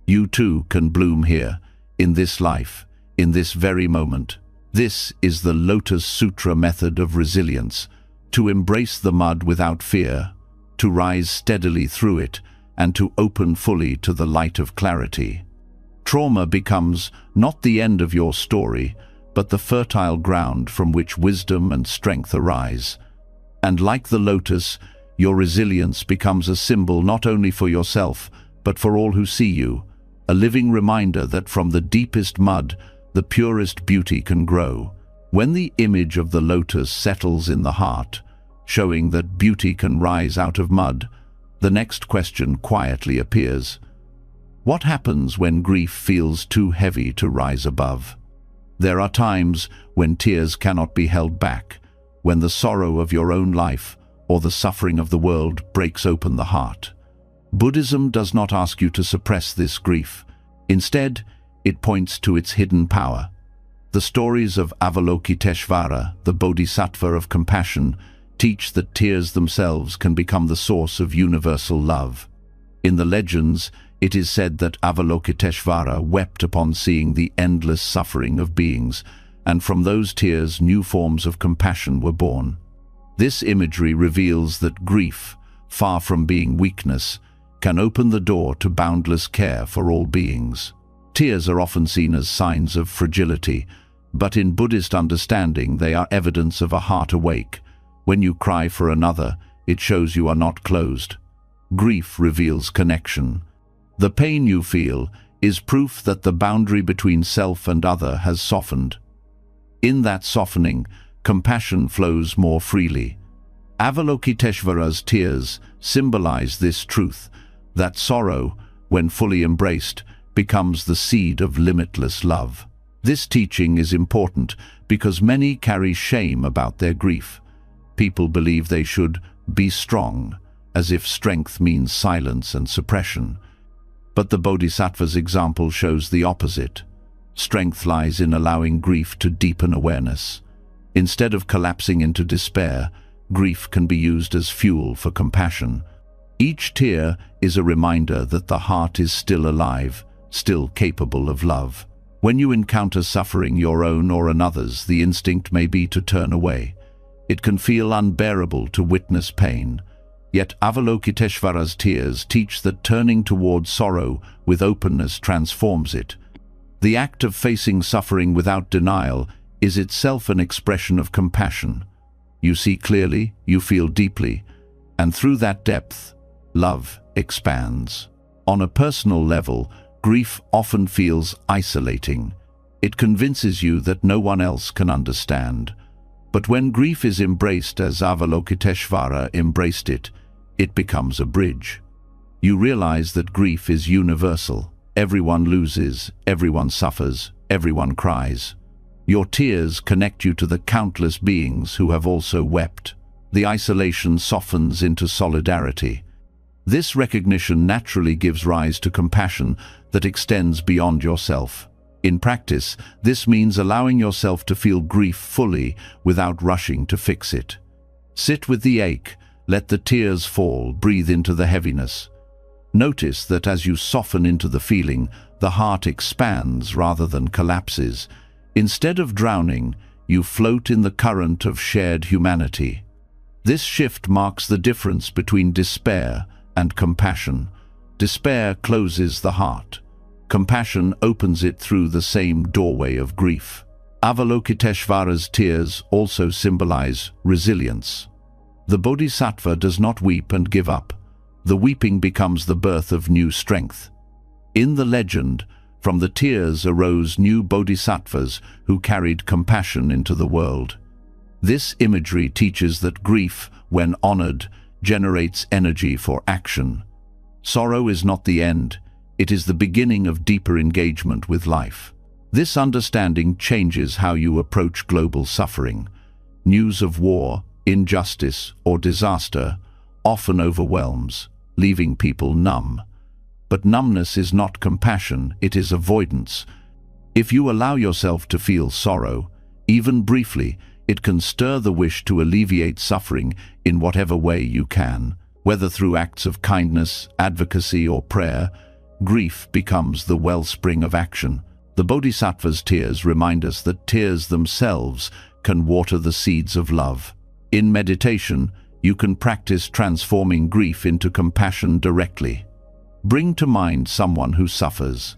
You too can bloom here, in this life, in this very moment. This is the Lotus Sutra method of resilience: to embrace the mud without fear, to rise steadily through it, and to open fully to the light of clarity. Trauma becomes not the end of your story, but the fertile ground from which wisdom and strength arise. And like the lotus, your resilience becomes a symbol not only for yourself, but for all who see you, a living reminder that from the deepest mud, the purest beauty can grow. When the image of the lotus settles in the heart, showing that beauty can rise out of mud, the next question quietly appears. What happens when grief feels too heavy to rise above? There are times when tears cannot be held back, when the sorrow of your own life or the suffering of the world breaks open the heart. Buddhism does not ask you to suppress this grief. Instead, it points to its hidden power. The stories of Avalokiteshvara, the Bodhisattva of compassion, teach that tears themselves can become the source of universal love. In the legends, it is said that Avalokiteshvara wept upon seeing the endless suffering of beings, and from those tears new forms of compassion were born. This imagery reveals that grief, far from being weakness, can open the door to boundless care for all beings. Tears are often seen as signs of fragility, but in Buddhist understanding they are evidence of a heart awake. When you cry for another, it shows you are not closed. Grief reveals connection. The pain you feel is proof that the boundary between self and other has softened. In that softening, compassion flows more freely. Avalokiteshvara's tears symbolize this truth, that sorrow, when fully embraced, becomes the seed of limitless love. This teaching is important because many carry shame about their grief. People believe they should be strong, as if strength means silence and suppression. But the Bodhisattva's example shows the opposite. Strength lies in allowing grief to deepen awareness. Instead of collapsing into despair, grief can be used as fuel for compassion. Each tear is a reminder that the heart is still alive, still capable of love. When you encounter suffering, your own or another's, the instinct may be to turn away. It can feel unbearable to witness pain. Yet Avalokiteshvara's tears teach that turning toward sorrow with openness transforms it. The act of facing suffering without denial is itself an expression of compassion. You see clearly, you feel deeply, and through that depth, love expands. On a personal level, grief often feels isolating. It convinces you that no one else can understand. But when grief is embraced as Avalokiteshvara embraced it, it becomes a bridge. You realize that grief is universal. Everyone loses, everyone suffers, everyone cries. Your tears connect you to the countless beings who have also wept. The isolation softens into solidarity. This recognition naturally gives rise to compassion that extends beyond yourself. In practice, this means allowing yourself to feel grief fully without rushing to fix it. Sit with the ache, let the tears fall, breathe into the heaviness. Notice that as you soften into the feeling, the heart expands rather than collapses. Instead of drowning, you float in the current of shared humanity. This shift marks the difference between despair and compassion. Despair closes the heart. Compassion opens it through the same doorway of grief. Avalokiteshvara's tears also symbolize resilience. The Bodhisattva does not weep and give up. The weeping becomes the birth of new strength. In the legend, from the tears arose new bodhisattvas who carried compassion into the world. This imagery teaches that grief, when honored, generates energy for action. Sorrow is not the end, it is the beginning of deeper engagement with life. This understanding changes how you approach global suffering. News of war, injustice, or disaster often overwhelms, leaving people numb. But numbness is not compassion, it is avoidance. If you allow yourself to feel sorrow, even briefly, it can stir the wish to alleviate suffering in whatever way you can. Whether through acts of kindness, advocacy, or prayer, grief becomes the wellspring of action. The Bodhisattva's tears remind us that tears themselves can water the seeds of love. In meditation, you can practice transforming grief into compassion directly. Bring to mind someone who suffers.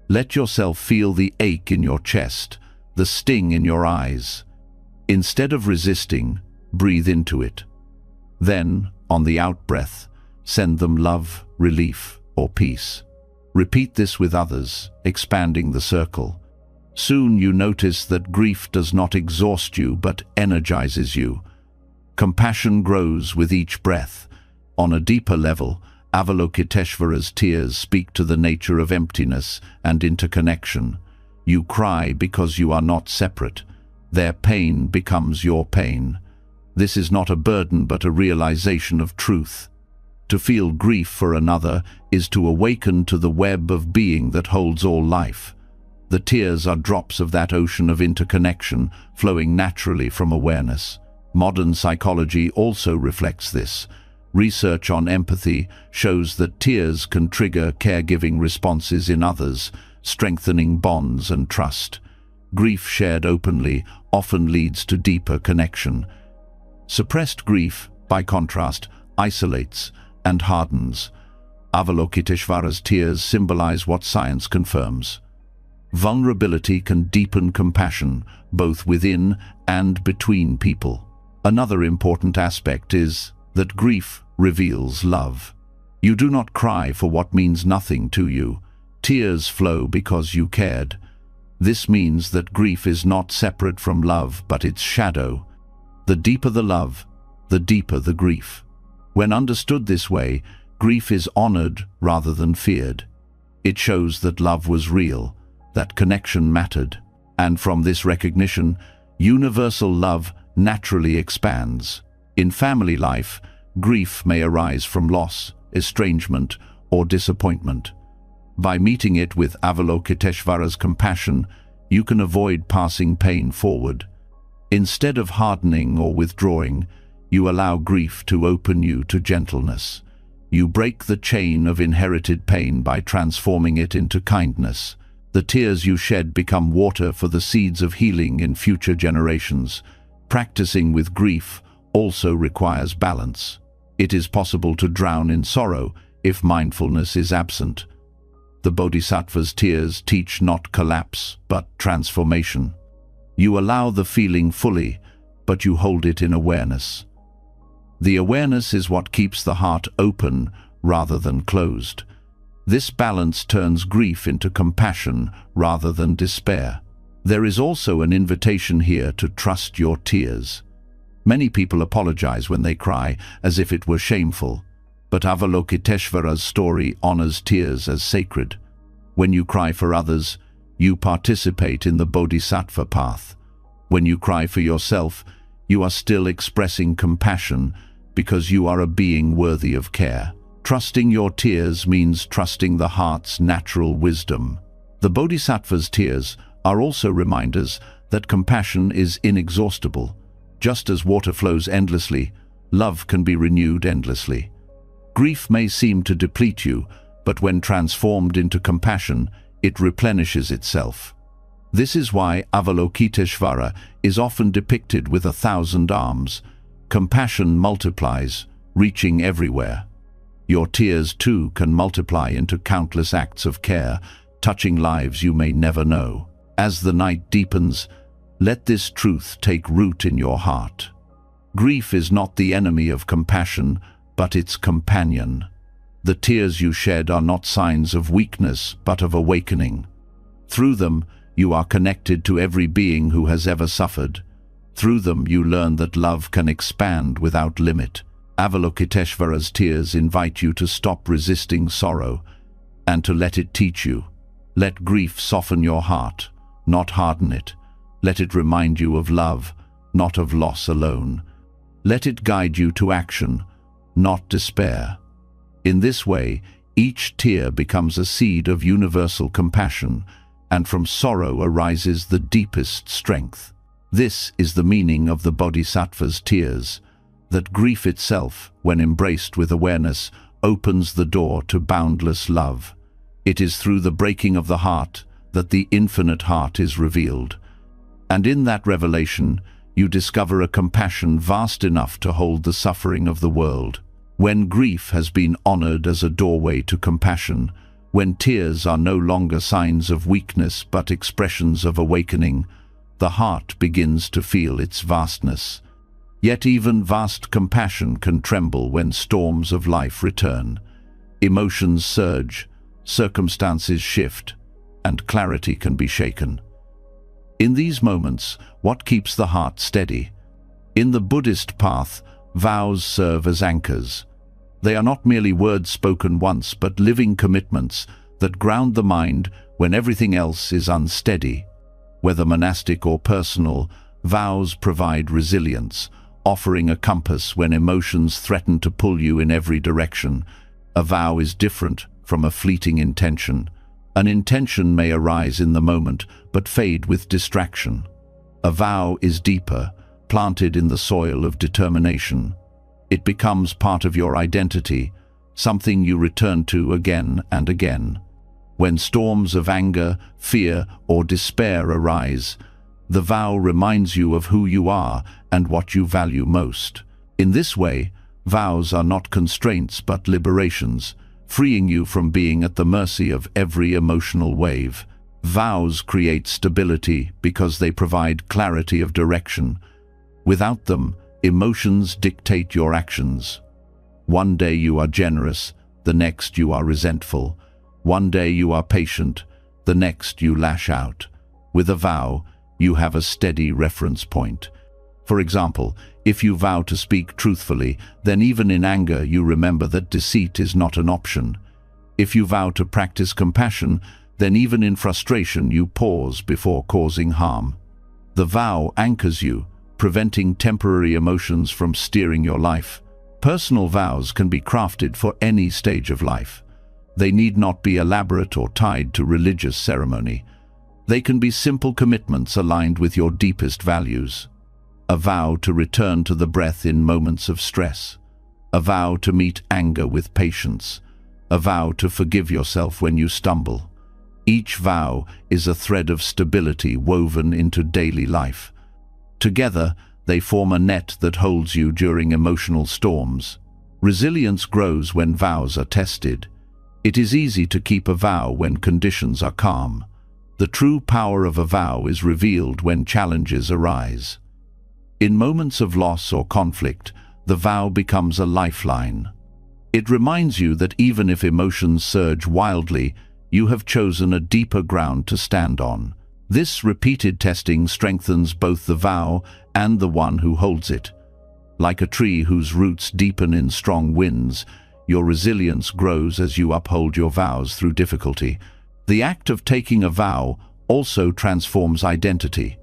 Let yourself feel the ache in your chest, the sting in your eyes. Instead of resisting, breathe into it. Then, on the out-breath, send them love, relief, or peace. Repeat this with others, expanding the circle. Soon you notice that grief does not exhaust you but energizes you. Compassion grows with each breath. On a deeper level, Avalokiteshvara's tears speak to the nature of emptiness and interconnection. You cry because you are not separate. Their pain becomes your pain. This is not a burden but a realization of truth. To feel grief for another is to awaken to the web of being that holds all life. The tears are drops of that ocean of interconnection flowing naturally from awareness. Modern psychology also reflects this. Research on empathy shows that tears can trigger caregiving responses in others, strengthening bonds and trust. Grief shared openly often leads to deeper connection. Suppressed grief, by contrast, isolates and hardens. Avalokiteshvara's tears symbolize what science confirms. Vulnerability can deepen compassion, both within and between people. Another important aspect is that grief reveals love. You do not cry for what means nothing to you. Tears flow because you cared. This means that grief is not separate from love, but its shadow. The deeper the love, the deeper the grief. When understood this way, grief is honored rather than feared. It shows that love was real, that connection mattered, and from this recognition, universal love naturally expands. In family life, grief may arise from loss, estrangement, or disappointment. By meeting it with Avalokiteshvara's compassion, you can avoid passing pain forward. Instead of hardening or withdrawing, you allow grief to open you to gentleness. You break the chain of inherited pain by transforming it into kindness. The tears you shed become water for the seeds of healing in future generations. Practicing with grief also requires balance. It is possible to drown in sorrow if mindfulness is absent. The Bodhisattva's tears teach not collapse, but transformation. You allow the feeling fully, but you hold it in awareness. The awareness is what keeps the heart open rather than closed. This balance turns grief into compassion rather than despair. There is also an invitation here to trust your tears. Many people apologize when they cry, as if it were shameful. But Avalokiteshvara's story honors tears as sacred. When you cry for others, you participate in the Bodhisattva path. When you cry for yourself, you are still expressing compassion because you are a being worthy of care. Trusting your tears means trusting the heart's natural wisdom. The Bodhisattva's tears are also reminders that compassion is inexhaustible. Just as water flows endlessly, love can be renewed endlessly. Grief may seem to deplete you, but when transformed into compassion, it replenishes itself. This is why Avalokiteshvara is often depicted with 1,000 arms. Compassion multiplies, reaching everywhere. Your tears too can multiply into countless acts of care, touching lives you may never know. As the night deepens, let this truth take root in your heart. Grief is not the enemy of compassion, but its companion. The tears you shed are not signs of weakness, but of awakening. Through them, you are connected to every being who has ever suffered. Through them, you learn that love can expand without limit. Avalokiteshvara's tears invite you to stop resisting sorrow and to let it teach you. Let grief soften your heart, not harden it. Let it remind you of love, not of loss alone. Let it guide you to action, not despair. In this way, each tear becomes a seed of universal compassion, and from sorrow arises the deepest strength. This is the meaning of the Bodhisattva's tears, that grief itself, when embraced with awareness, opens the door to boundless love. It is through the breaking of the heart that the infinite heart is revealed. And in that revelation, you discover a compassion vast enough to hold the suffering of the world. When grief has been honored as a doorway to compassion, when tears are no longer signs of weakness but expressions of awakening, the heart begins to feel its vastness. Yet even vast compassion can tremble when storms of life return. Emotions surge, circumstances shift, and clarity can be shaken. In these moments, what keeps the heart steady? In the Buddhist path, vows serve as anchors. They are not merely words spoken once, but living commitments that ground the mind when everything else is unsteady. Whether monastic or personal, vows provide resilience, offering a compass when emotions threaten to pull you in every direction. A vow is different from a fleeting intention. An intention may arise in the moment, but fade with distraction. A vow is deeper, planted in the soil of determination. It becomes part of your identity, something you return to again and again. When storms of anger, fear, or despair arise, the vow reminds you of who you are and what you value most. In this way, vows are not constraints but liberations, freeing you from being at the mercy of every emotional wave. Vows create stability because they provide clarity of direction. Without them, emotions dictate your actions. One day you are generous, the next you are resentful. One day you are patient, the next you lash out. With a vow, you have a steady reference point. For example, if you vow to speak truthfully, then even in anger you remember that deceit is not an option. If you vow to practice compassion, then even in frustration you pause before causing harm. The vow anchors you, preventing temporary emotions from steering your life. Personal vows can be crafted for any stage of life. They need not be elaborate or tied to religious ceremony. They can be simple commitments aligned with your deepest values. A vow to return to the breath in moments of stress. A vow to meet anger with patience. A vow to forgive yourself when you stumble. Each vow is a thread of stability woven into daily life. Together, they form a net that holds you during emotional storms. Resilience grows when vows are tested. It is easy to keep a vow when conditions are calm. The true power of a vow is revealed when challenges arise. In moments of loss or conflict, the vow becomes a lifeline. It reminds you that even if emotions surge wildly, you have chosen a deeper ground to stand on. This repeated testing strengthens both the vow and the one who holds it. Like a tree whose roots deepen in strong winds, your resilience grows as you uphold your vows through difficulty. The act of taking a vow also transforms identity.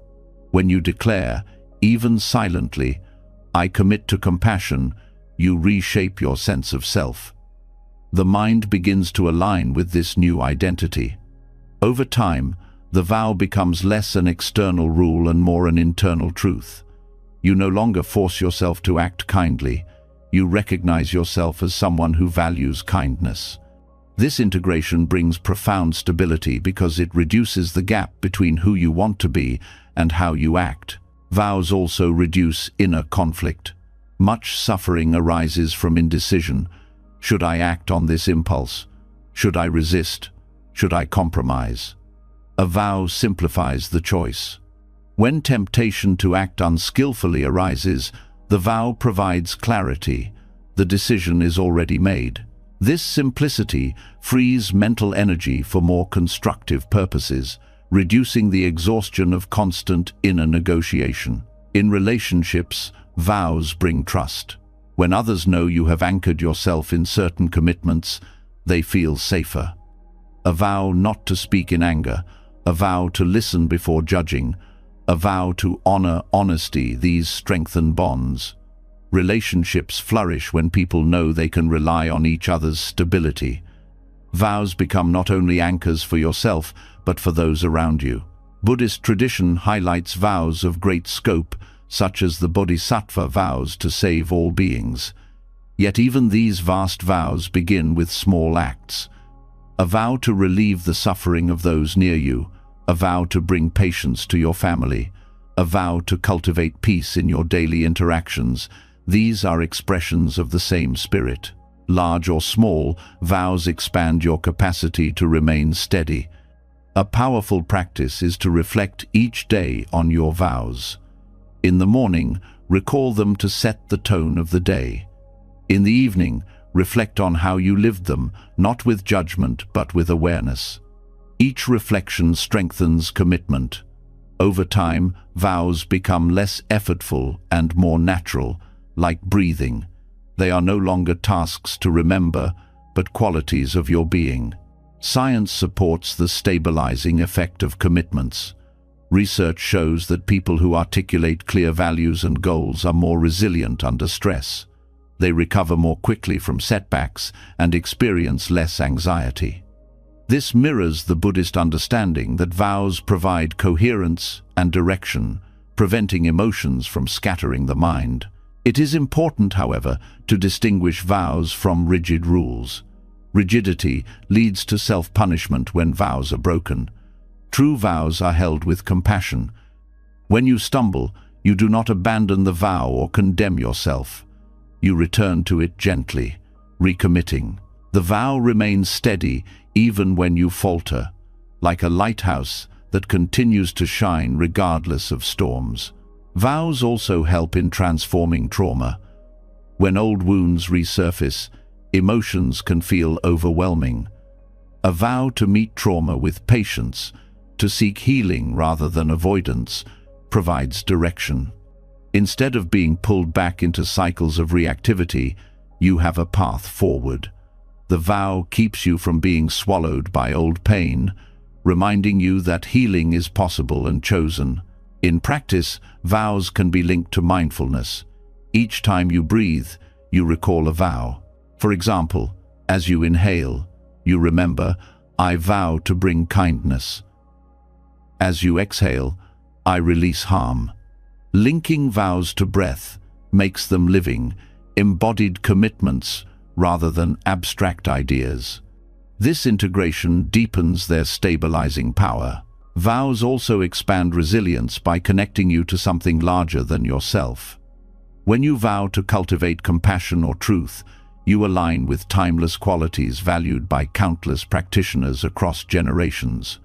When you declare, even silently, "I commit to compassion," you reshape your sense of self. The mind begins to align with this new identity. Over time, the vow becomes less an external rule and more an internal truth. You no longer force yourself to act kindly. You recognize yourself as someone who values kindness. This integration brings profound stability because it reduces the gap between who you want to be and how you act. Vows also reduce inner conflict. Much suffering arises from indecision. Should I act on this impulse? Should I resist? Should I compromise? A vow simplifies the choice. When temptation to act unskillfully arises, the vow provides clarity. The decision is already made. This simplicity frees mental energy for more constructive purposes, reducing the exhaustion of constant inner negotiation. In relationships, vows bring trust. When others know you have anchored yourself in certain commitments, they feel safer. A vow not to speak in anger, a vow to listen before judging, a vow to honor honesty, these strengthen bonds. Relationships flourish when people know they can rely on each other's stability. Vows become not only anchors for yourself, but for those around you. Buddhist tradition highlights vows of great scope, such as the Bodhisattva vows to save all beings. Yet even these vast vows begin with small acts. A vow to relieve the suffering of those near you, a vow to bring patience to your family, a vow to cultivate peace in your daily interactions. These are expressions of the same spirit. Large or small, vows expand your capacity to remain steady. A powerful practice is to reflect each day on your vows. In the morning, recall them to set the tone of the day. In the evening, reflect on how you lived them, not with judgment but with awareness. Each reflection strengthens commitment. Over time, vows become less effortful and more natural, like breathing. They are no longer tasks to remember, but qualities of your being. Science supports the stabilizing effect of commitments. Research shows that people who articulate clear values and goals are more resilient under stress. They recover more quickly from setbacks and experience less anxiety. This mirrors the Buddhist understanding that vows provide coherence and direction, preventing emotions from scattering the mind. It is important, however, to distinguish vows from rigid rules. Rigidity leads to self-punishment when vows are broken. True vows are held with compassion. When you stumble, you do not abandon the vow or condemn yourself. You return to it gently, recommitting. The vow remains steady even when you falter, like a lighthouse that continues to shine regardless of storms. Vows also help in transforming trauma. When old wounds resurface, emotions can feel overwhelming. A vow to meet trauma with patience, to seek healing rather than avoidance, provides direction. Instead of being pulled back into cycles of reactivity, you have a path forward. The vow keeps you from being swallowed by old pain, reminding you that healing is possible and chosen. In practice, vows can be linked to mindfulness. Each time you breathe, you recall a vow. For example, as you inhale, you remember, "I vow to bring kindness." As you exhale, "I release harm." Linking vows to breath makes them living, embodied commitments rather than abstract ideas. This integration deepens their stabilizing power. Vows also expand resilience by connecting you to something larger than yourself. When you vow to cultivate compassion or truth, you align with timeless qualities valued by countless practitioners across generations.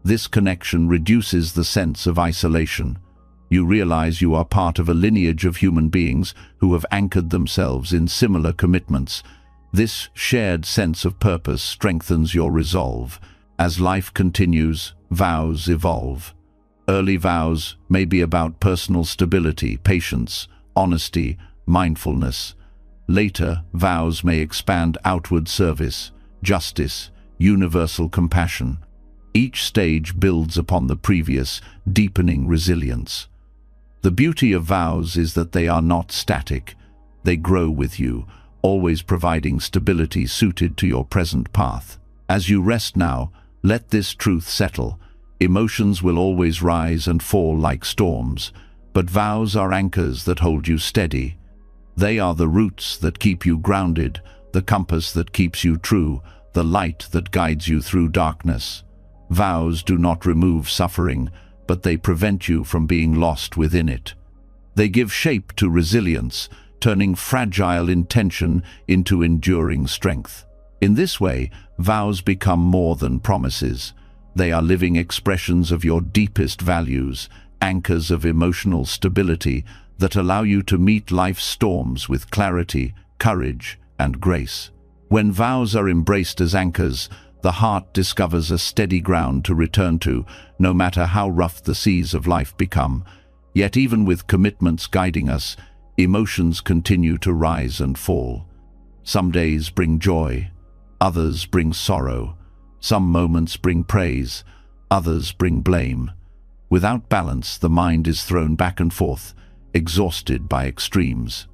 This connection reduces the sense of isolation. You realize you are part of a lineage of human beings who have anchored themselves in similar commitments. This shared sense of purpose strengthens your resolve. As life continues, vows evolve. Early vows may be about personal stability, patience, honesty, mindfulness. Later, vows may expand outward service, justice, universal compassion. Each stage builds upon the previous, deepening resilience. The beauty of vows is that they are not static. They grow with you, always providing stability suited to your present path. As you rest now, let this truth settle. Emotions will always rise and fall like storms, but vows are anchors that hold you steady. They are the roots that keep you grounded, the compass that keeps you true, the light that guides you through darkness. Vows do not remove suffering, but they prevent you from being lost within it. They give shape to resilience, turning fragile intention into enduring strength. In this way, vows become more than promises. They are living expressions of your deepest values, anchors of emotional stability that allow you to meet life's storms with clarity, courage, and grace. When vows are embraced as anchors, the heart discovers a steady ground to return to, no matter how rough the seas of life become. Yet even with commitments guiding us, emotions continue to rise and fall. Some days bring joy, others bring sorrow. Some moments bring praise, others bring blame. Without balance, the mind is thrown back and forth, exhausted by extremes.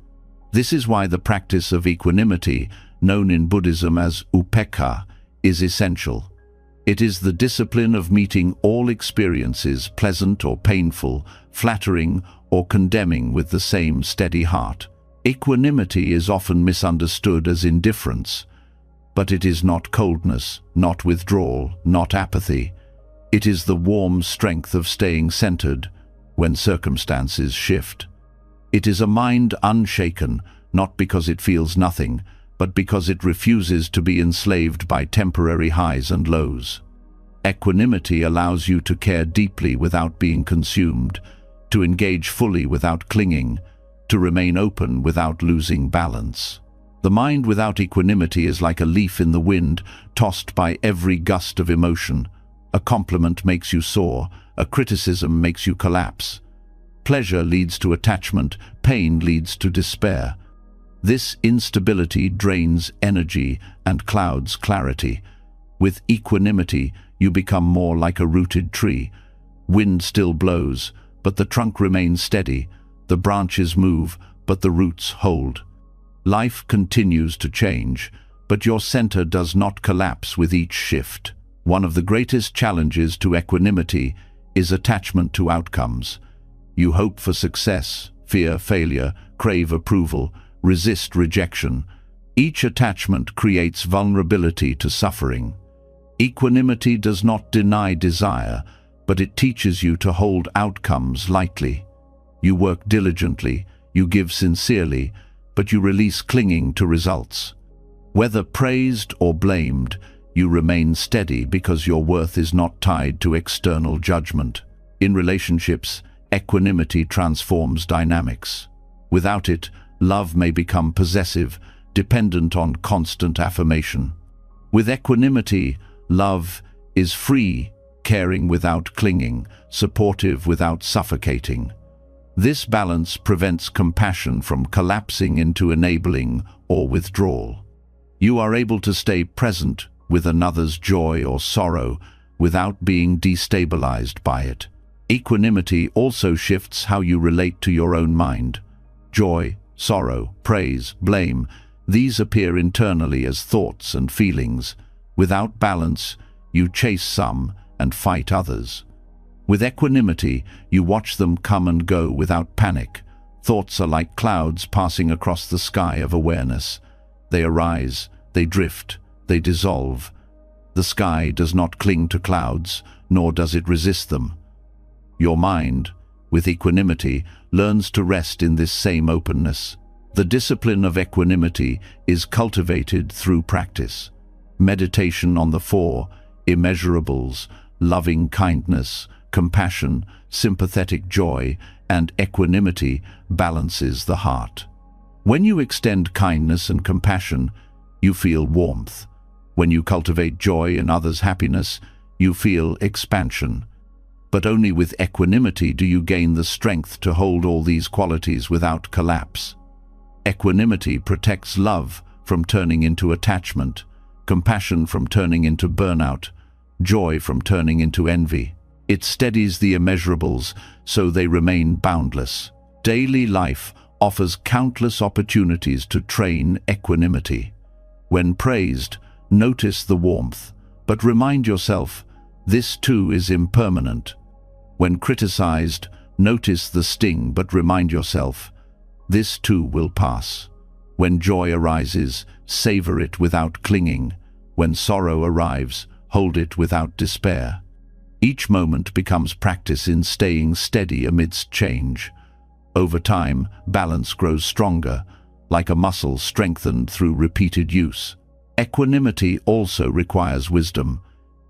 This is why the practice of equanimity, known in Buddhism as upekkha, is essential. It is the discipline of meeting all experiences, pleasant or painful, flattering or condemning, with the same steady heart. Equanimity is often misunderstood as indifference, but it is not coldness, not withdrawal, not apathy. It is the warm strength of staying centered when circumstances shift. It is a mind unshaken, not because it feels nothing, but because it refuses to be enslaved by temporary highs and lows. Equanimity allows you to care deeply without being consumed, to engage fully without clinging, to remain open without losing balance. The mind without equanimity is like a leaf in the wind, tossed by every gust of emotion. A compliment makes you soar, a criticism makes you collapse. Pleasure leads to attachment, pain leads to despair. This instability drains energy and clouds clarity. With equanimity, you become more like a rooted tree. Wind still blows, but the trunk remains steady. The branches move, but the roots hold. Life continues to change, but your center does not collapse with each shift. One of the greatest challenges to equanimity is attachment to outcomes. You hope for success, fear failure, crave approval, resist rejection. Each attachment creates vulnerability to suffering. Equanimity does not deny desire, but it teaches you to hold outcomes lightly. You work diligently, you give sincerely, but you release clinging to results. Whether praised or blamed, you remain steady because your worth is not tied to external judgment. In relationships, equanimity transforms dynamics. Without it, love may become possessive, dependent on constant affirmation. With equanimity, love is free, caring without clinging, supportive without suffocating. This balance prevents compassion from collapsing into enabling or withdrawal. You are able to stay present with another's joy or sorrow without being destabilized by it. Equanimity also shifts how you relate to your own mind. Joy, sorrow, praise, blame, these appear internally as thoughts and feelings. Without balance, you chase some and fight others. With equanimity, you watch them come and go without panic. Thoughts are like clouds passing across the sky of awareness. They arise, they drift, they dissolve. The sky does not cling to clouds, nor does it resist them. Your mind, with equanimity, learns to rest in this same openness. The discipline of equanimity is cultivated through practice. Meditation on the four immeasurables, loving kindness, compassion, sympathetic joy, and equanimity balances the heart. When you extend kindness and compassion, you feel warmth. When you cultivate joy in others' happiness, you feel expansion. But only with equanimity do you gain the strength to hold all these qualities without collapse. Equanimity protects love from turning into attachment, compassion from turning into burnout, joy from turning into envy. It steadies the immeasurables so they remain boundless. Daily life offers countless opportunities to train equanimity. When praised, notice the warmth, but remind yourself, this too is impermanent. When criticized, notice the sting, but remind yourself, this too will pass. When joy arises, savor it without clinging. When sorrow arrives, hold it without despair. Each moment becomes practice in staying steady amidst change. Over time, balance grows stronger, like a muscle strengthened through repeated use. Equanimity also requires wisdom.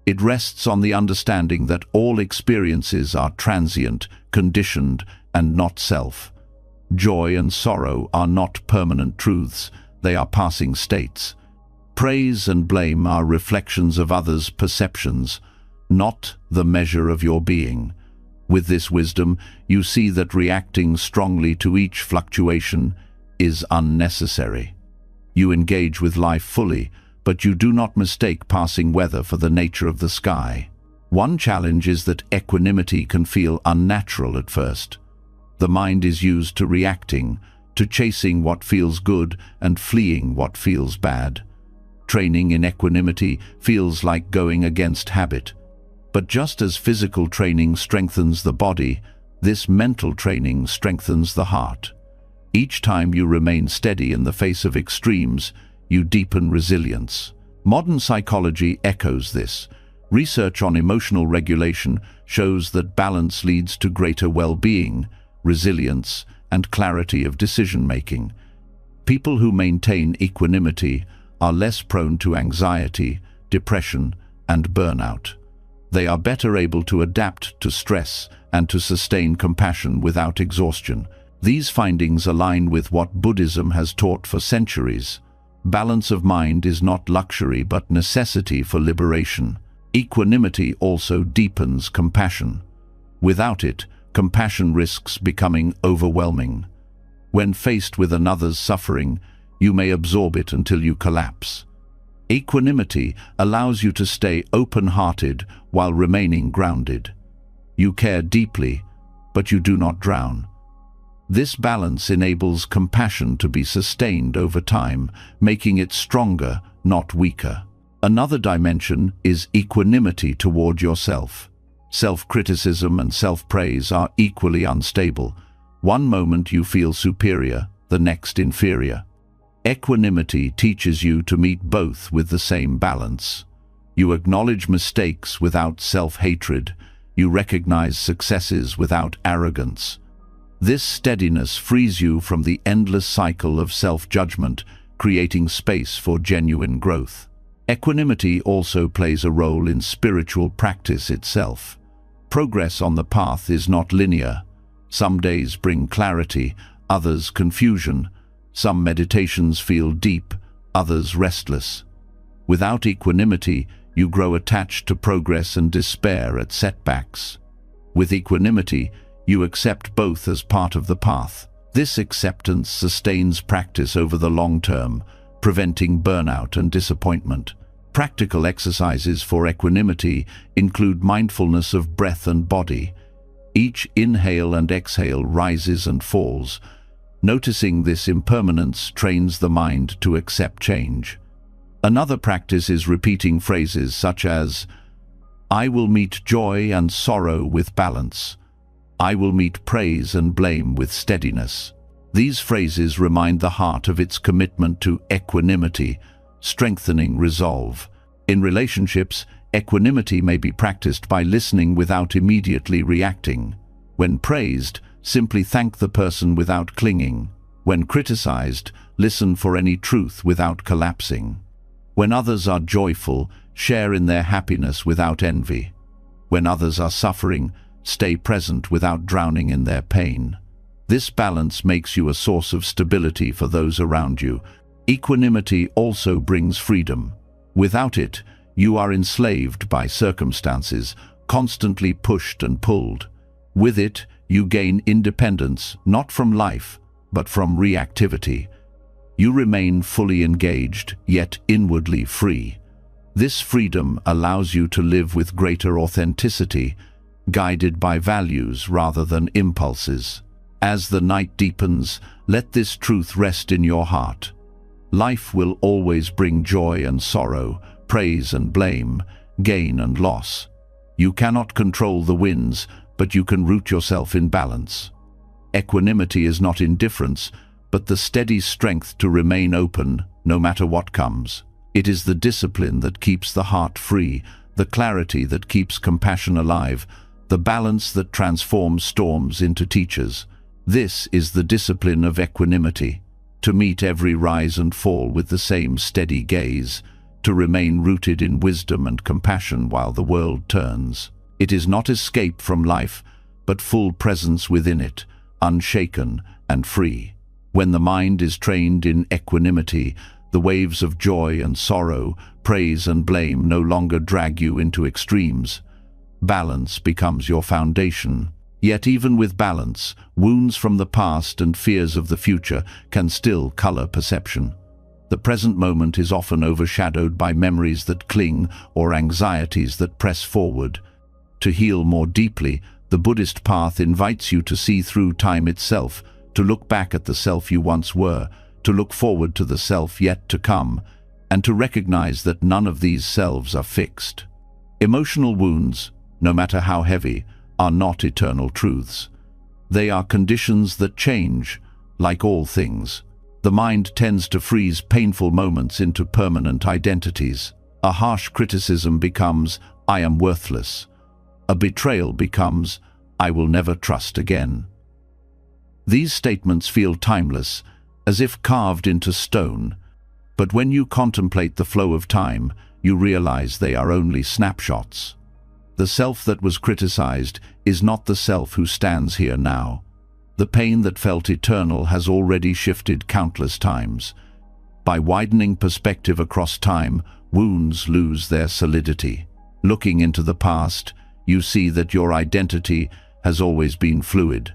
It rests on the understanding that all experiences are transient, conditioned, and not self. Joy and sorrow are not permanent truths, they are passing states. Praise and blame are reflections of others' perceptions, not the measure of your being. With this wisdom, you see that reacting strongly to each fluctuation is unnecessary. You engage with life fully, but you do not mistake passing weather for the nature of the sky. One challenge is that equanimity can feel unnatural at first. The mind is used to reacting, to chasing what feels good and fleeing what feels bad. Training in equanimity feels like going against habit. But just as physical training strengthens the body, this mental training strengthens the heart. Each time you remain steady in the face of extremes, you deepen resilience. Modern psychology echoes this. Research on emotional regulation shows that balance leads to greater well-being, resilience, and clarity of decision-making. People who maintain equanimity are less prone to anxiety, depression, and burnout. They are better able to adapt to stress and to sustain compassion without exhaustion. These findings align with what Buddhism has taught for centuries. Balance of mind is not luxury but necessity for liberation. Equanimity also deepens compassion. Without it, compassion risks becoming overwhelming. When faced with another's suffering, you may absorb it until you collapse. Equanimity allows you to stay open-hearted while remaining grounded. You care deeply, but you do not drown. This balance enables compassion to be sustained over time, making it stronger, not weaker. Another dimension is equanimity toward yourself. Self-criticism and self-praise are equally unstable. One moment you feel superior, the next inferior. Equanimity teaches you to meet both with the same balance. You acknowledge mistakes without self-hatred. You recognize successes without arrogance. This steadiness frees you from the endless cycle of self-judgment, creating space for genuine growth. Equanimity also plays a role in spiritual practice itself. Progress on the path is not linear. Some days bring clarity, others confusion. Some meditations feel deep, others restless. Without equanimity, you grow attached to progress and despair at setbacks. With equanimity, you accept both as part of the path. This acceptance sustains practice over the long term, preventing burnout and disappointment. Practical exercises for equanimity include mindfulness of breath and body. Each inhale and exhale rises and falls. Noticing this impermanence trains the mind to accept change. Another practice is repeating phrases such as, "I will meet joy and sorrow with balance. I will meet praise and blame with steadiness." These phrases remind the heart of its commitment to equanimity, strengthening resolve. In relationships, equanimity may be practiced by listening without immediately reacting. When praised, simply thank the person without clinging. When criticized, listen for any truth without collapsing. When others are joyful, share in their happiness without envy. When others are suffering, stay present without drowning in their pain. This balance makes you a source of stability for those around you. Equanimity also brings freedom. Without it, you are enslaved by circumstances, constantly pushed and pulled. With it, you gain independence, not from life, but from reactivity. You remain fully engaged, yet inwardly free. This freedom allows you to live with greater authenticity, guided by values rather than impulses. As the night deepens, let this truth rest in your heart. Life will always bring joy and sorrow, praise and blame, gain and loss. You cannot control the winds, but you can root yourself in balance. Equanimity is not indifference, but the steady strength to remain open, no matter what comes. It is the discipline that keeps the heart free, the clarity that keeps compassion alive, the balance that transforms storms into teachers. This is the discipline of equanimity. To meet every rise and fall with the same steady gaze, to remain rooted in wisdom and compassion while the world turns. It is not escape from life, but full presence within it, unshaken and free. When the mind is trained in equanimity, the waves of joy and sorrow, praise and blame no longer drag you into extremes. Balance becomes your foundation. Yet even with balance, wounds from the past and fears of the future can still color perception. The present moment is often overshadowed by memories that cling or anxieties that press forward. To heal more deeply, the Buddhist path invites you to see through time itself, to look back at the self you once were, to look forward to the self yet to come, and to recognize that none of these selves are fixed. Emotional wounds, no matter how heavy, are not eternal truths. They are conditions that change, like all things. The mind tends to freeze painful moments into permanent identities. A harsh criticism becomes, "I am worthless." A betrayal becomes, "I will never trust again." These statements feel timeless, as if carved into stone. But when you contemplate the flow of time, you realize they are only snapshots. The self that was criticized is not the self who stands here now. The pain that felt eternal has already shifted countless times. By widening perspective across time, wounds lose their solidity. Looking into the past, you see that your identity has always been fluid.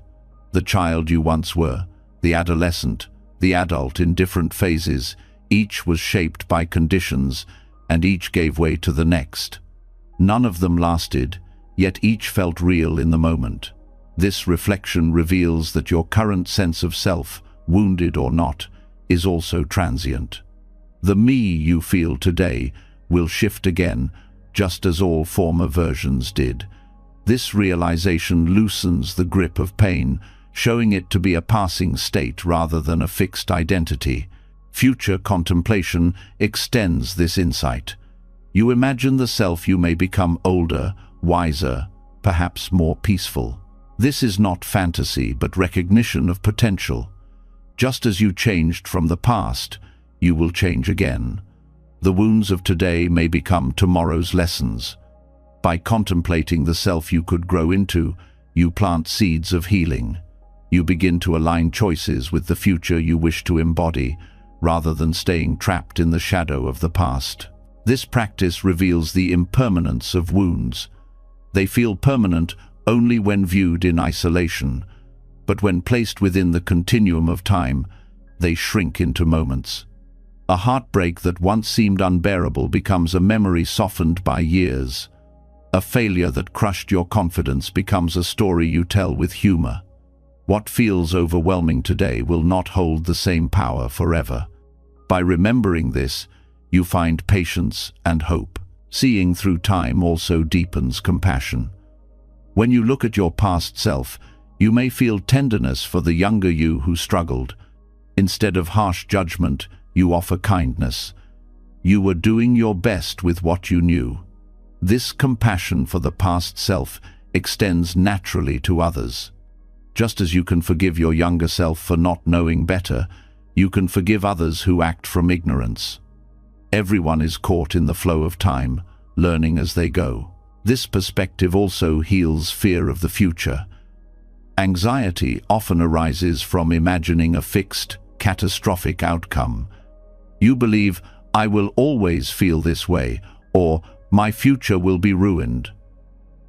The child you once were, the adolescent, the adult in different phases, each was shaped by conditions, and each gave way to the next. None of them lasted, yet each felt real in the moment. This reflection reveals that your current sense of self, wounded or not, is also transient. The me you feel today will shift again, just as all former versions did. This realization loosens the grip of pain, showing it to be a passing state rather than a fixed identity. Future contemplation extends this insight. You imagine the self you may become older, wiser, perhaps more peaceful. This is not fantasy, but recognition of potential. Just as you changed from the past, you will change again. The wounds of today may become tomorrow's lessons. By contemplating the self you could grow into, you plant seeds of healing. You begin to align choices with the future you wish to embody, rather than staying trapped in the shadow of the past. This practice reveals the impermanence of wounds. They feel permanent only when viewed in isolation, but when placed within the continuum of time, they shrink into moments. A heartbreak that once seemed unbearable becomes a memory softened by years. A failure that crushed your confidence becomes a story you tell with humor. What feels overwhelming today will not hold the same power forever. By remembering this, you find patience and hope. Seeing through time also deepens compassion. When you look at your past self, you may feel tenderness for the younger you who struggled. Instead of harsh judgment, you offer kindness. You were doing your best with what you knew. This compassion for the past self extends naturally to others. Just as you can forgive your younger self for not knowing better, you can forgive others who act from ignorance. Everyone is caught in the flow of time, learning as they go. This perspective also heals fear of the future. Anxiety often arises from imagining a fixed, catastrophic outcome. You believe, "I will always feel this way," or "my future will be ruined."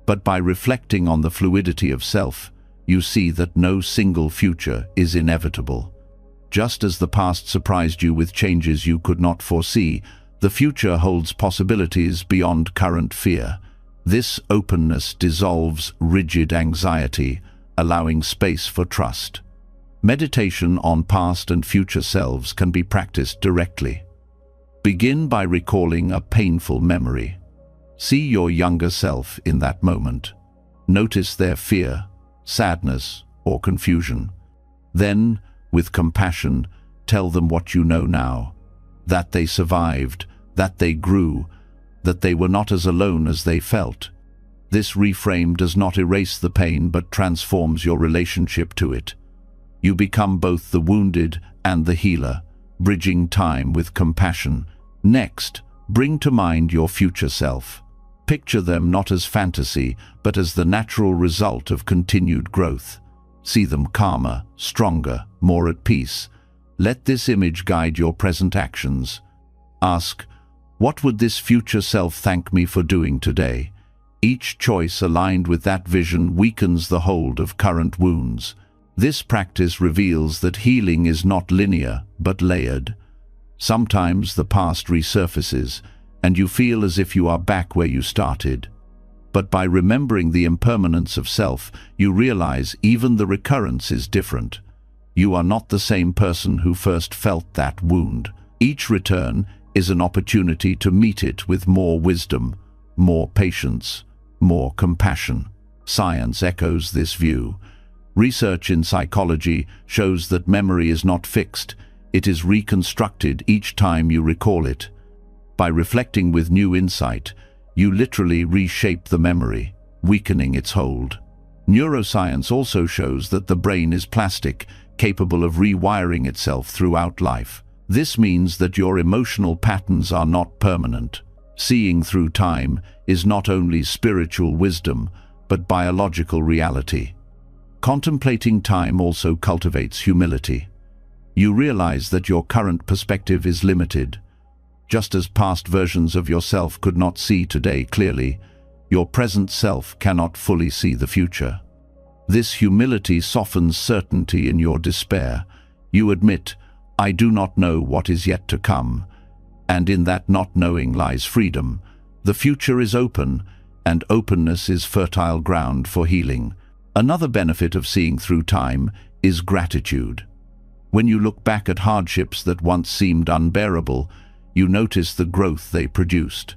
But by reflecting on the fluidity of self, you see that no single future is inevitable. Just as the past surprised you with changes you could not foresee, the future holds possibilities beyond current fear. This openness dissolves rigid anxiety, allowing space for trust. Meditation on past and future selves can be practiced directly. Begin by recalling a painful memory. See your younger self in that moment. Notice their fear, sadness, or confusion. Then, with compassion, tell them what you know now, that they survived, that they grew, that they were not as alone as they felt. This reframe does not erase the pain but transforms your relationship to it. You become both the wounded and the healer, bridging time with compassion. Next, bring to mind your future self. Picture them not as fantasy, but as the natural result of continued growth. See them calmer, stronger, more at peace. Let this image guide your present actions. Ask, what would this future self thank me for doing today? Each choice aligned with that vision weakens the hold of current wounds. This practice reveals that healing is not linear, but layered. Sometimes the past resurfaces, and you feel as if you are back where you started. But by remembering the impermanence of self, you realize even the recurrence is different. You are not the same person who first felt that wound. Each return is an opportunity to meet it with more wisdom, more patience, more compassion. Science echoes this view. Research in psychology shows that memory is not fixed. It is reconstructed each time you recall it. By reflecting with new insight, you literally reshape the memory, weakening its hold. Neuroscience also shows that the brain is plastic, capable of rewiring itself throughout life. This means that your emotional patterns are not permanent. Seeing through time is not only spiritual wisdom, but biological reality. Contemplating time also cultivates humility. You realize that your current perspective is limited. Just as past versions of yourself could not see today clearly, your present self cannot fully see the future. This humility softens certainty in your despair. You admit, "I do not know what is yet to come," and in that not knowing lies freedom. The future is open, and openness is fertile ground for healing. Another benefit of seeing through time is gratitude. When you look back at hardships that once seemed unbearable, you notice the growth they produced.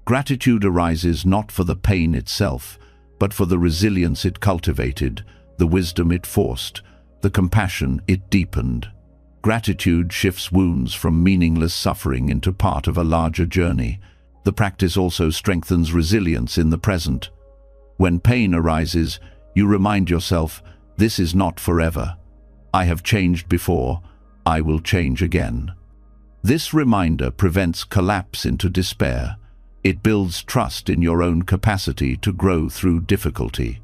Gratitude arises not for the pain itself, but for the resilience it cultivated, the wisdom it forced, the compassion it deepened. Gratitude shifts wounds from meaningless suffering into part of a larger journey. The practice also strengthens resilience in the present. When pain arises, you remind yourself, this is not forever. I have changed before, I will change again. This reminder prevents collapse into despair. It builds trust in your own capacity to grow through difficulty.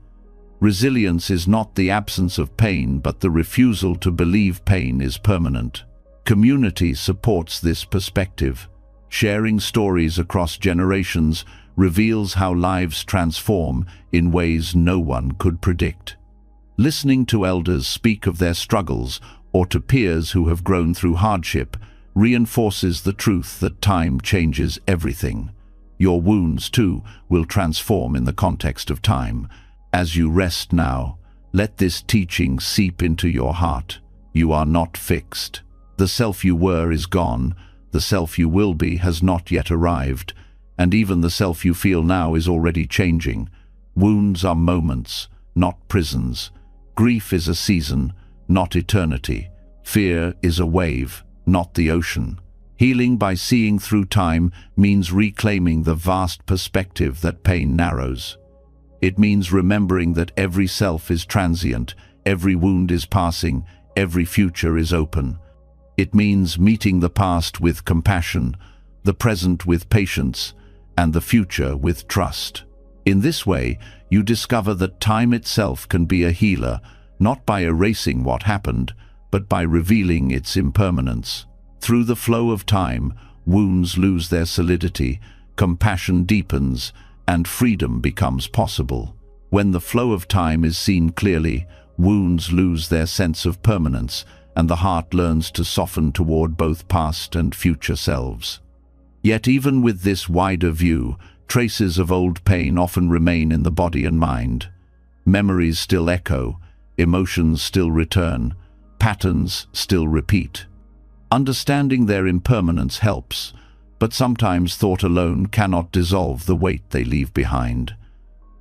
Resilience is not the absence of pain, but the refusal to believe pain is permanent. Community supports this perspective. Sharing stories across generations reveals how lives transform in ways no one could predict. Listening to elders speak of their struggles or to peers who have grown through hardship reinforces the truth that time changes everything. Your wounds, too, will transform in the context of time. As you rest now, let this teaching seep into your heart. You are not fixed. The self you were is gone. The self you will be has not yet arrived. And even the self you feel now is already changing. Wounds are moments, not prisons. Grief is a season, not eternity. Fear is a wave, not the ocean. Healing by seeing through time means reclaiming the vast perspective that pain narrows. It means remembering that every self is transient, every wound is passing, every future is open. It means meeting the past with compassion, the present with patience, and the future with trust. In this way, you discover that time itself can be a healer, not by erasing what happened, but by revealing its impermanence. Through the flow of time, wounds lose their solidity, compassion deepens, and freedom becomes possible. When the flow of time is seen clearly, wounds lose their sense of permanence, and the heart learns to soften toward both past and future selves. Yet even with this wider view, traces of old pain often remain in the body and mind. Memories still echo, emotions still return, patterns still repeat. Understanding their impermanence helps, but sometimes thought alone cannot dissolve the weight they leave behind.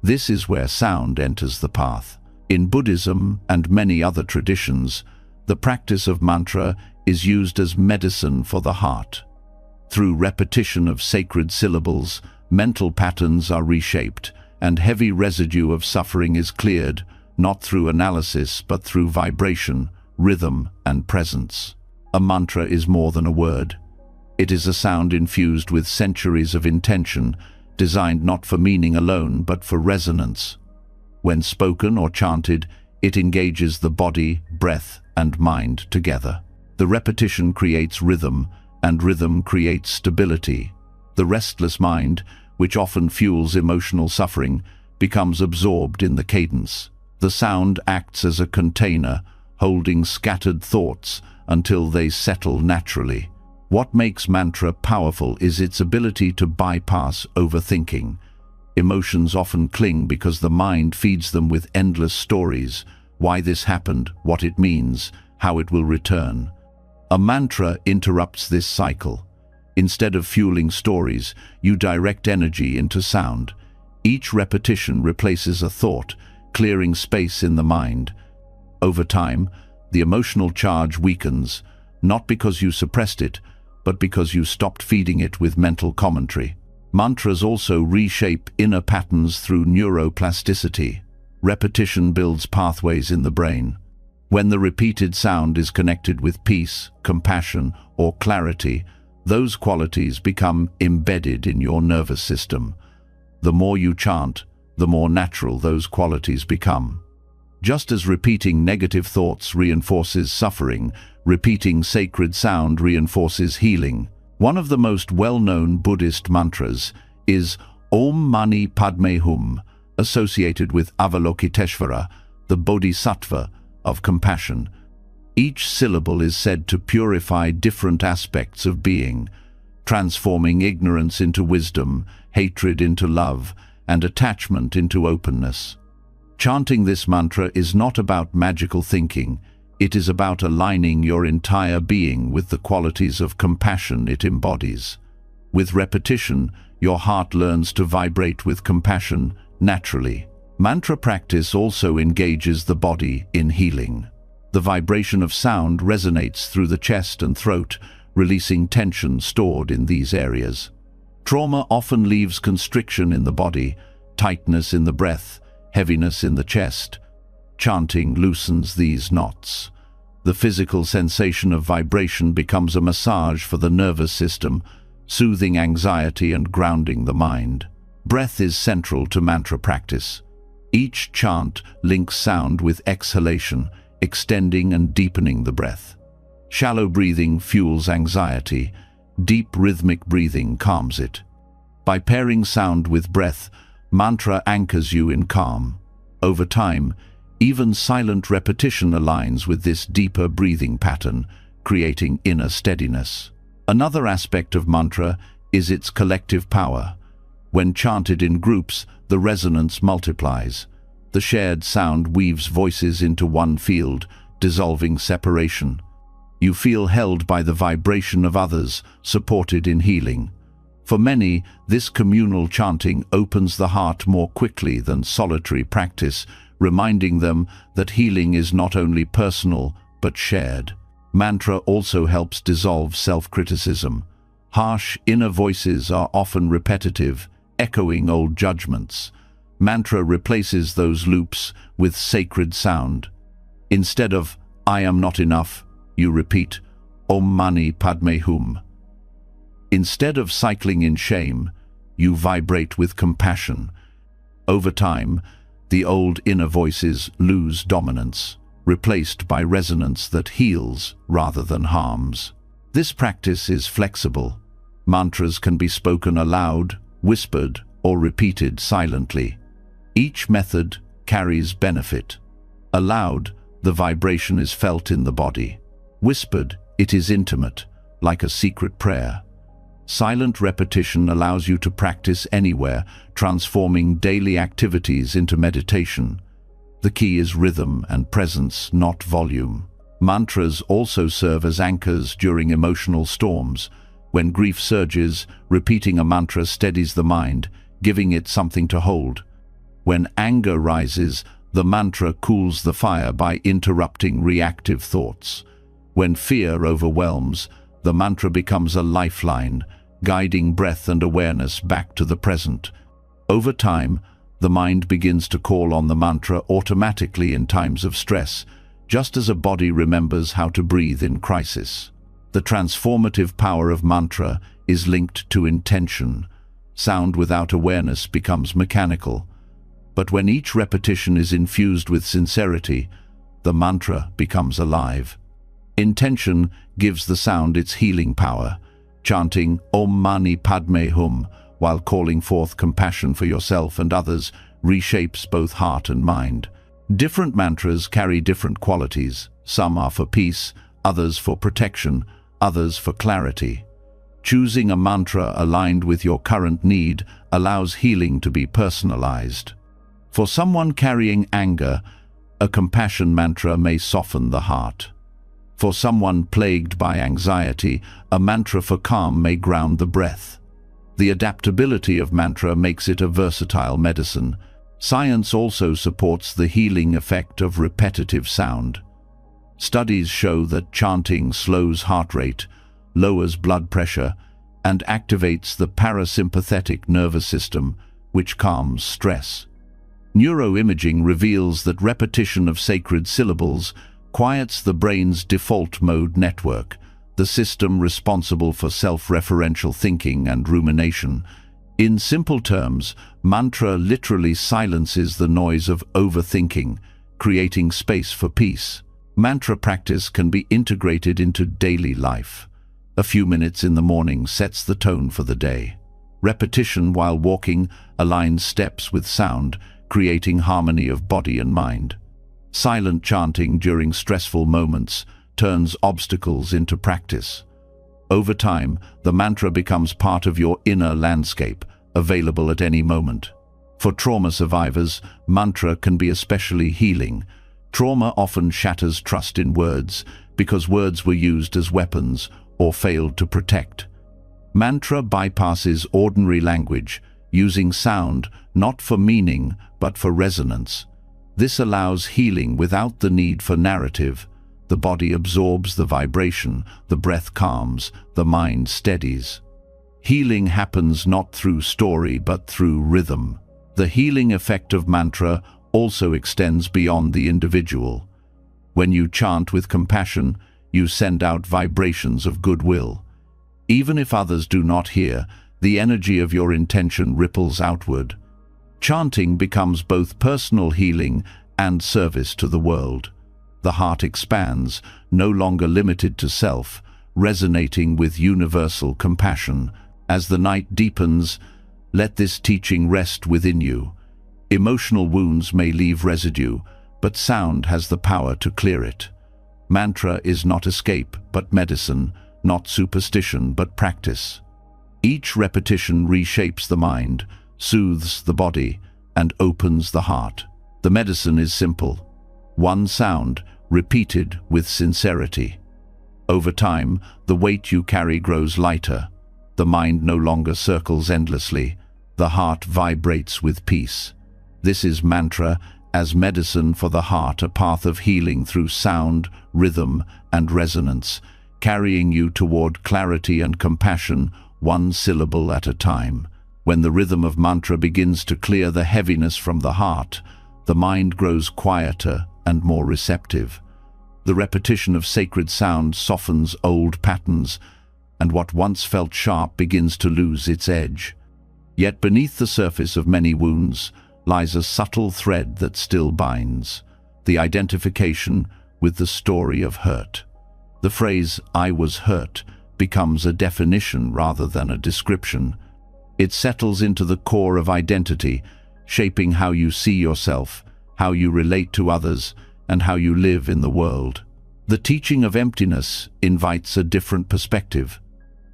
This is where sound enters the path. In Buddhism and many other traditions, the practice of mantra is used as medicine for the heart. Through repetition of sacred syllables, mental patterns are reshaped, and heavy residue of suffering is cleared, not through analysis but through vibration, rhythm, and presence. A mantra is more than a word. It is a sound infused with centuries of intention, designed not for meaning alone, but for resonance. When spoken or chanted, it engages the body, breath, and mind together. The repetition creates rhythm, and rhythm creates stability. The restless mind, which often fuels emotional suffering, becomes absorbed in the cadence. The sound acts as a container, holding scattered thoughts until they settle naturally. What makes mantra powerful is its ability to bypass overthinking. Emotions often cling because the mind feeds them with endless stories: why this happened, what it means, how it will return. A mantra interrupts this cycle. Instead of fueling stories, you direct energy into sound. Each repetition replaces a thought, clearing space in the mind. Over time, the emotional charge weakens, not because you suppressed it, but because you stopped feeding it with mental commentary. Mantras also reshape inner patterns through neuroplasticity. Repetition builds pathways in the brain. When the repeated sound is connected with peace, compassion, or clarity, those qualities become embedded in your nervous system. The more you chant, the more natural those qualities become. Just as repeating negative thoughts reinforces suffering, repeating sacred sound reinforces healing. One of the most well-known Buddhist mantras is Om Mani Padme Hum, associated with Avalokiteshvara, the Bodhisattva of compassion. Each syllable is said to purify different aspects of being, transforming ignorance into wisdom, hatred into love, and attachment into openness. Chanting this mantra is not about magical thinking. It is about aligning your entire being with the qualities of compassion it embodies. With repetition, your heart learns to vibrate with compassion naturally. Mantra practice also engages the body in healing. The vibration of sound resonates through the chest and throat, releasing tension stored in these areas. Trauma often leaves constriction in the body, tightness in the breath, heaviness in the chest. Chanting loosens these knots. The physical sensation of vibration becomes a massage for the nervous system, soothing anxiety and grounding the mind. Breath is central to mantra practice. Each chant links sound with exhalation, extending and deepening the breath. Shallow breathing fuels anxiety. Deep rhythmic breathing calms it. By pairing sound with breath, mantra anchors you in calm. Over time, even silent repetition aligns with this deeper breathing pattern, creating inner steadiness. Another aspect of mantra is its collective power. When chanted in groups, the resonance multiplies. The shared sound weaves voices into one field, dissolving separation. You feel held by the vibration of others, supported in healing. For many, this communal chanting opens the heart more quickly than solitary practice, reminding them that healing is not only personal, but shared. Mantra also helps dissolve self-criticism. Harsh inner voices are often repetitive, echoing old judgments. Mantra replaces those loops with sacred sound. Instead of "I am not enough," you repeat "Om Mani Padme Hum." Instead of cycling in shame, you vibrate with compassion. Over time, the old inner voices lose dominance, replaced by resonance that heals rather than harms. This practice is flexible. Mantras can be spoken aloud, whispered, or repeated silently. Each method carries benefit. Aloud, the vibration is felt in the body. Whispered, it is intimate, like a secret prayer. Silent repetition allows you to practice anywhere, transforming daily activities into meditation. The key is rhythm and presence, not volume. Mantras also serve as anchors during emotional storms. When grief surges, repeating a mantra steadies the mind, giving it something to hold. When anger rises, the mantra cools the fire by interrupting reactive thoughts. When fear overwhelms, the mantra becomes a lifeline, guiding breath and awareness back to the present. Over time, the mind begins to call on the mantra automatically in times of stress, just as a body remembers how to breathe in crisis. The transformative power of mantra is linked to intention. Sound without awareness becomes mechanical. But when each repetition is infused with sincerity, the mantra becomes alive. Intention gives the sound its healing power. Chanting Om Mani Padme Hum while calling forth compassion for yourself and others reshapes both heart and mind. Different mantras carry different qualities. Some are for peace, others for protection, others for clarity. Choosing a mantra aligned with your current need allows healing to be personalized. For someone carrying anger, a compassion mantra may soften the heart. For someone plagued by anxiety, a mantra for calm may ground the breath. The adaptability of mantra makes it a versatile medicine. Science also supports the healing effect of repetitive sound. Studies show that chanting slows heart rate, lowers blood pressure, and activates the parasympathetic nervous system, which calms stress. Neuroimaging reveals that repetition of sacred syllables quiets the brain's default mode network, the system responsible for self-referential thinking and rumination. In simple terms, mantra literally silences the noise of overthinking, creating space for peace. Mantra practice can be integrated into daily life. A few minutes in the morning sets the tone for the day. Repetition while walking aligns steps with sound, creating harmony of body and mind. Silent chanting during stressful moments turns obstacles into practice. Over time, the mantra becomes part of your inner landscape, available at any moment. For trauma survivors, mantra can be especially healing. Trauma often shatters trust in words because words were used as weapons or failed to protect. Mantra bypasses ordinary language, using sound not for meaning but for resonance. This allows healing without the need for narrative. The body absorbs the vibration, the breath calms, the mind steadies. Healing happens not through story but through rhythm. The healing effect of mantra also extends beyond the individual. When you chant with compassion, you send out vibrations of goodwill. Even if others do not hear, the energy of your intention ripples outward. Chanting becomes both personal healing and service to the world. The heart expands, no longer limited to self, resonating with universal compassion. As the night deepens, let this teaching rest within you. Emotional wounds may leave residue, but sound has the power to clear it. Mantra is not escape, but medicine, not superstition, but practice. Each repetition reshapes the mind, soothes the body, and opens the heart. The medicine is simple. One sound, repeated with sincerity. Over time, the weight you carry grows lighter. The mind no longer circles endlessly. The heart vibrates with peace. This is mantra as medicine for the heart, a path of healing through sound, rhythm, and resonance, carrying you toward clarity and compassion, one syllable at a time. When the rhythm of mantra begins to clear the heaviness from the heart, the mind grows quieter and more receptive. The repetition of sacred sound softens old patterns, and what once felt sharp begins to lose its edge. Yet beneath the surface of many wounds lies a subtle thread that still binds, the identification with the story of hurt. The phrase, "I was hurt," becomes a definition rather than a description. It settles into the core of identity, shaping how you see yourself, how you relate to others, and how you live in the world. The teaching of emptiness invites a different perspective.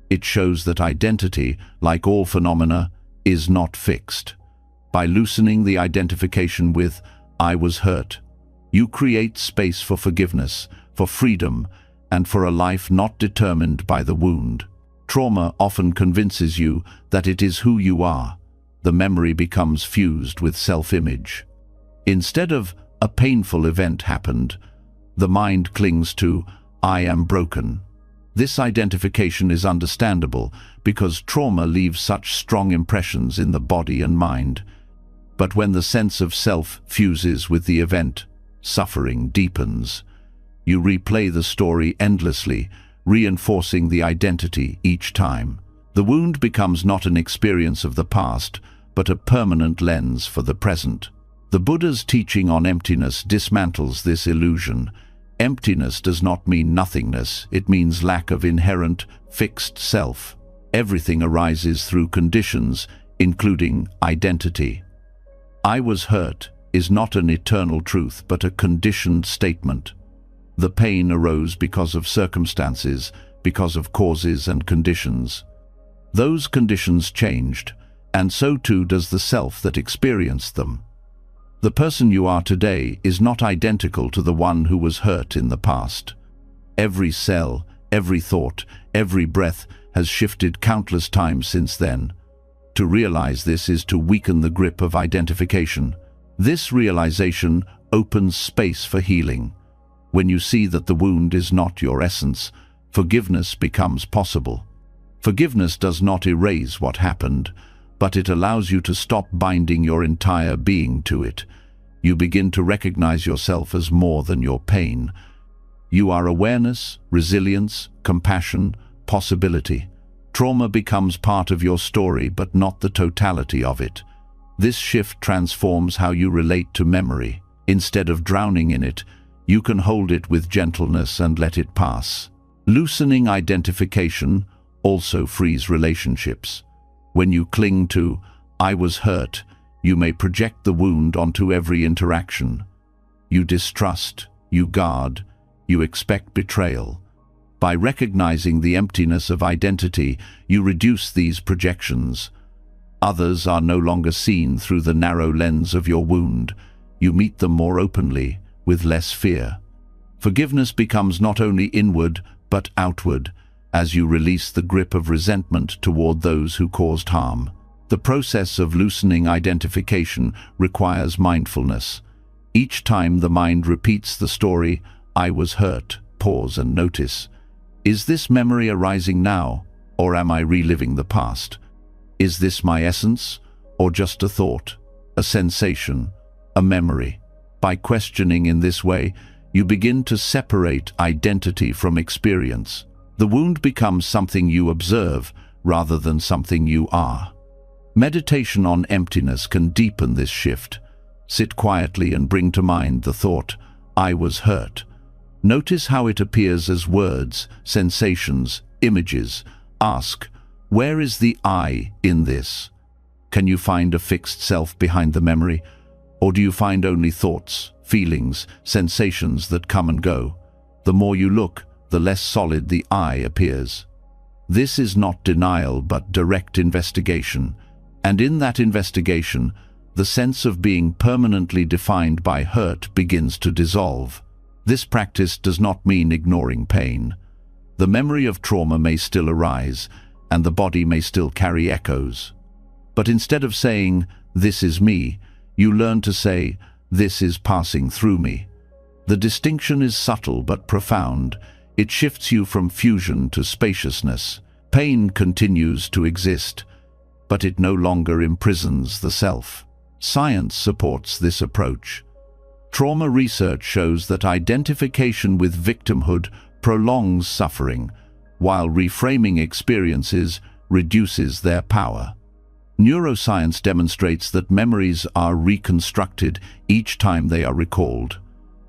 It shows that identity, like all phenomena, is not fixed. By loosening the identification with "I was hurt," you create space for forgiveness, for freedom, and for a life not determined by the wound. Trauma often convinces you that it is who you are. The memory becomes fused with self-image. Instead of "a painful event happened," the mind clings to "I am broken." This identification is understandable because trauma leaves such strong impressions in the body and mind. But when the sense of self fuses with the event, suffering deepens. You replay the story endlessly, reinforcing the identity each time. The wound becomes not an experience of the past, but a permanent lens for the present. The Buddha's teaching on emptiness dismantles this illusion. Emptiness does not mean nothingness, it means lack of inherent, fixed self. Everything arises through conditions, including identity. "I was hurt" is not an eternal truth, but a conditioned statement. The pain arose because of circumstances, because of causes and conditions. Those conditions changed, and so too does the self that experienced them. The person you are today is not identical to the one who was hurt in the past. Every cell, every thought, every breath has shifted countless times since then. To realize this is to weaken the grip of identification. This realization opens space for healing. When you see that the wound is not your essence, forgiveness becomes possible. Forgiveness does not erase what happened, but it allows you to stop binding your entire being to it. You begin to recognize yourself as more than your pain. You are awareness, resilience, compassion, possibility. Trauma becomes part of your story, but not the totality of it. This shift transforms how you relate to memory. Instead of drowning in it, you can hold it with gentleness and let it pass. Loosening identification also frees relationships. When you cling to "I was hurt," you may project the wound onto every interaction. You distrust, you guard, you expect betrayal. By recognizing the emptiness of identity, you reduce these projections. Others are no longer seen through the narrow lens of your wound. You meet them more openly, with less fear. Forgiveness becomes not only inward, but outward, as you release the grip of resentment toward those who caused harm. The process of loosening identification requires mindfulness. Each time the mind repeats the story, "I was hurt," pause and notice. Is this memory arising now, or am I reliving the past? Is this my essence, or just a thought, a sensation, a memory? By questioning in this way, you begin to separate identity from experience. The wound becomes something you observe rather than something you are. Meditation on emptiness can deepen this shift. Sit quietly and bring to mind the thought, "I was hurt." Notice how it appears as words, sensations, images. Ask, where is the I in this? Can you find a fixed self behind the memory? Or do you find only thoughts, feelings, sensations that come and go? The more you look, the less solid the I appears. This is not denial but direct investigation. And in that investigation, the sense of being permanently defined by hurt begins to dissolve. This practice does not mean ignoring pain. The memory of trauma may still arise, and the body may still carry echoes. But instead of saying, "This is me," you learn to say, "This is passing through me." The distinction is subtle but profound. It shifts you from fusion to spaciousness. Pain continues to exist, but it no longer imprisons the self. Science supports this approach. Trauma research shows that identification with victimhood prolongs suffering, while reframing experiences reduces their power. Neuroscience demonstrates that memories are reconstructed each time they are recalled.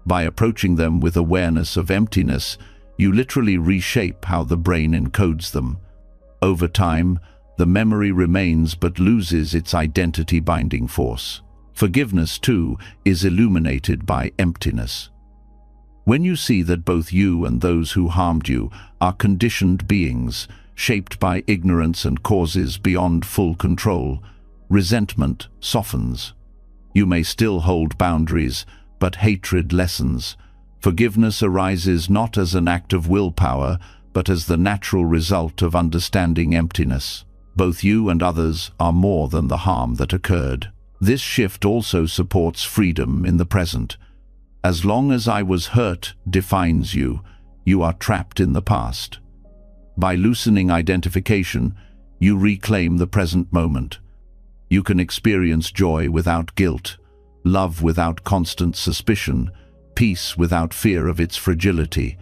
By approaching them with awareness of emptiness, you literally reshape how the brain encodes them. Over time, the memory remains but loses its identity-binding force. Forgiveness, too, is illuminated by emptiness. When you see that both you and those who harmed you are conditioned beings, shaped by ignorance and causes beyond full control, resentment softens. You may still hold boundaries, but hatred lessens. Forgiveness arises not as an act of willpower, but as the natural result of understanding emptiness. Both you and others are more than the harm that occurred. This shift also supports freedom in the present. As long as "I was hurt" defines you, you are trapped in the past. By loosening identification, you reclaim the present moment. You can experience joy without guilt, love without constant suspicion, peace without fear of its fragility.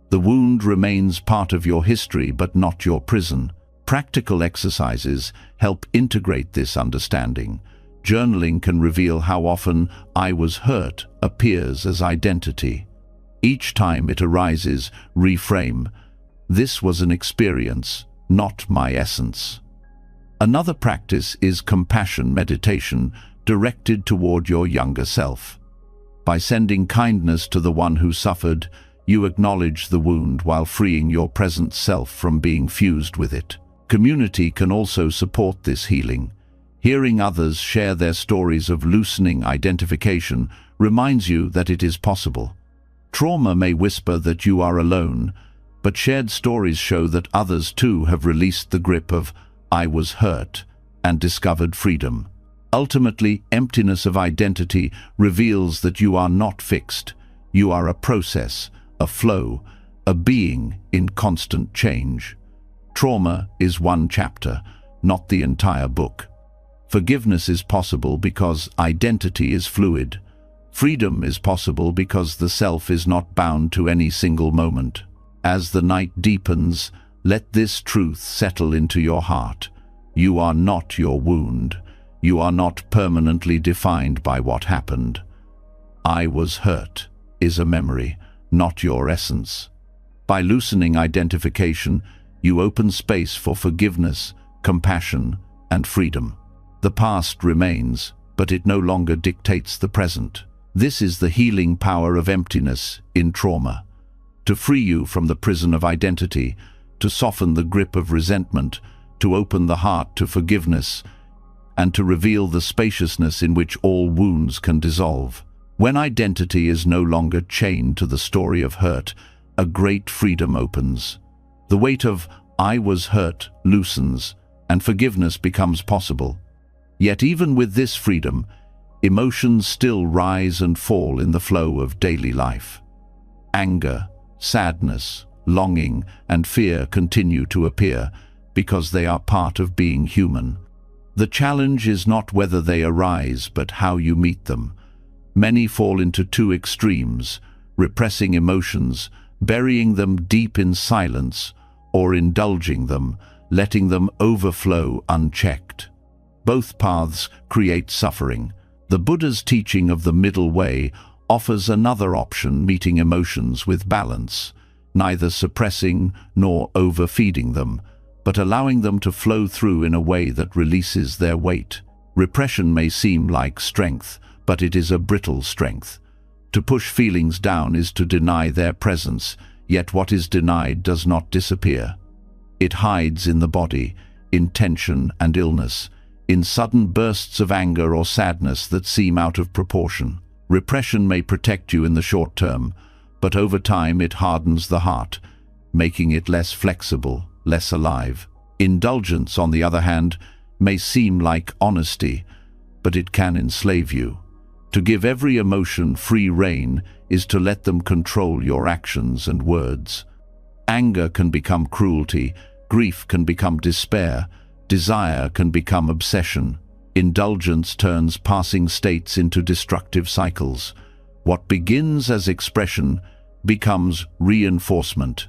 The wound remains part of your history but not your prison. Practical exercises help integrate this understanding. Journaling can reveal how often "I was hurt" appears as identity. Each time it arises, reframe, "This was an experience, not my essence." Another practice is compassion meditation directed toward your younger self. By sending kindness to the one who suffered, you acknowledge the wound while freeing your present self from being fused with it. Community can also support this healing. Hearing others share their stories of loosening identification reminds you that it is possible. Trauma may whisper that you are alone, but shared stories show that others too have released the grip of "I was hurt" and discovered freedom. Ultimately, emptiness of identity reveals that you are not fixed. You are a process, a flow, a being in constant change. Trauma is one chapter, not the entire book. Forgiveness is possible because identity is fluid. Freedom is possible because the self is not bound to any single moment. As the night deepens, let this truth settle into your heart. You are not your wound. You are not permanently defined by what happened. "I was hurt" is a memory, not your essence. By loosening identification, you open space for forgiveness, compassion, and freedom. The past remains, but it no longer dictates the present. This is the healing power of emptiness in trauma. To free you from the prison of identity, to soften the grip of resentment, to open the heart to forgiveness, and to reveal the spaciousness in which all wounds can dissolve. When identity is no longer chained to the story of hurt, a great freedom opens. The weight of "I was hurt" loosens, and forgiveness becomes possible. Yet even with this freedom, emotions still rise and fall in the flow of daily life. Anger, sadness, longing, and fear continue to appear because they are part of being human. The challenge is not whether they arise, but how you meet them. Many fall into two extremes: repressing emotions, burying them deep in silence, or indulging them, letting them overflow unchecked. Both paths create suffering. The Buddha's teaching of the middle way offers another option, meeting emotions with balance, neither suppressing nor overfeeding them, but allowing them to flow through in a way that releases their weight. Repression may seem like strength, but it is a brittle strength. To push feelings down is to deny their presence, yet what is denied does not disappear. It hides in the body, in tension and illness, in sudden bursts of anger or sadness that seem out of proportion. Repression may protect you in the short term, but over time it hardens the heart, making it less flexible, less alive. Indulgence, on the other hand, may seem like honesty, but it can enslave you. To give every emotion free rein is to let them control your actions and words. Anger can become cruelty, grief can become despair, desire can become obsession. Indulgence turns passing states into destructive cycles. What begins as expression becomes reinforcement,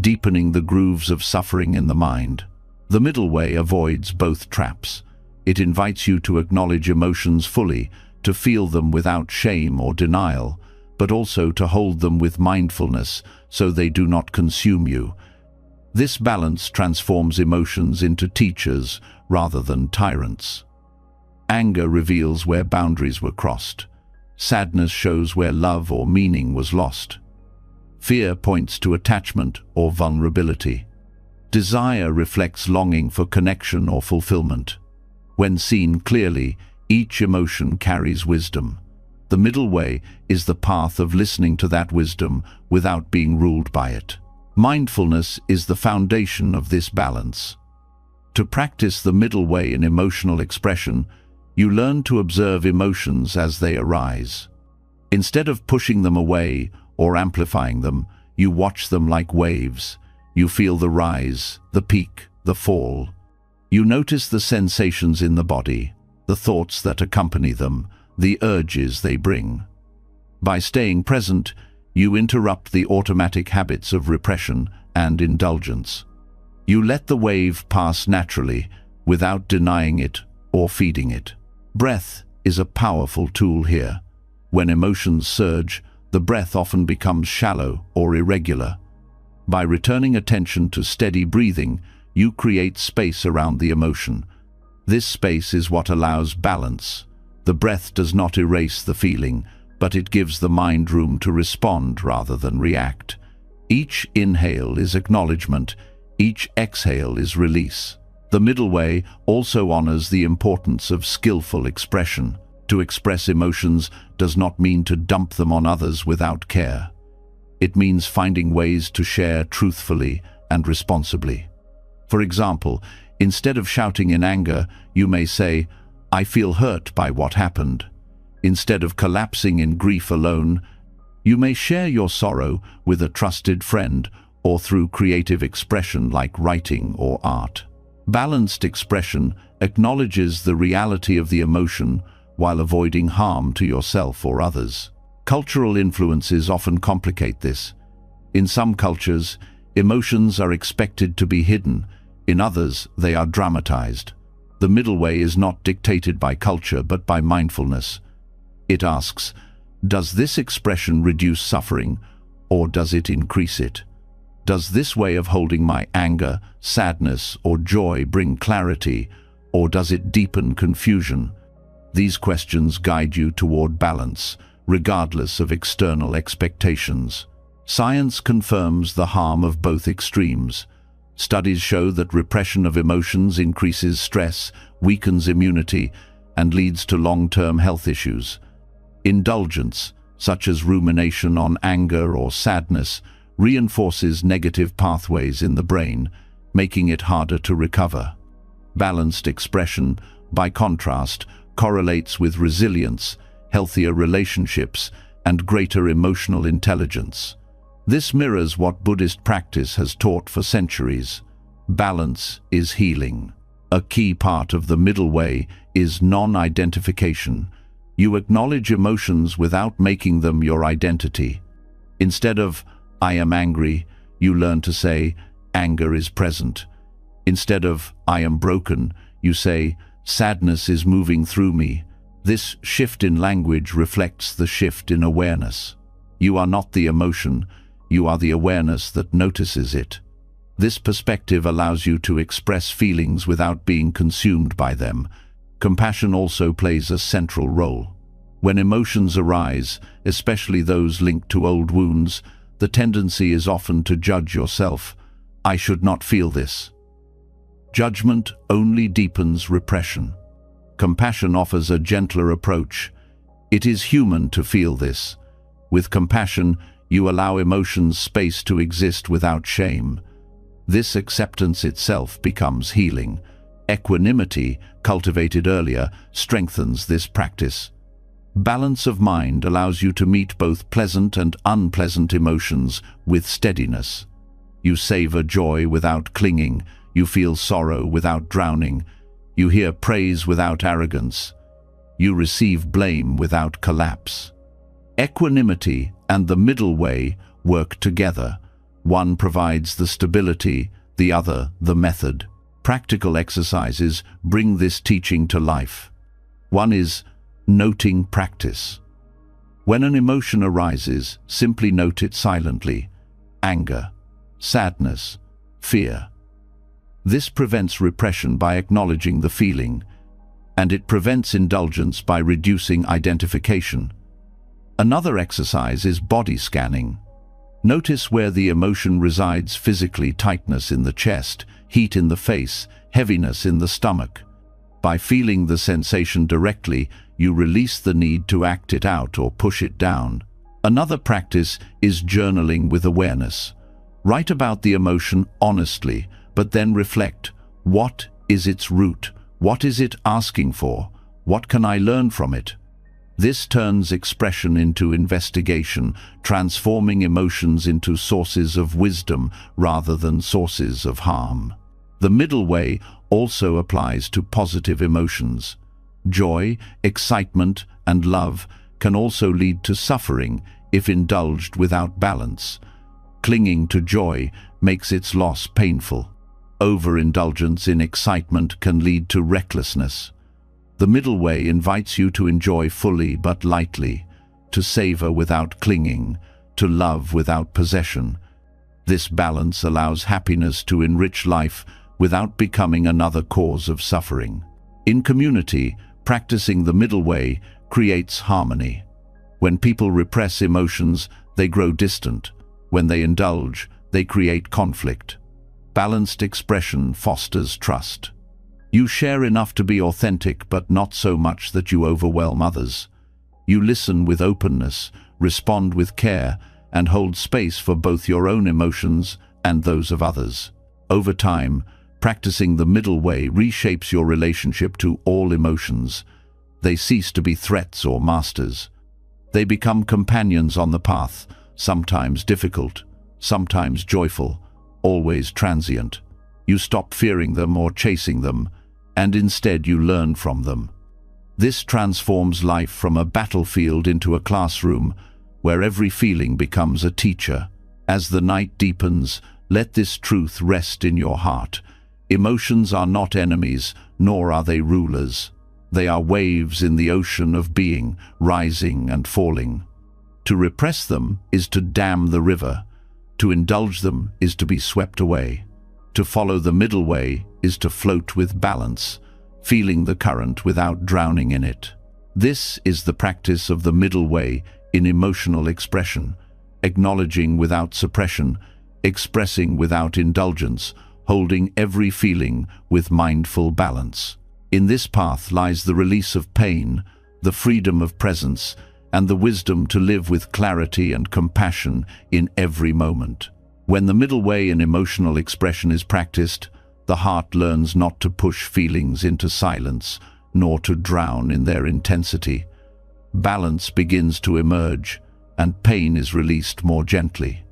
deepening the grooves of suffering in the mind. The middle way avoids both traps. It invites you to acknowledge emotions fully, to feel them without shame or denial, but also to hold them with mindfulness so they do not consume you. This balance transforms emotions into teachers rather than tyrants. Anger reveals where boundaries were crossed. Sadness shows where love or meaning was lost. Fear points to attachment or vulnerability. Desire reflects longing for connection or fulfillment. When seen clearly, each emotion carries wisdom. The middle way is the path of listening to that wisdom without being ruled by it. Mindfulness is the foundation of this balance. To practice the middle way in emotional expression, you learn to observe emotions as they arise. Instead of pushing them away or amplifying them, you watch them like waves. You feel the rise, the peak, the fall. You notice the sensations in the body, the thoughts that accompany them, the urges they bring. By staying present, you interrupt the automatic habits of repression and indulgence. You let the wave pass naturally, without denying it or feeding it. Breath is a powerful tool here. When emotions surge, the breath often becomes shallow or irregular. By returning attention to steady breathing, you create space around the emotion. This space is what allows balance. The breath does not erase the feeling, but it gives the mind room to respond rather than react. Each inhale is acknowledgement, each exhale is release. The middle way also honors the importance of skillful expression. To express emotions does not mean to dump them on others without care. It means finding ways to share truthfully and responsibly. For example, instead of shouting in anger, you may say, "I feel hurt by what happened." Instead of collapsing in grief alone, you may share your sorrow with a trusted friend or through creative expression like writing or art. Balanced expression acknowledges the reality of the emotion while avoiding harm to yourself or others. Cultural influences often complicate this. In some cultures, emotions are expected to be hidden. In others, they are dramatized. The middle way is not dictated by culture but by mindfulness. It asks, does this expression reduce suffering, or does it increase it? Does this way of holding my anger, sadness, or joy bring clarity, or does it deepen confusion? These questions guide you toward balance, regardless of external expectations. Science confirms the harm of both extremes. Studies show that repression of emotions increases stress, weakens immunity, and leads to long-term health issues. Indulgence, such as rumination on anger or sadness, reinforces negative pathways in the brain, making it harder to recover. Balanced expression, by contrast, correlates with resilience, healthier relationships, and greater emotional intelligence. This mirrors what Buddhist practice has taught for centuries. Balance is healing. A key part of the middle way is non-identification. You acknowledge emotions without making them your identity. Instead of, "I am angry," you learn to say, "Anger is present." Instead of, "I am broken," you say, "Sadness is moving through me." This shift in language reflects the shift in awareness. You are not the emotion, you are the awareness that notices it. This perspective allows you to express feelings without being consumed by them. Compassion also plays a central role. When emotions arise, especially those linked to old wounds, the tendency is often to judge yourself. "I should not feel this." Judgment only deepens repression. Compassion offers a gentler approach. It is human to feel this. With compassion, you allow emotions space to exist without shame. This acceptance itself becomes healing. Equanimity, cultivated earlier, strengthens this practice. Balance of mind allows you to meet both pleasant and unpleasant emotions with steadiness. You savor joy without clinging. You feel sorrow without drowning. You hear praise without arrogance. You receive blame without collapse. Equanimity and the middle way work together. One provides the stability, the other the method. Practical exercises bring this teaching to life. One is noting practice. When an emotion arises, simply note it silently. Anger, sadness, fear. This prevents repression by acknowledging the feeling, and it prevents indulgence by reducing identification. Another exercise is body scanning. Notice where the emotion resides physically: tightness in the chest, heat in the face, heaviness in the stomach. By feeling the sensation directly, you release the need to act it out or push it down. Another practice is journaling with awareness. Write about the emotion honestly, but then reflect. What is its root? What is it asking for? What can I learn from it? This turns expression into investigation, transforming emotions into sources of wisdom rather than sources of harm. The middle way also applies to positive emotions. Joy, excitement, and love can also lead to suffering if indulged without balance. Clinging to joy makes its loss painful. Overindulgence in excitement can lead to recklessness. The middle way invites you to enjoy fully but lightly, to savor without clinging, to love without possession. This balance allows happiness to enrich life without becoming another cause of suffering. In community, practicing the middle way creates harmony. When people repress emotions, they grow distant. When they indulge, they create conflict. Balanced expression fosters trust. You share enough to be authentic, but not so much that you overwhelm others. You listen with openness, respond with care, and hold space for both your own emotions and those of others. Over time, practicing the middle way reshapes your relationship to all emotions. They cease to be threats or masters. They become companions on the path, sometimes difficult, sometimes joyful, always transient. You stop fearing them or chasing them, and instead you learn from them. This transforms life from a battlefield into a classroom, where every feeling becomes a teacher. As the night deepens, let this truth rest in your heart. Emotions are not enemies, nor are they rulers. They are waves in the ocean of being, rising and falling. To repress them is to dam the river. To indulge them is to be swept away. To follow the middle way is to float with balance, feeling the current without drowning in it. This is the practice of the middle way in emotional expression, acknowledging without suppression, expressing without indulgence, holding every feeling with mindful balance. In this path lies the release of pain, the freedom of presence, and the wisdom to live with clarity and compassion in every moment. When the middle way in emotional expression is practiced, the heart learns not to push feelings into silence, nor to drown in their intensity. Balance begins to emerge, and pain is released more gently.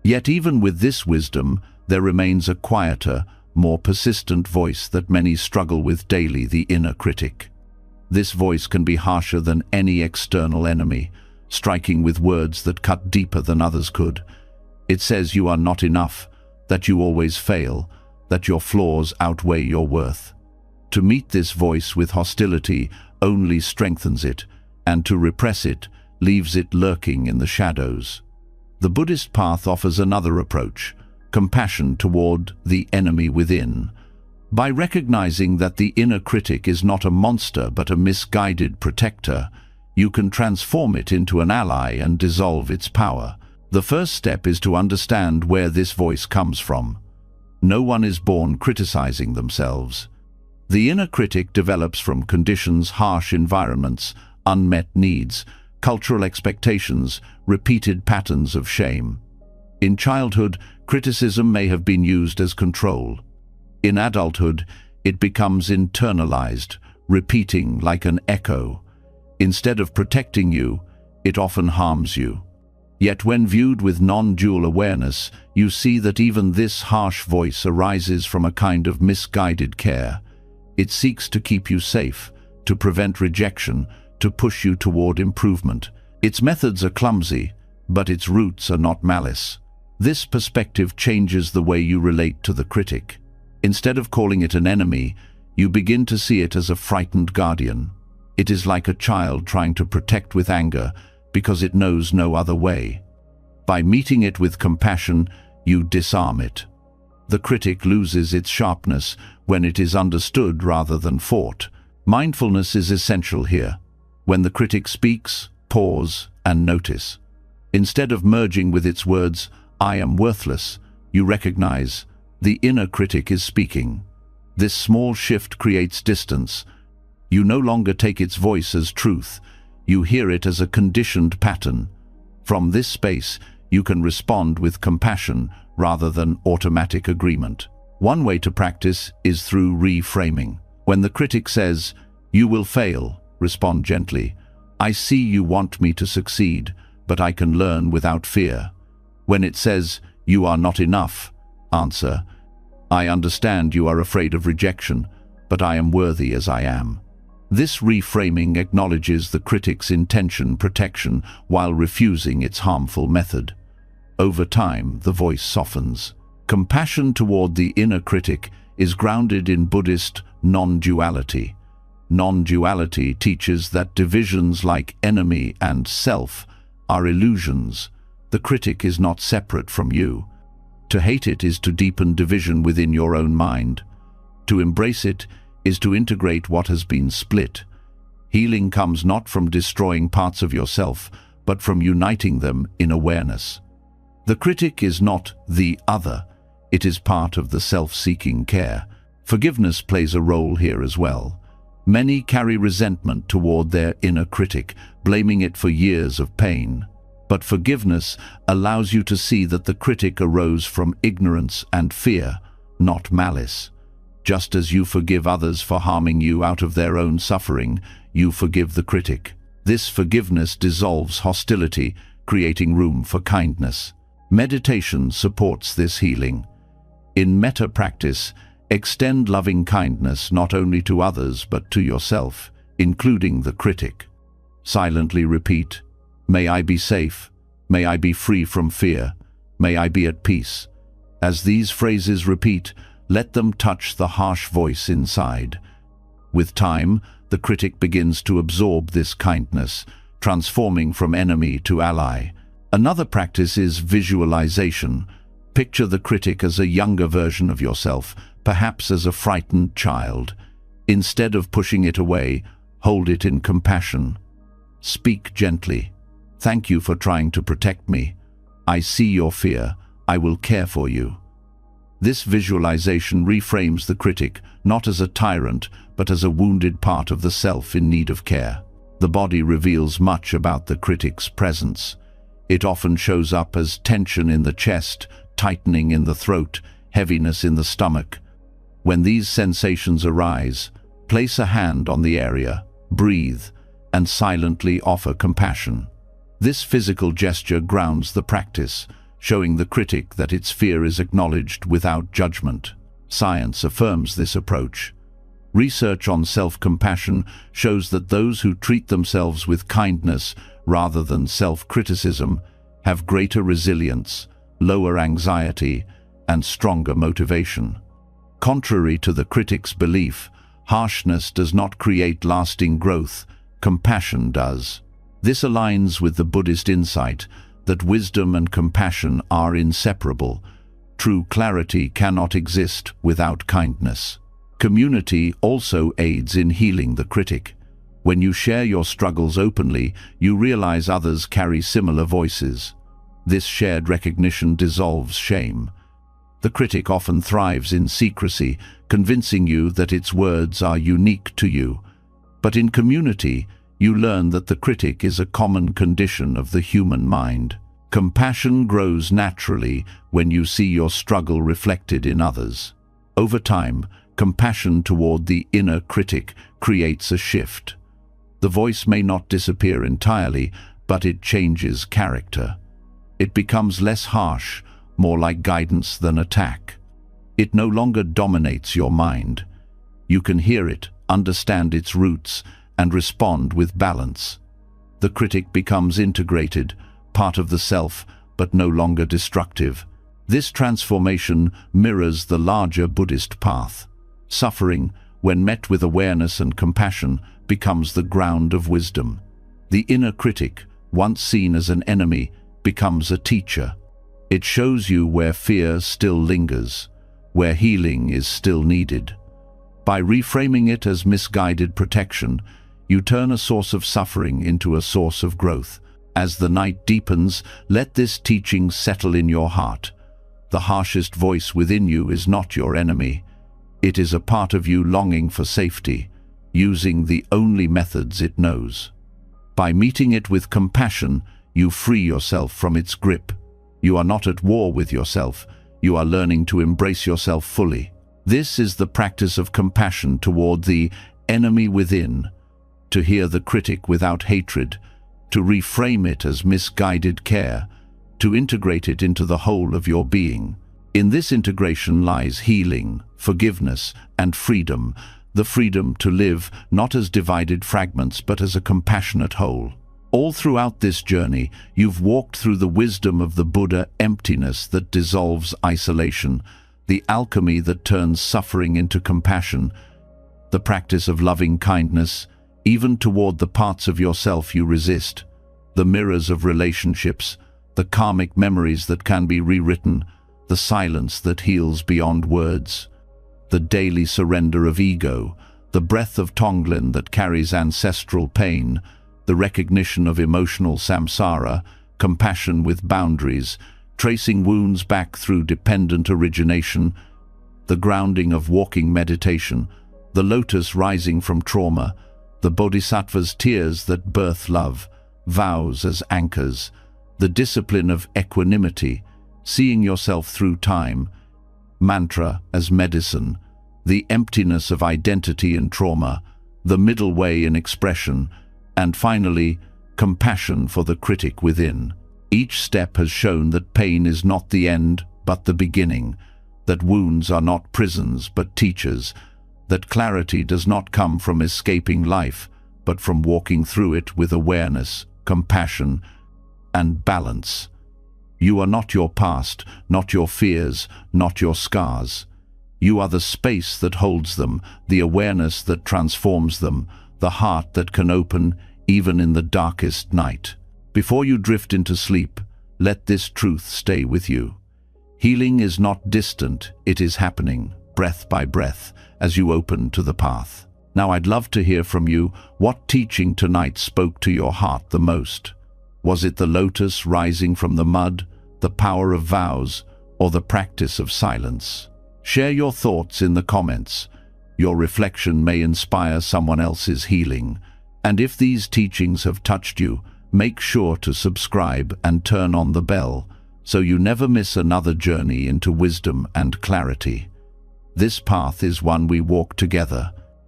Yet even with this wisdom, there remains a quieter, more persistent voice that many struggle with daily, the inner critic. This voice can be harsher than any external enemy, striking with words that cut deeper than others could. It says you are not enough, that you always fail, that your flaws outweigh your worth. To meet this voice with hostility only strengthens it, and to repress it leaves it lurking in the shadows. The Buddhist path offers another approach, compassion toward the enemy within. By recognizing that the inner critic is not a monster but a misguided protector, you can transform it into an ally and dissolve its power. The first step is to understand where this voice comes from. No one is born criticizing themselves. The inner critic develops from conditions, harsh environments, unmet needs, cultural expectations, repeated patterns of shame. In childhood, criticism may have been used as control. In adulthood, it becomes internalized, repeating like an echo. Instead of protecting you, it often harms you. Yet when viewed with non-dual awareness, you see that even this harsh voice arises from a kind of misguided care. It seeks to keep you safe, to prevent rejection, to push you toward improvement. Its methods are clumsy, but its roots are not malice. This perspective changes the way you relate to the critic. Instead of calling it an enemy, you begin to see it as a frightened guardian. It is like a child trying to protect with anger because it knows no other way. By meeting it with compassion, you disarm it. The critic loses its sharpness when it is understood rather than fought. Mindfulness is essential here. When the critic speaks, pause and notice. Instead of merging with its words, "I am worthless," you recognize the inner critic is speaking. This small shift creates distance. You no longer take its voice as truth. You hear it as a conditioned pattern. From this space, you can respond with compassion rather than automatic agreement. One way to practice is through reframing. When the critic says, "You will fail," respond gently. "I see you want me to succeed, but I can learn without fear." When it says, "You are not enough," answer, "I understand you are afraid of rejection, but I am worthy as I am." This reframing acknowledges the critic's intention protection while refusing its harmful method. Over time, the voice softens. Compassion toward the inner critic is grounded in Buddhist non-duality. Non-duality teaches that divisions like enemy and self are illusions. The critic is not separate from you. To hate it is to deepen division within your own mind. To embrace it is to integrate what has been split. Healing comes not from destroying parts of yourself, but from uniting them in awareness. The critic is not the other. It is part of the self-seeking care. Forgiveness plays a role here as well. Many carry resentment toward their inner critic, blaming it for years of pain. But forgiveness allows you to see that the critic arose from ignorance and fear, not malice. Just as you forgive others for harming you out of their own suffering, you forgive the critic. This forgiveness dissolves hostility, creating room for kindness. Meditation supports this healing. In metta practice, extend loving kindness not only to others but to yourself, including the critic. Silently repeat, "May I be safe, may I be free from fear, may I be at peace." As these phrases repeat, let them touch the harsh voice inside. With time, the critic begins to absorb this kindness, transforming from enemy to ally. Another practice is visualization. Picture the critic as a younger version of yourself, perhaps as a frightened child. Instead of pushing it away, hold it in compassion. Speak gently. "Thank you for trying to protect me. I see your fear. I will care for you." This visualization reframes the critic not as a tyrant, but as a wounded part of the self in need of care. The body reveals much about the critic's presence. It often shows up as tension in the chest, tightening in the throat, heaviness in the stomach. When these sensations arise, Place a hand on the area, breathe, and silently offer compassion. This physical gesture grounds the practice, showing the critic that its fear is acknowledged without judgment. Science affirms this approach. Research on self-compassion shows that those who treat themselves with kindness rather than self-criticism have greater resilience, lower anxiety, and stronger motivation. Contrary to the critic's belief, harshness does not create lasting growth, compassion does. This aligns with the Buddhist insight that wisdom and compassion are inseparable. True clarity cannot exist without kindness. Community also aids in healing the critic. When you share your struggles openly, you realize others carry similar voices. This shared recognition dissolves shame. The critic often thrives in secrecy, convincing you that its words are unique to you. But in community, you learn that the critic is a common condition of the human mind. Compassion grows naturally when you see your struggle reflected in others. Over time, compassion toward the inner critic creates a shift. The voice may not disappear entirely, but it changes character. It becomes less harsh, more like guidance than attack. It no longer dominates your mind. You can hear it, understand its roots, and respond with balance. The critic becomes integrated, part of the self, but no longer destructive. This transformation mirrors the larger Buddhist path. Suffering, when met with awareness and compassion, becomes the ground of wisdom. The inner critic, once seen as an enemy, becomes a teacher. It shows you where fear still lingers, where healing is still needed. By reframing it as misguided protection, you turn a source of suffering into a source of growth. As the night deepens, let this teaching settle in your heart. The harshest voice within you is not your enemy. It is a part of you longing for safety, using the only methods it knows. By meeting it with compassion, you free yourself from its grip. You are not at war with yourself. You are learning to embrace yourself fully. This is the practice of compassion toward the enemy within. To hear the critic without hatred, to reframe it as misguided care, to integrate it into the whole of your being. In this integration lies healing, forgiveness, and freedom, the freedom to live not as divided fragments but as a compassionate whole. All throughout this journey, you've walked through the wisdom of the Buddha, emptiness that dissolves isolation, the alchemy that turns suffering into compassion, the practice of loving kindness, even toward the parts of yourself you resist, the mirrors of relationships, the karmic memories that can be rewritten, the silence that heals beyond words, the daily surrender of ego, the breath of Tonglen that carries ancestral pain, the recognition of emotional samsara, compassion with boundaries, tracing wounds back through dependent origination, the grounding of walking meditation, the lotus rising from trauma, the bodhisattva's tears that birth love, vows as anchors, the discipline of equanimity, seeing yourself through time, mantra as medicine, the emptiness of identity and trauma, the middle way in expression, and finally, compassion for the critic within. Each step has shown that pain is not the end, but the beginning, that wounds are not prisons, but teachers, that clarity does not come from escaping life, but from walking through it with awareness, compassion, and balance. You are not your past, not your fears, not your scars. You are the space that holds them, the awareness that transforms them, the heart that can open even in the darkest night. Before you drift into sleep, let this truth stay with you. Healing is not distant, it is happening, breath by breath, as you open to the path. Now I'd love to hear from you. What teaching tonight spoke to your heart the most? Was it the lotus rising from the mud, the power of vows, or the practice of silence? Share your thoughts in the comments. Your reflection may inspire someone else's healing. And if these teachings have touched you, make sure to subscribe and turn on the bell so you never miss another journey into wisdom and clarity. This path is one we walk together,